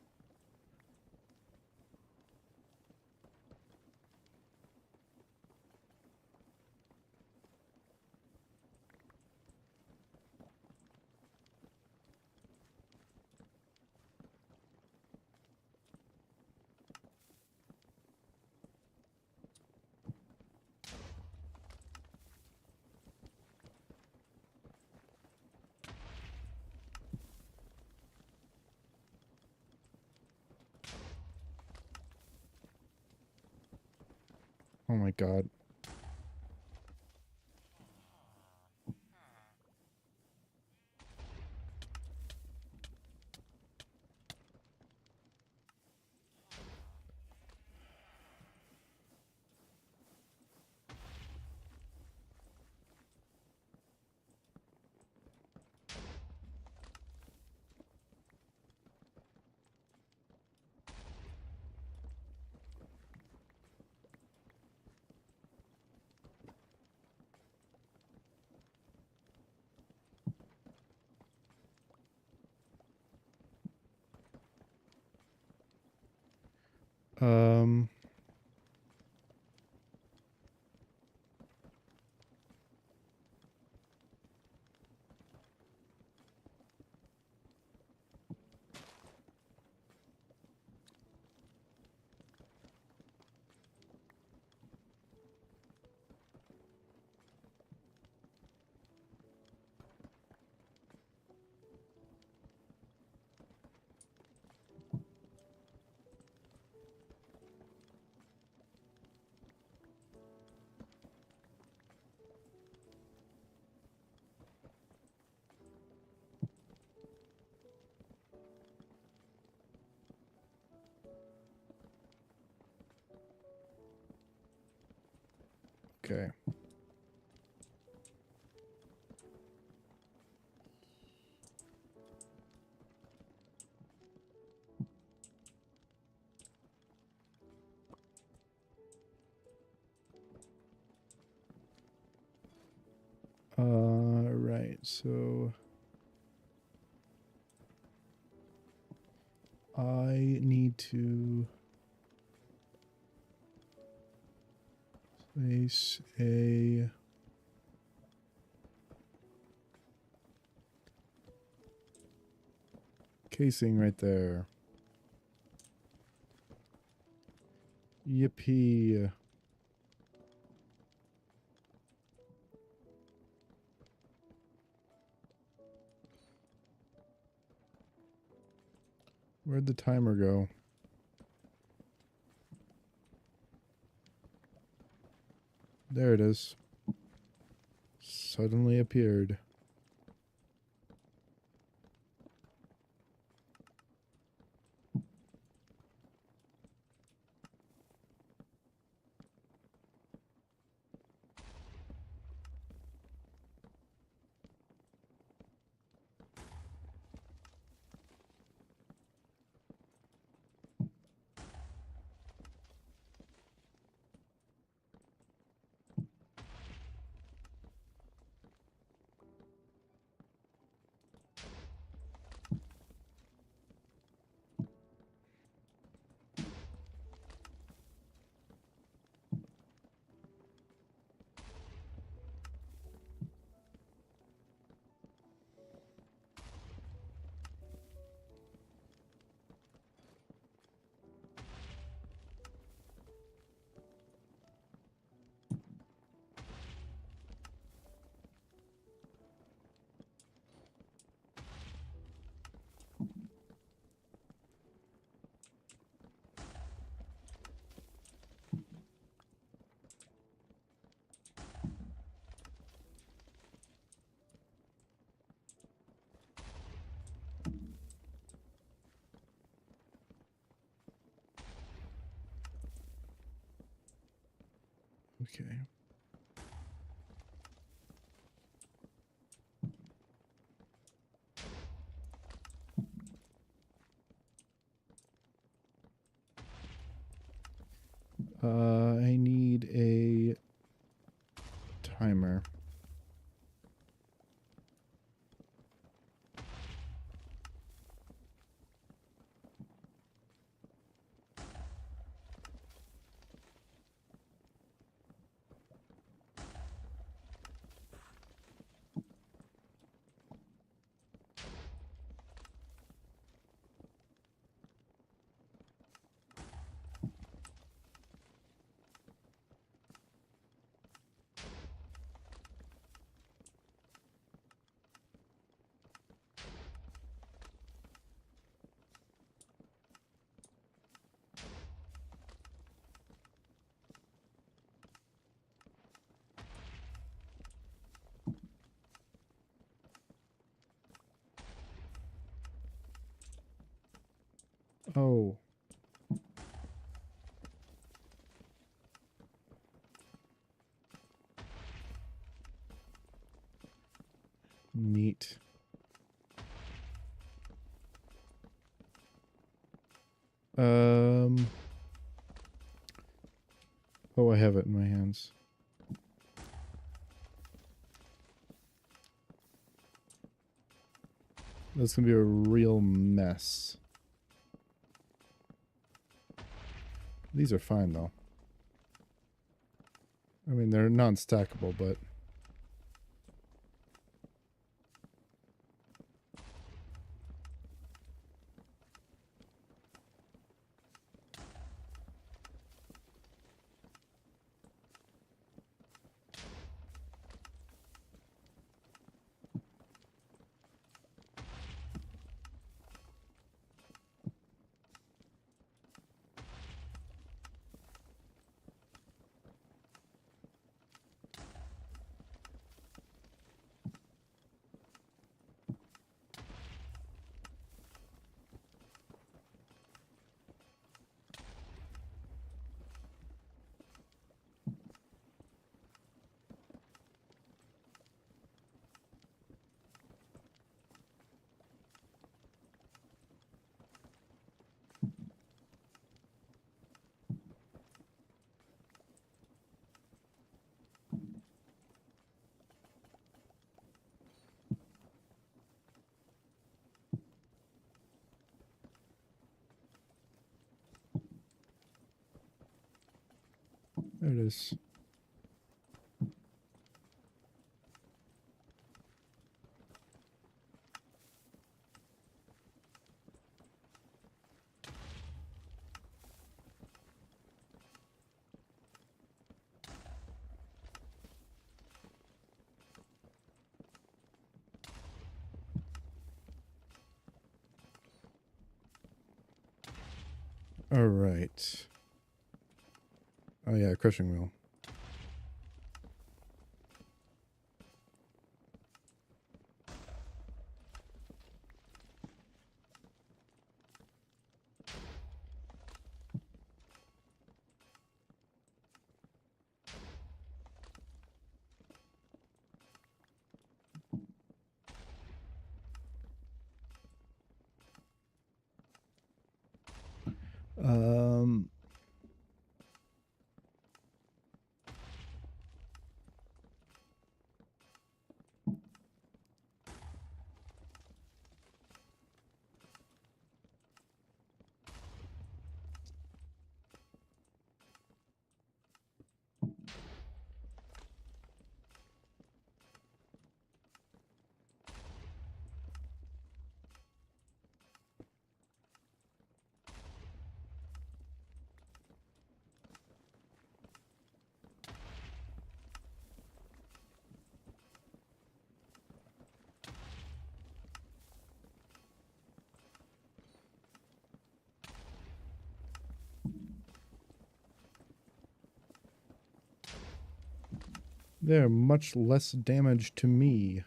Oh my god. Um. Okay. Right. So I need to place a casing right there. Yippee. Where'd the timer go? There it is. Suddenly appeared. Okay. I need a timer. Oh. Neat. Oh, I have it in my hands. That's gonna be a real mess. These are fine, though. I mean, they're non-stackable, but... There it is. All right. Oh yeah, crushing wheel. Um... They're much less damage to me.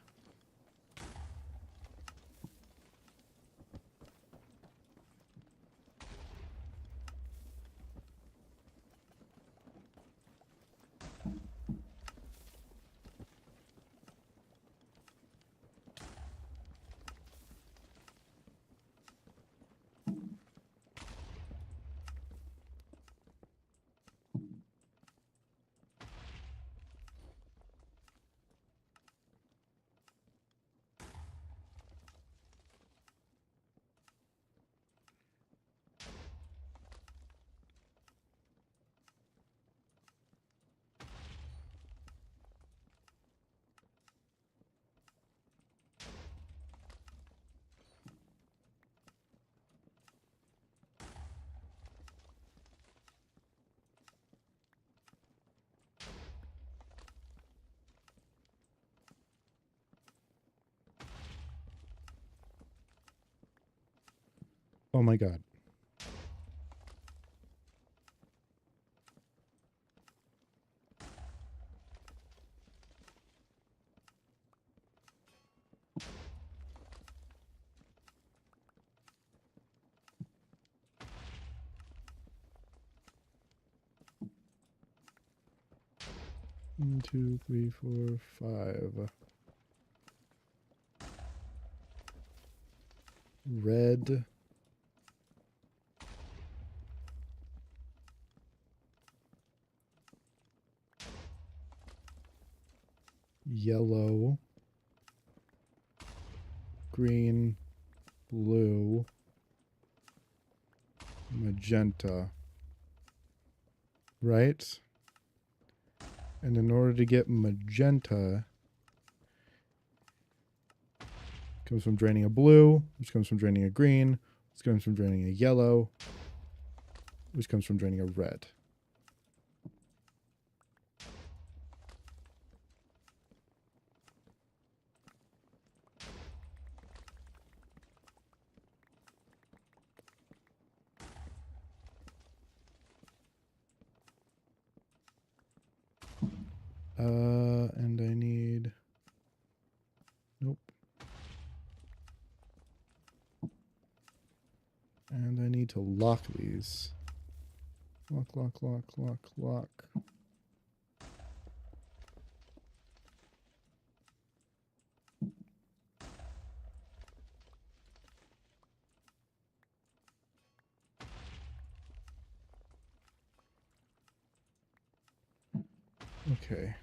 Oh my god. One, two, three, four, five. Red. Yellow. Green. Blue. Magenta. right? And in order to get magenta, comes from draining a blue, which comes from draining a green, which comes from draining a yellow, which comes from draining a red. And I need... Nope. And I need to lock these. Lock, lock, lock, lock, lock. Okay.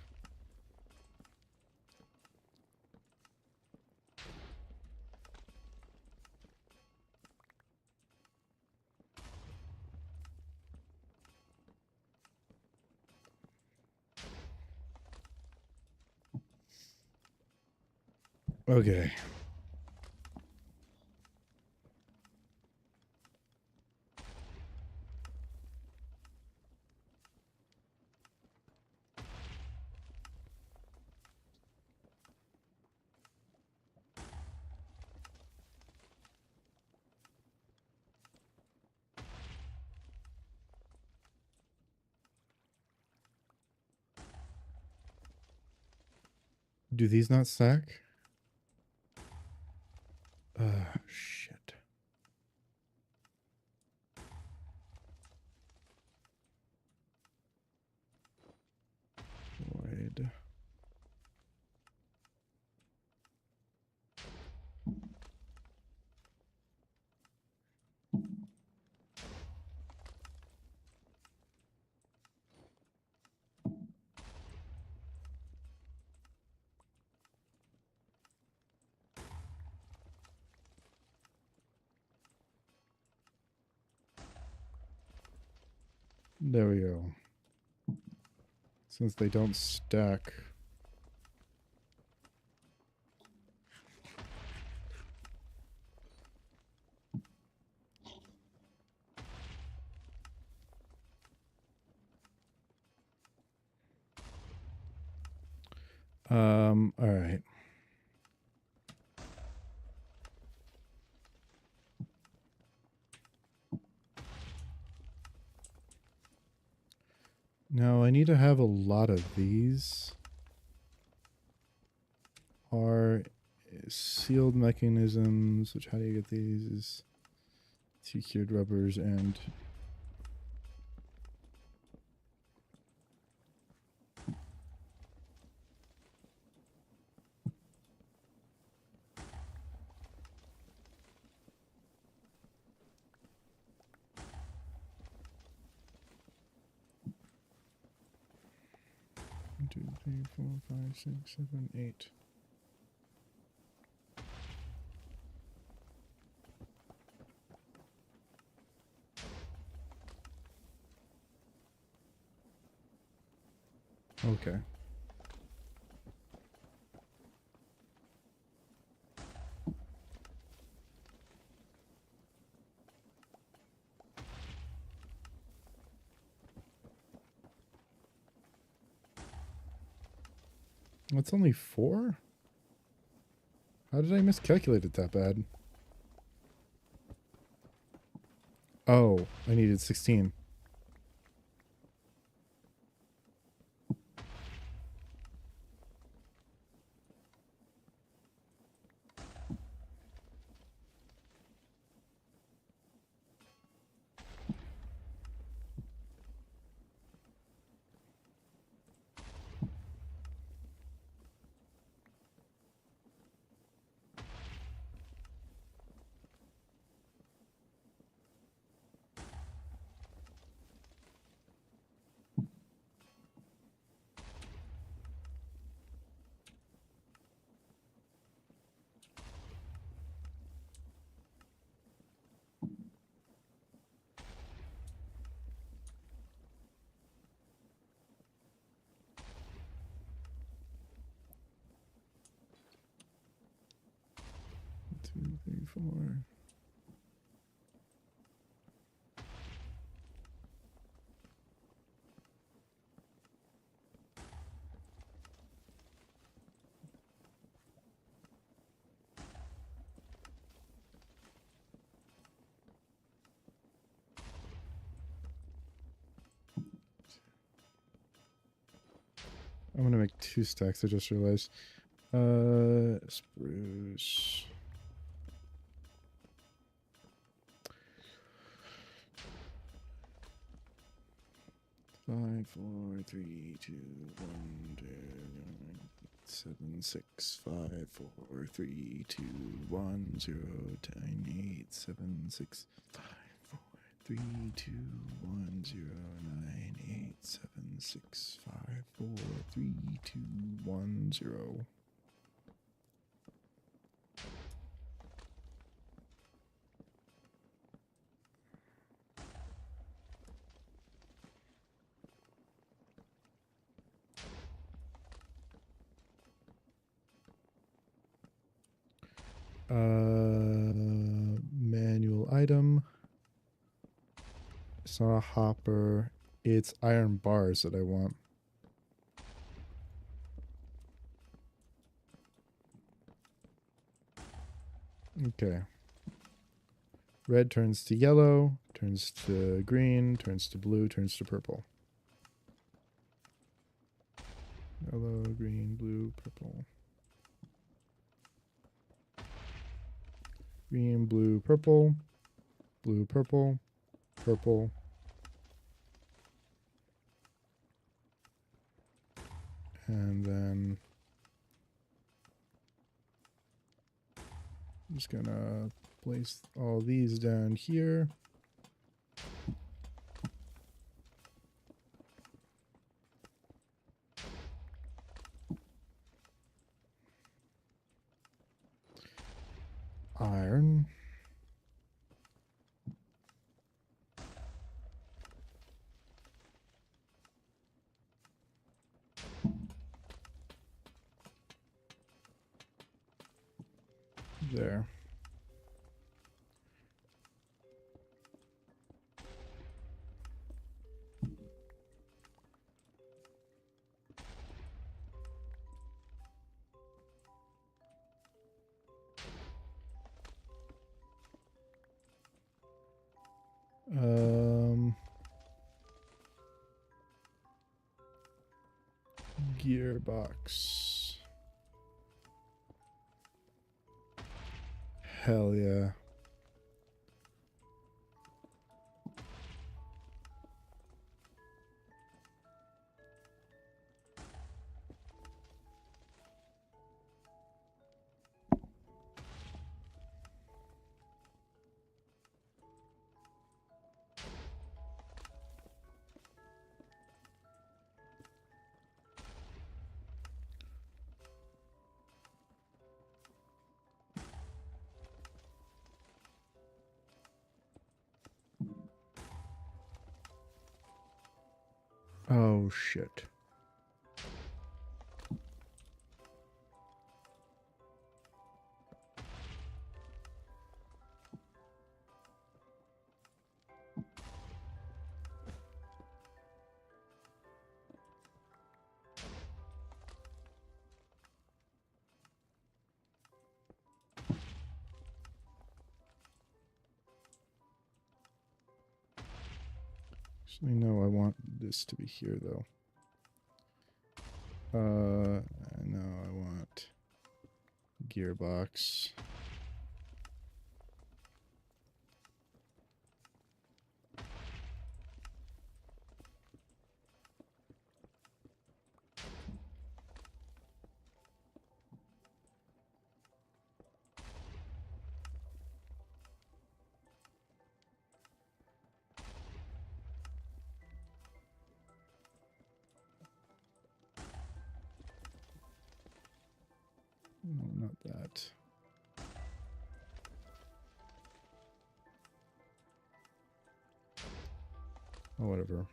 Okay. Do these not stack? Shit. Void. There we go. Since they don't stack. All right. Now I need to have a lot of these. Are sealed mechanisms, which how do you get these? Is two cured rubbers and one, 2, 3, 4, 5, 6, 7, 8. Okay. That's only 4? How did I miscalculate it that bad? Oh, I needed 16. 3, 4. I'm gonna make 2 stacks, I just realized. Spruce. Five, 4, 3, 2, 1, 2, 7, 6, 5, 4, 3, 2, 1, 0, 10, 8, 7, 6, 5, 4, 3, 2, 1, 0, 9, 8, 7, 6, 5, 4, 3, 2, 1, 0. Manual item. It's not a hopper. It's iron bars that I want. Okay. Red turns to yellow, turns to green, turns to blue, turns to purple. Yellow, green, blue, purple. Green, blue, purple. Blue, purple. Purple. And then I'm just gonna place all these down here. Iron. There. Gearbox. Hell yeah. Oh shit. Actually, no, I want this to be here though. No, I want gearbox. No, not that. Oh, whatever.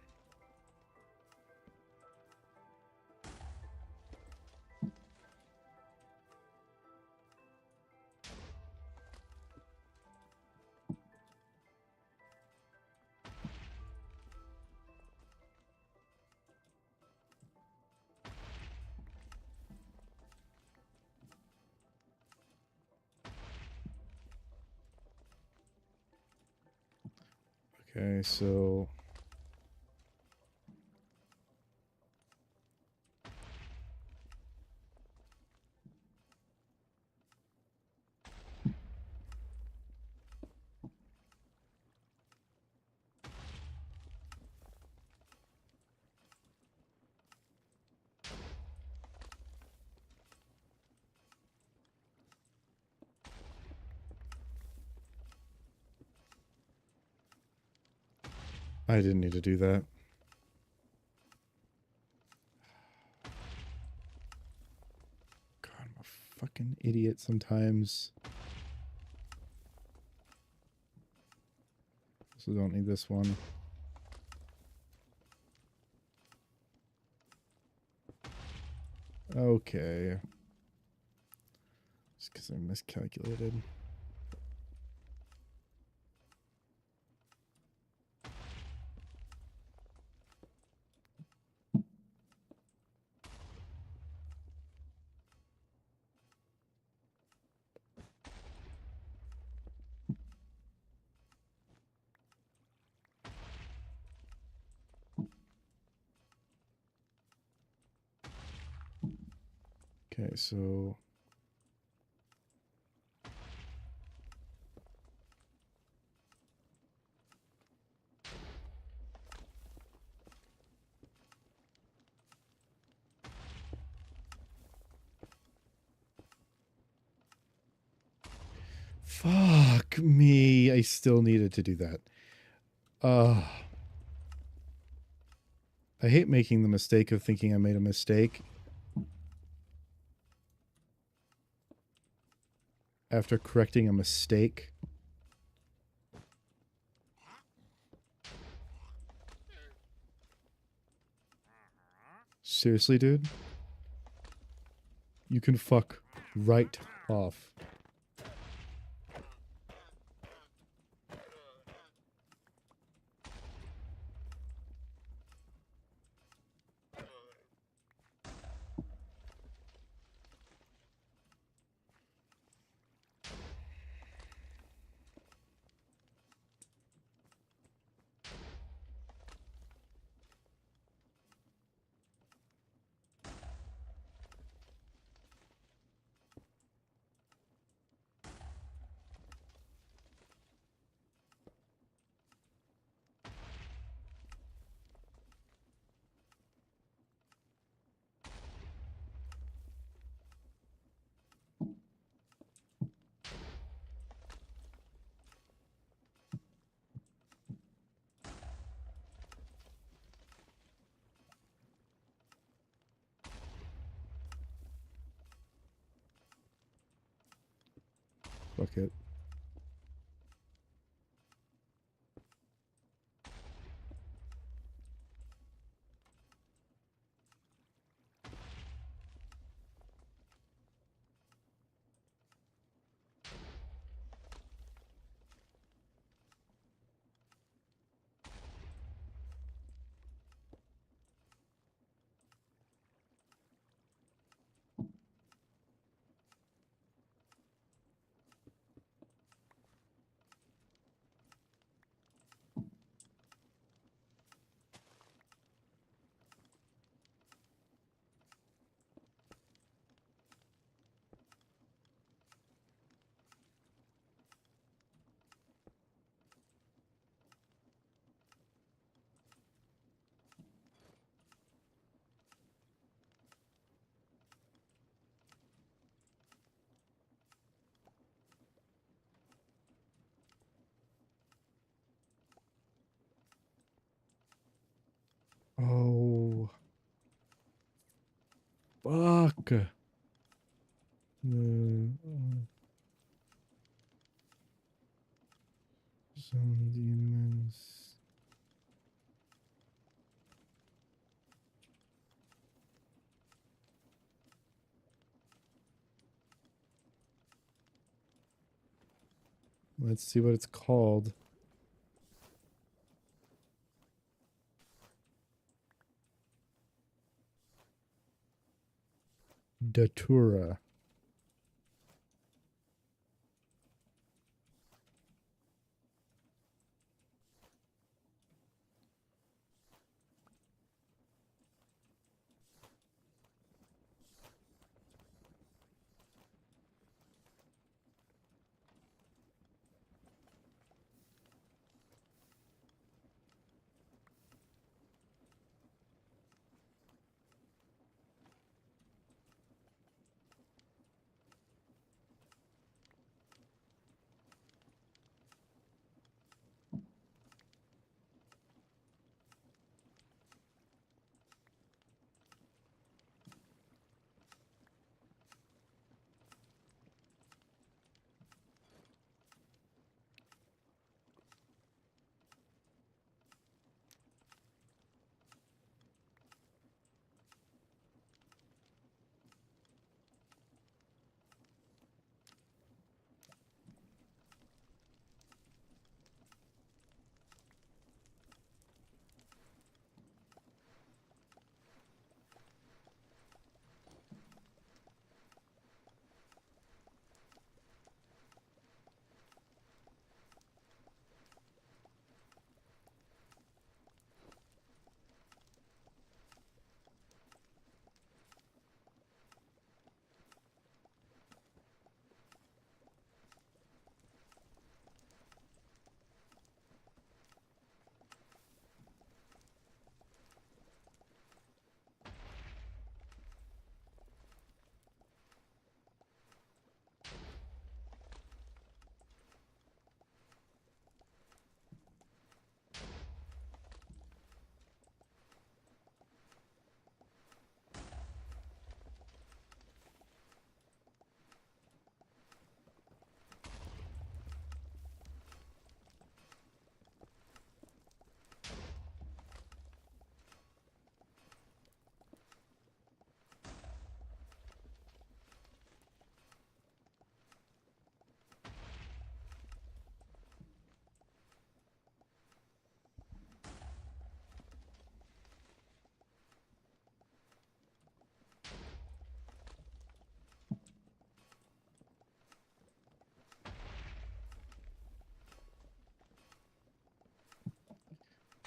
Okay, so I didn't need to do that. God, I'm a fucking idiot sometimes. So don't need this one. Okay. Just because I miscalculated. Okay, so fuck me. I still needed to do that. I hate making the mistake of thinking I made a mistake after correcting a mistake. Seriously, dude? You can fuck right off. Fuck it. Oh. Fuck. Some demons. Let's see what it's called. Datura.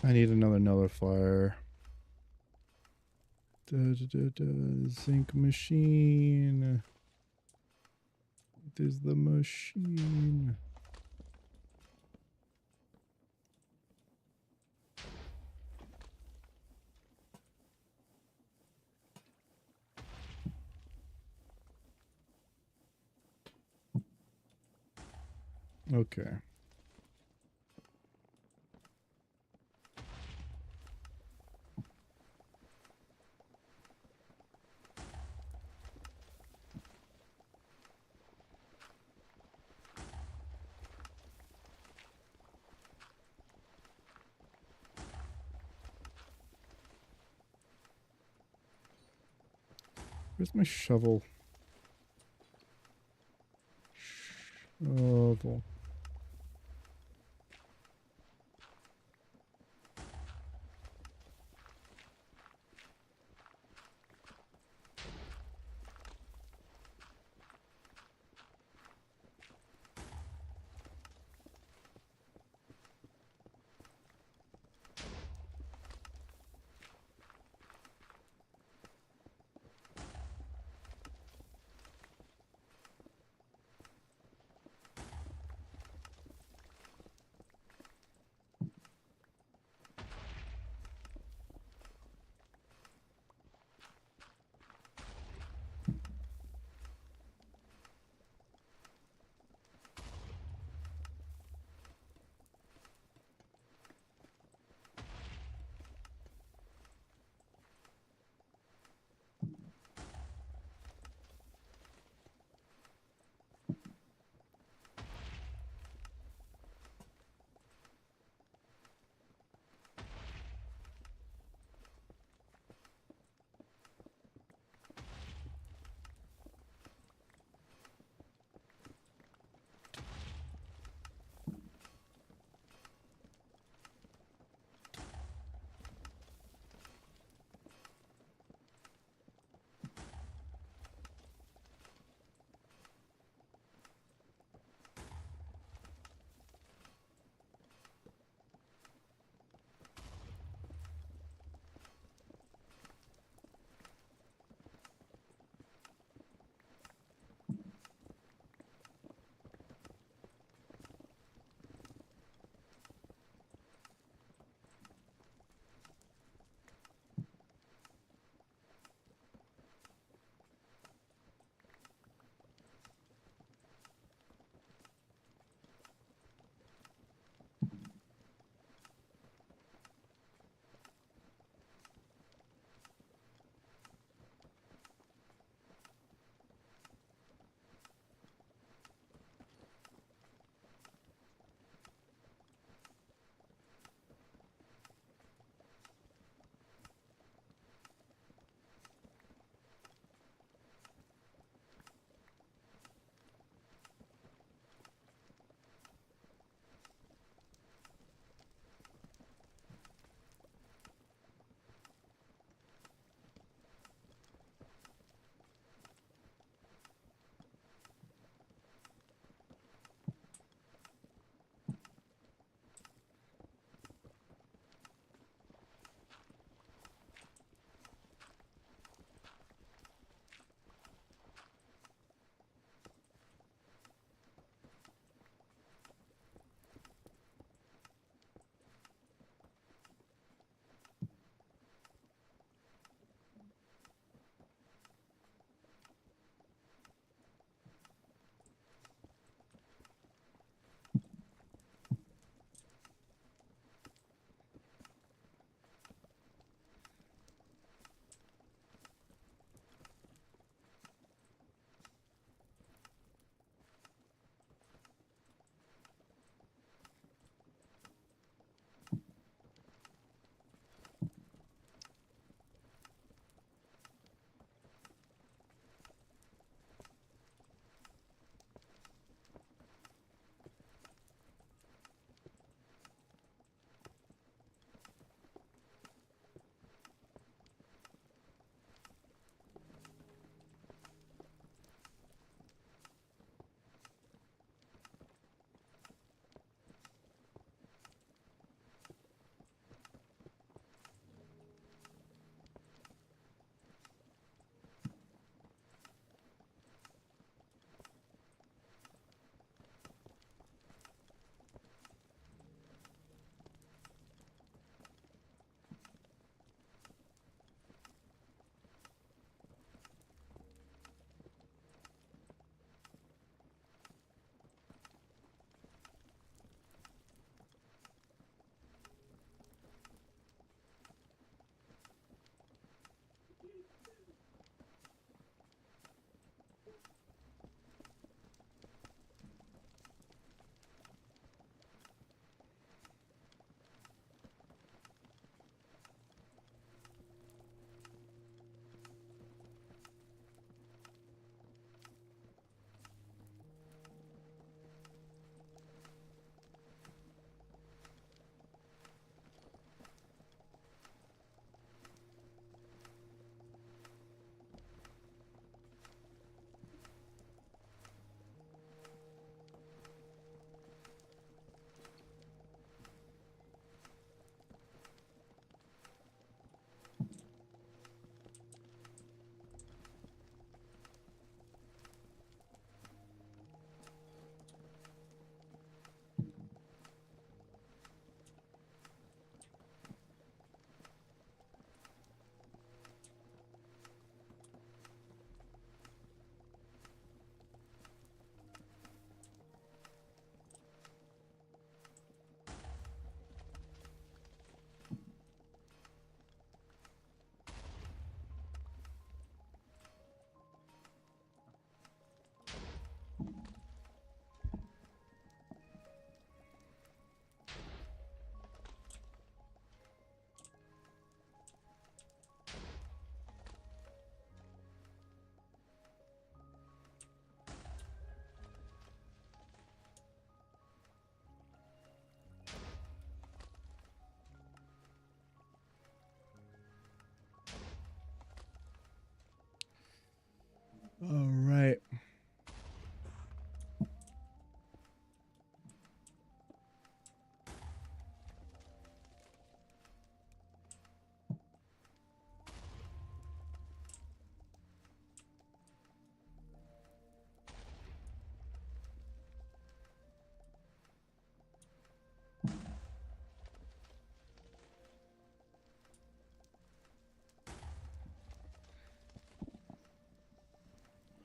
I need another nullifier. Zinc machine. There's the machine. Okay. Where's my shovel? Shovel.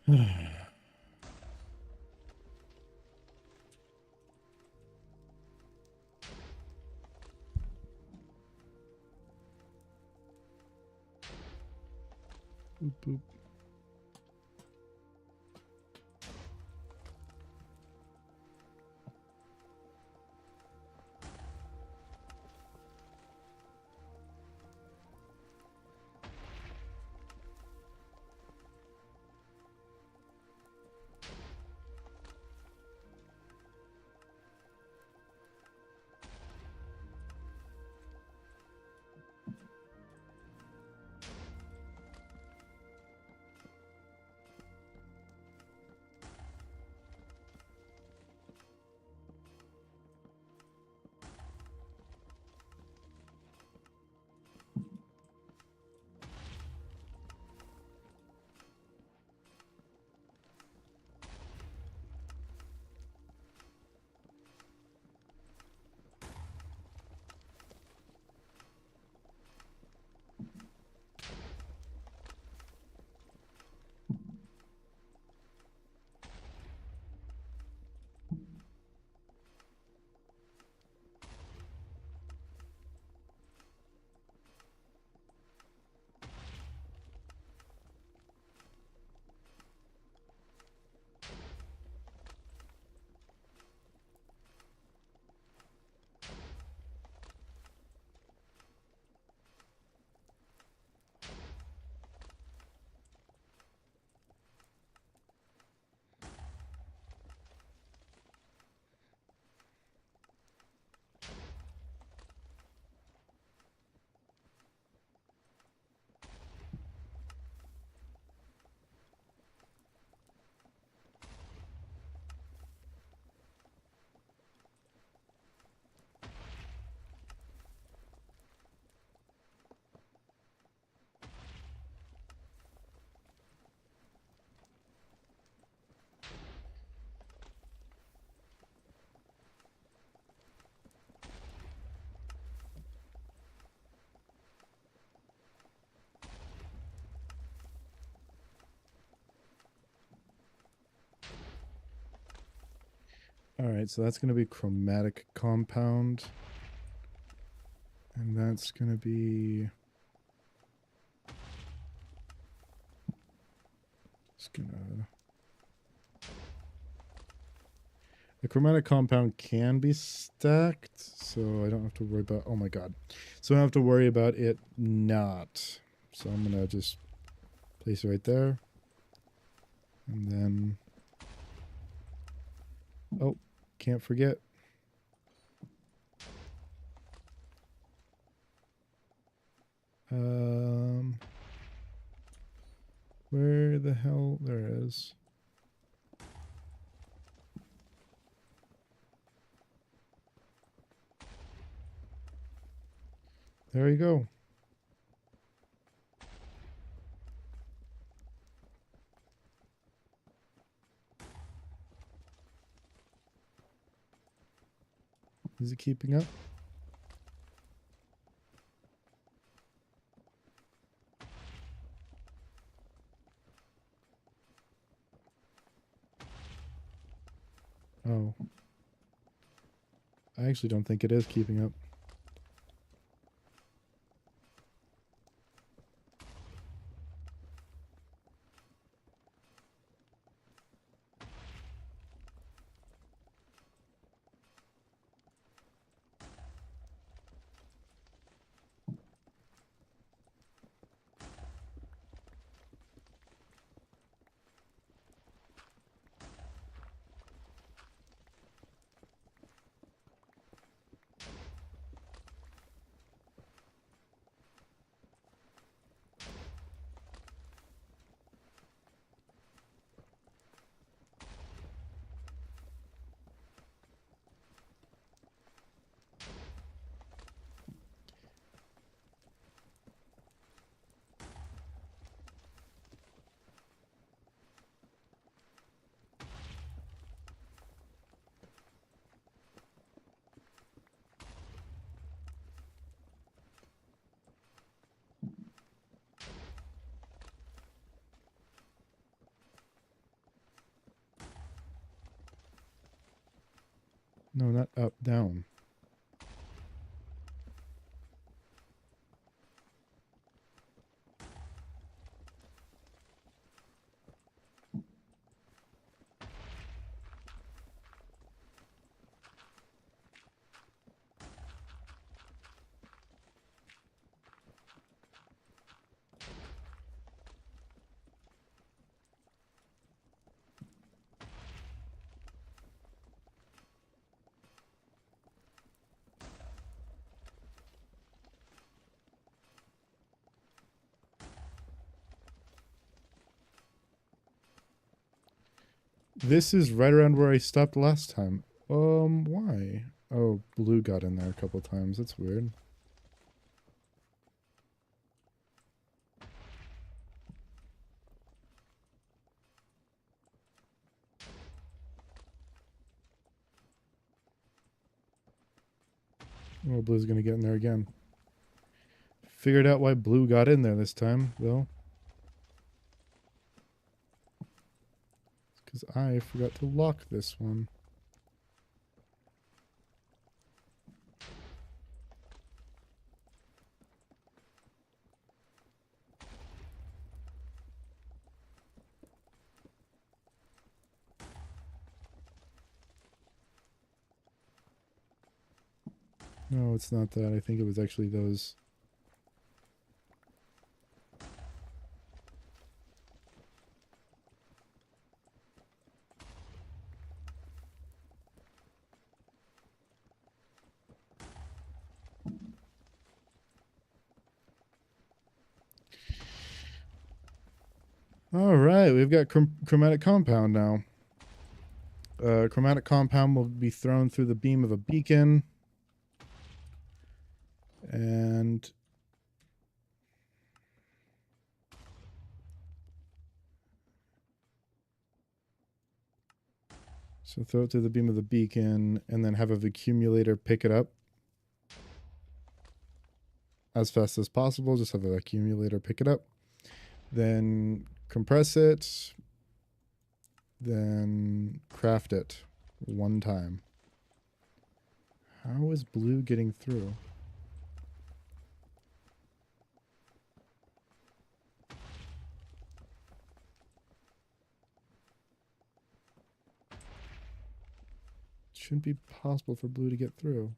Boop, boop. All right, so that's going to be chromatic compound. And that's going to be... Just going to... The chromatic compound can be stacked, so I don't have to worry about... Oh my god. So I don't have to worry about it not. So I'm going to just place it right there. And then... Oh, can't forget. Where the hell? There it is. There you go. Is it keeping up? Oh. I actually don't think it is keeping up. No, not up, down. This is right around where I stopped last time. Why? Oh, blue got in there a couple times. That's weird. Oh, blue's gonna get in there again. Figured out why blue got in there this time, though. Because I forgot to lock this one. No, it's not that. I think it was actually those. All right, we've got chromatic compound now. Chromatic compound will be thrown through the beam of a beacon. And so throw it through the beam of the beacon and then have a accumulator pick it up as fast as possible. Just have an accumulator pick it up. Then compress it. Then craft it one time. How is blue getting through? It shouldn't be possible for blue to get through.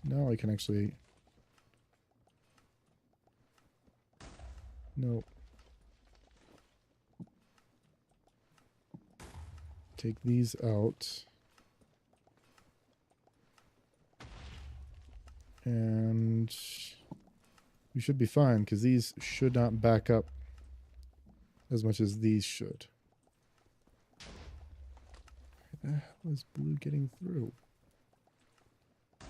Now I can actually... Nope. Take these out. And we should be fine because these should not back up as much as these should. Where the hell is blue getting through?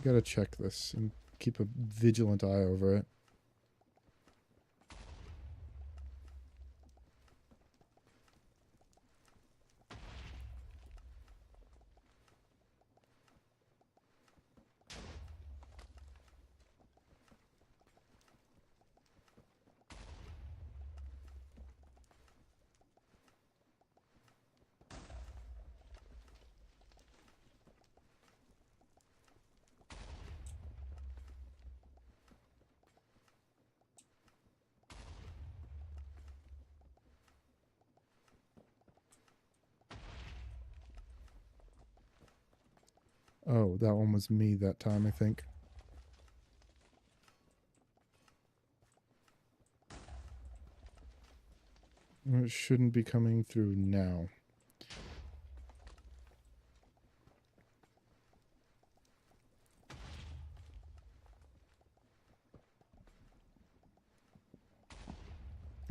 Gotta check this and keep a vigilant eye over it. Oh, that one was me that time, I think. It shouldn't be coming through now.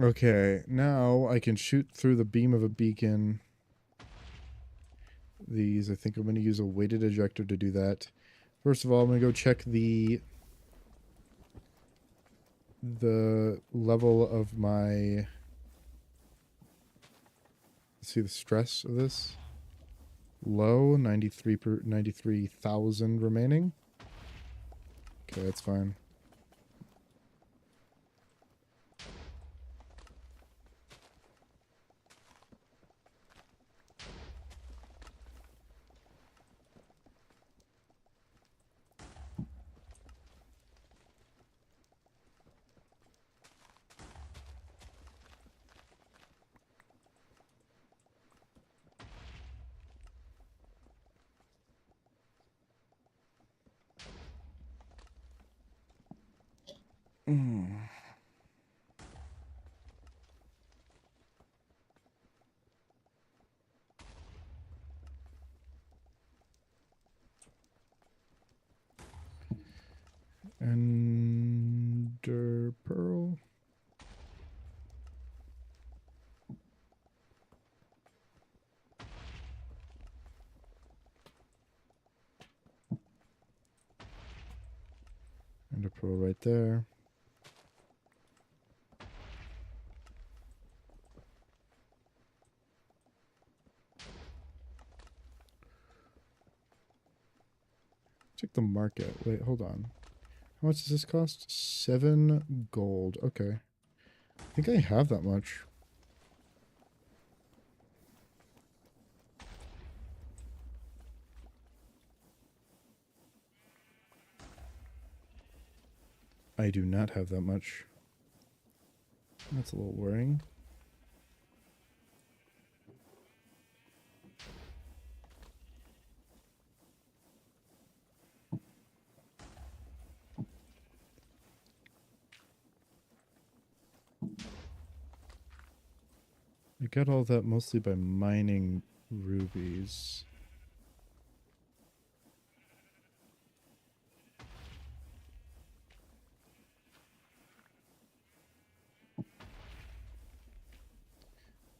Okay, now I can shoot through the beam of a beacon. These, I think I'm going to use a weighted ejector to do that. First of all, I'm going to go check the level of my Let's see the stress of this. Low, 93,000 remaining. Okay, that's fine. Ender pearl. Ender pearl right there. Check the market. Wait, hold on. How much does this cost? 7 gold. Okay. I think I have that much. I do not have that much. That's a little worrying. I got all that mostly by mining rubies.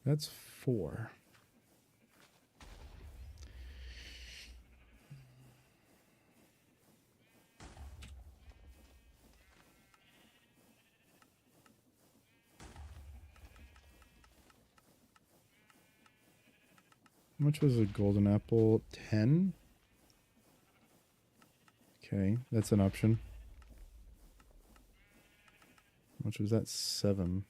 That's 4. How much was a golden apple? 10? Okay, that's an option. How much was that? 7.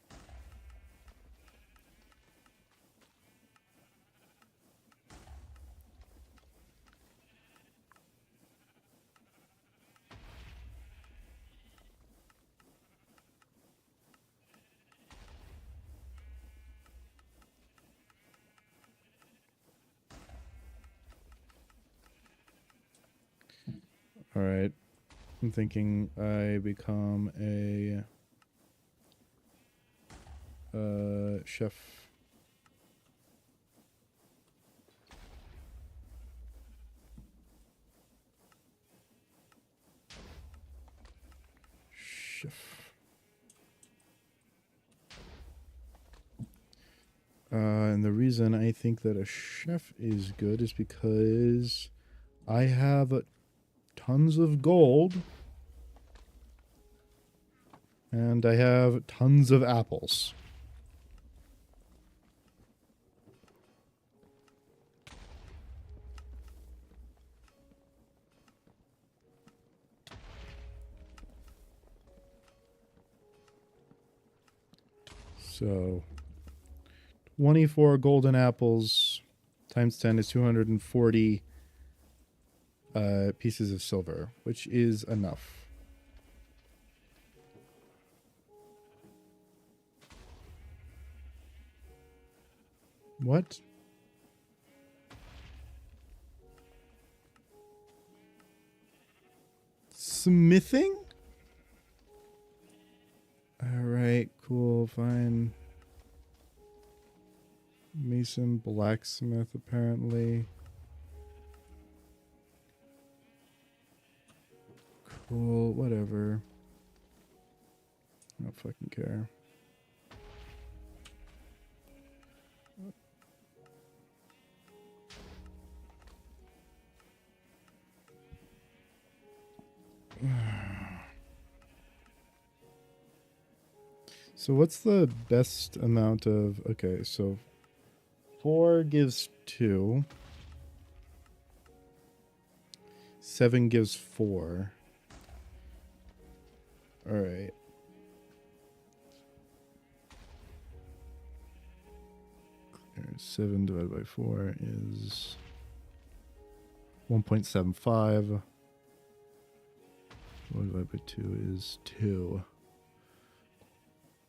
All right. I'm thinking I become a chef. Chef. And the reason I think that a chef is good is because I have tons of gold and I have tons of apples. So 24 golden apples times 10 is 240 pieces of silver, which is enough. What? Smithing? Alright, cool, fine. Mason blacksmith, apparently. Cool, whatever. I don't fucking care. So what's the best amount of... Okay, so 4 gives 2. 7 gives 4. All right. There's 7 divided by 4 is 1.75. 1 divided by 2 is 2.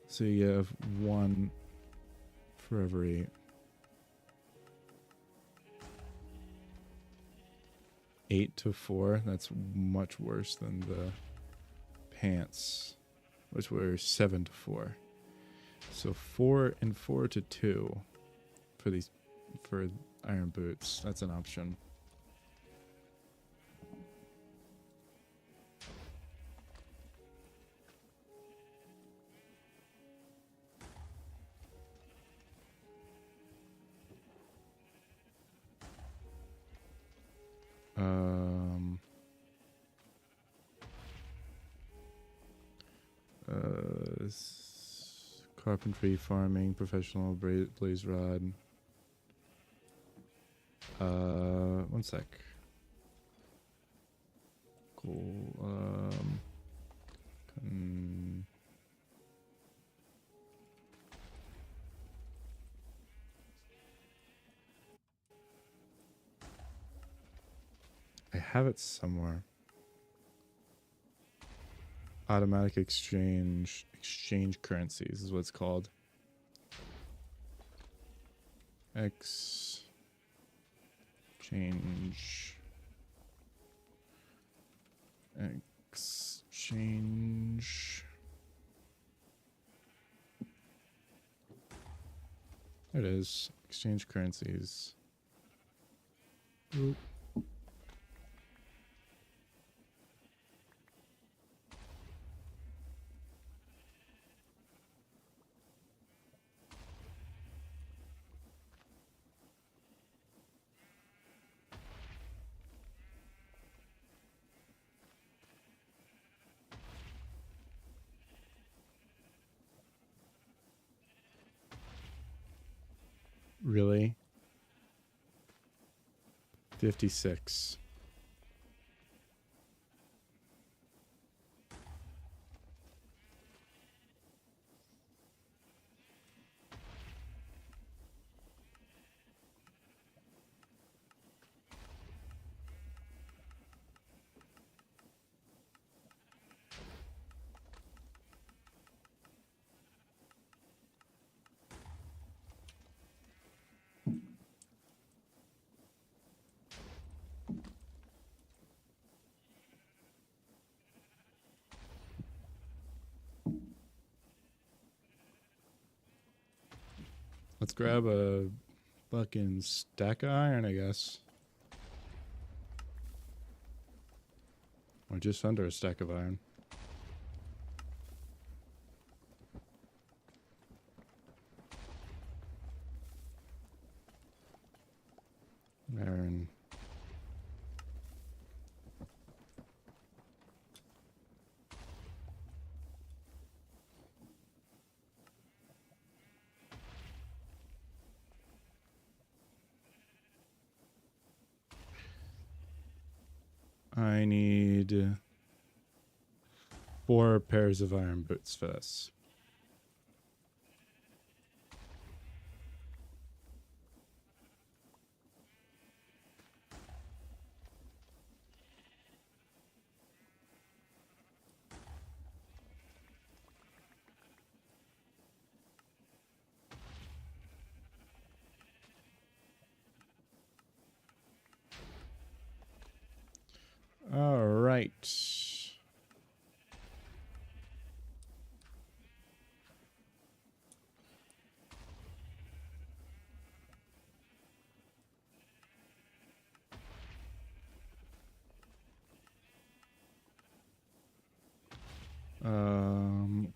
So you have 1 for every 8 to 4. That's much worse than the pants, which were 7 to 4. So 4 and 4 to 2 for iron boots. That's an option. Carpentry, farming, professional, blaze rod. One sec. Cool. I have it somewhere. Automatic exchange currencies is what it's called. Exchange. There it is. Exchange currencies. Oop. Really? 56. Let's grab a fucking stack of iron, I guess. Or just under a stack of iron. Iron. I need 4 pairs of iron boots for this. All right.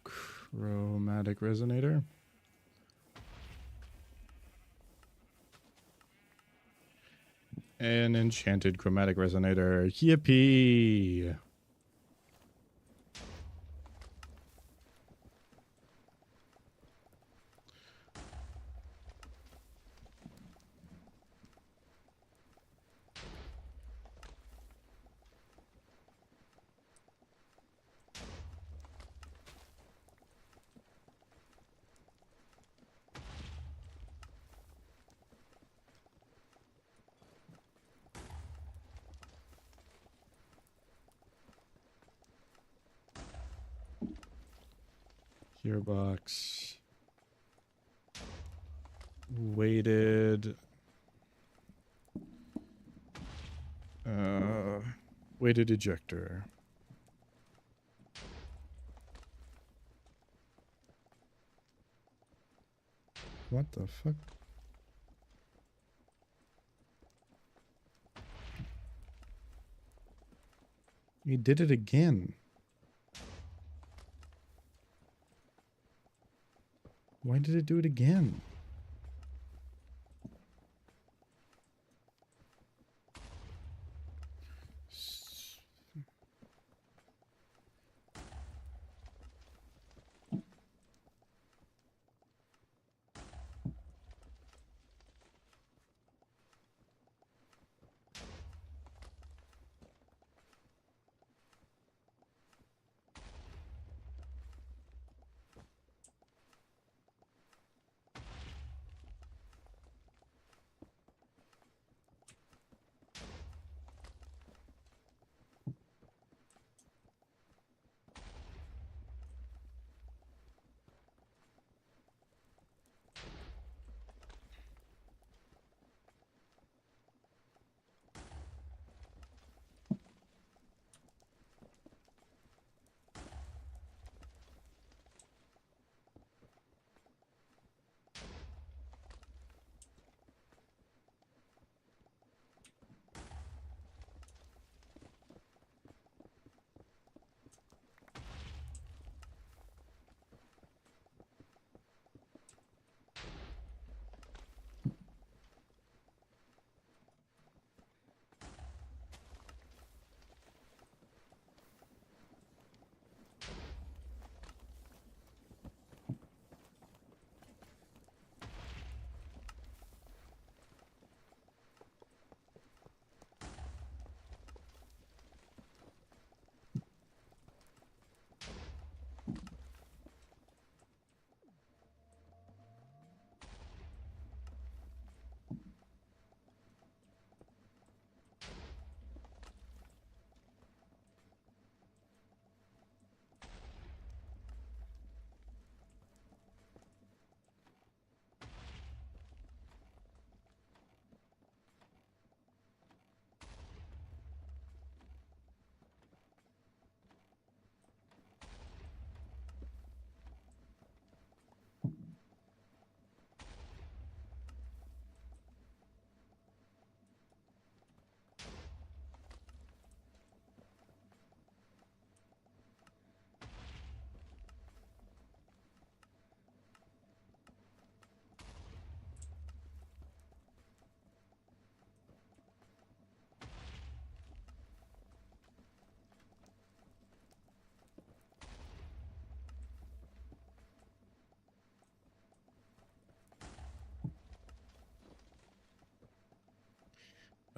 Chromatic resonator. An enchanted chromatic resonator. Yippee! Gearbox. Weighted. Weighted ejector. What the fuck? He did it again. Why did it do it again?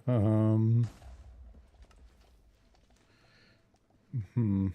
Um. And.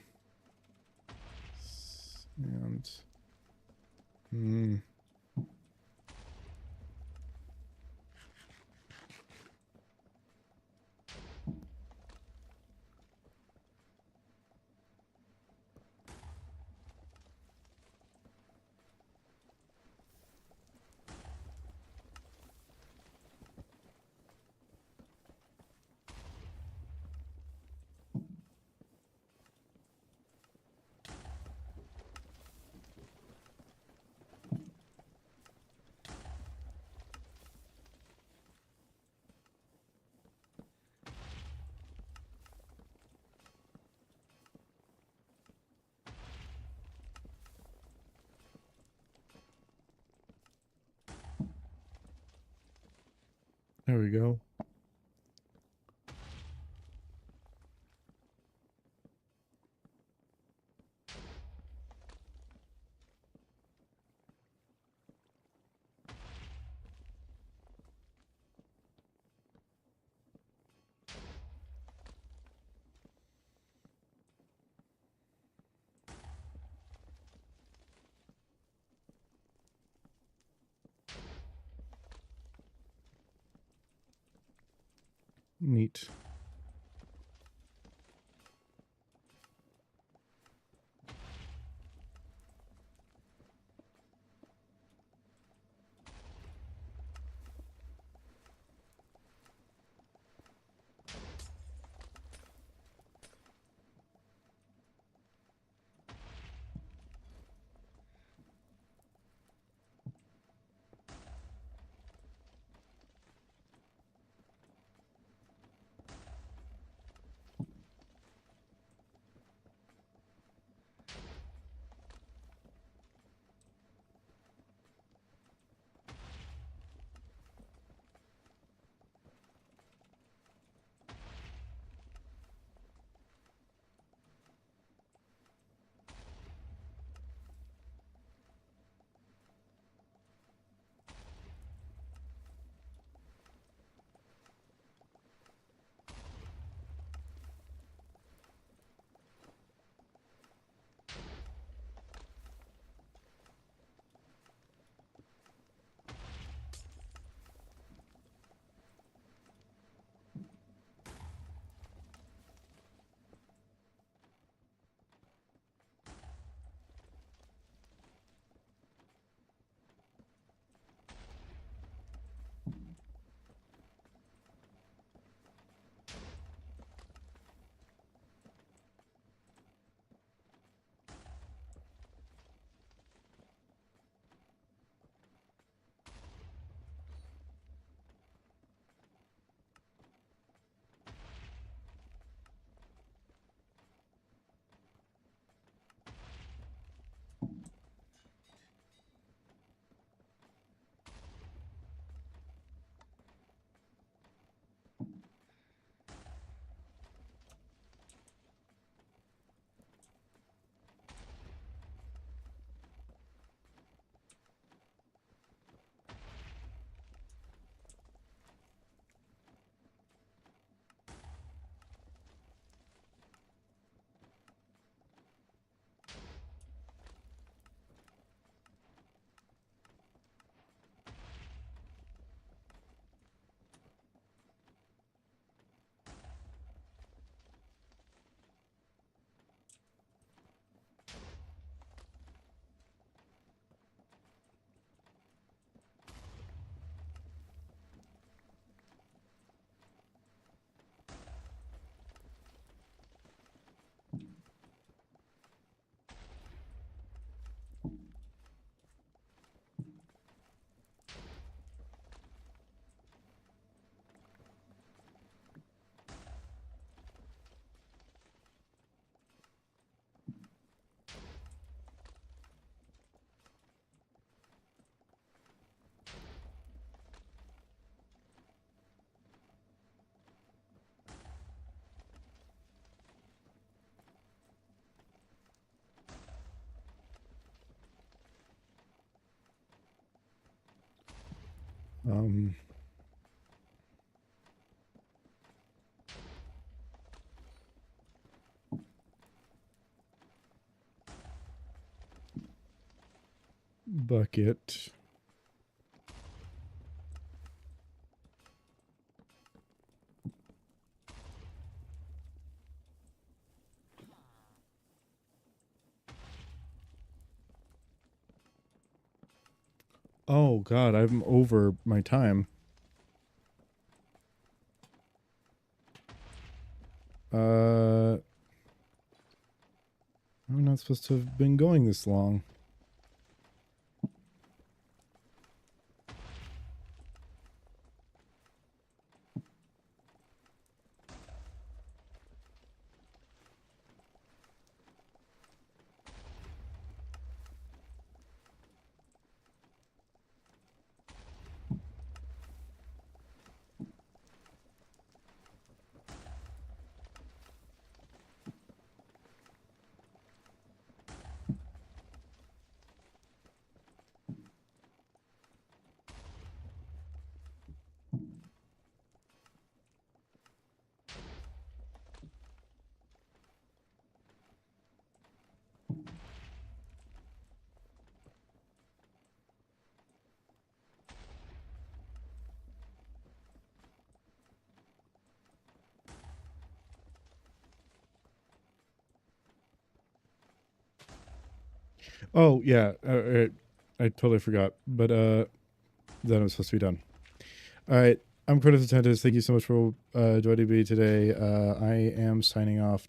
There we go. Neat. Um, bucket. Oh God, I'm over my time. I'm not supposed to have been going this long. Oh yeah, I totally forgot. But that was supposed to be done. All right, I'm Curtis Attentis. Thank you so much for joining me today. I am signing off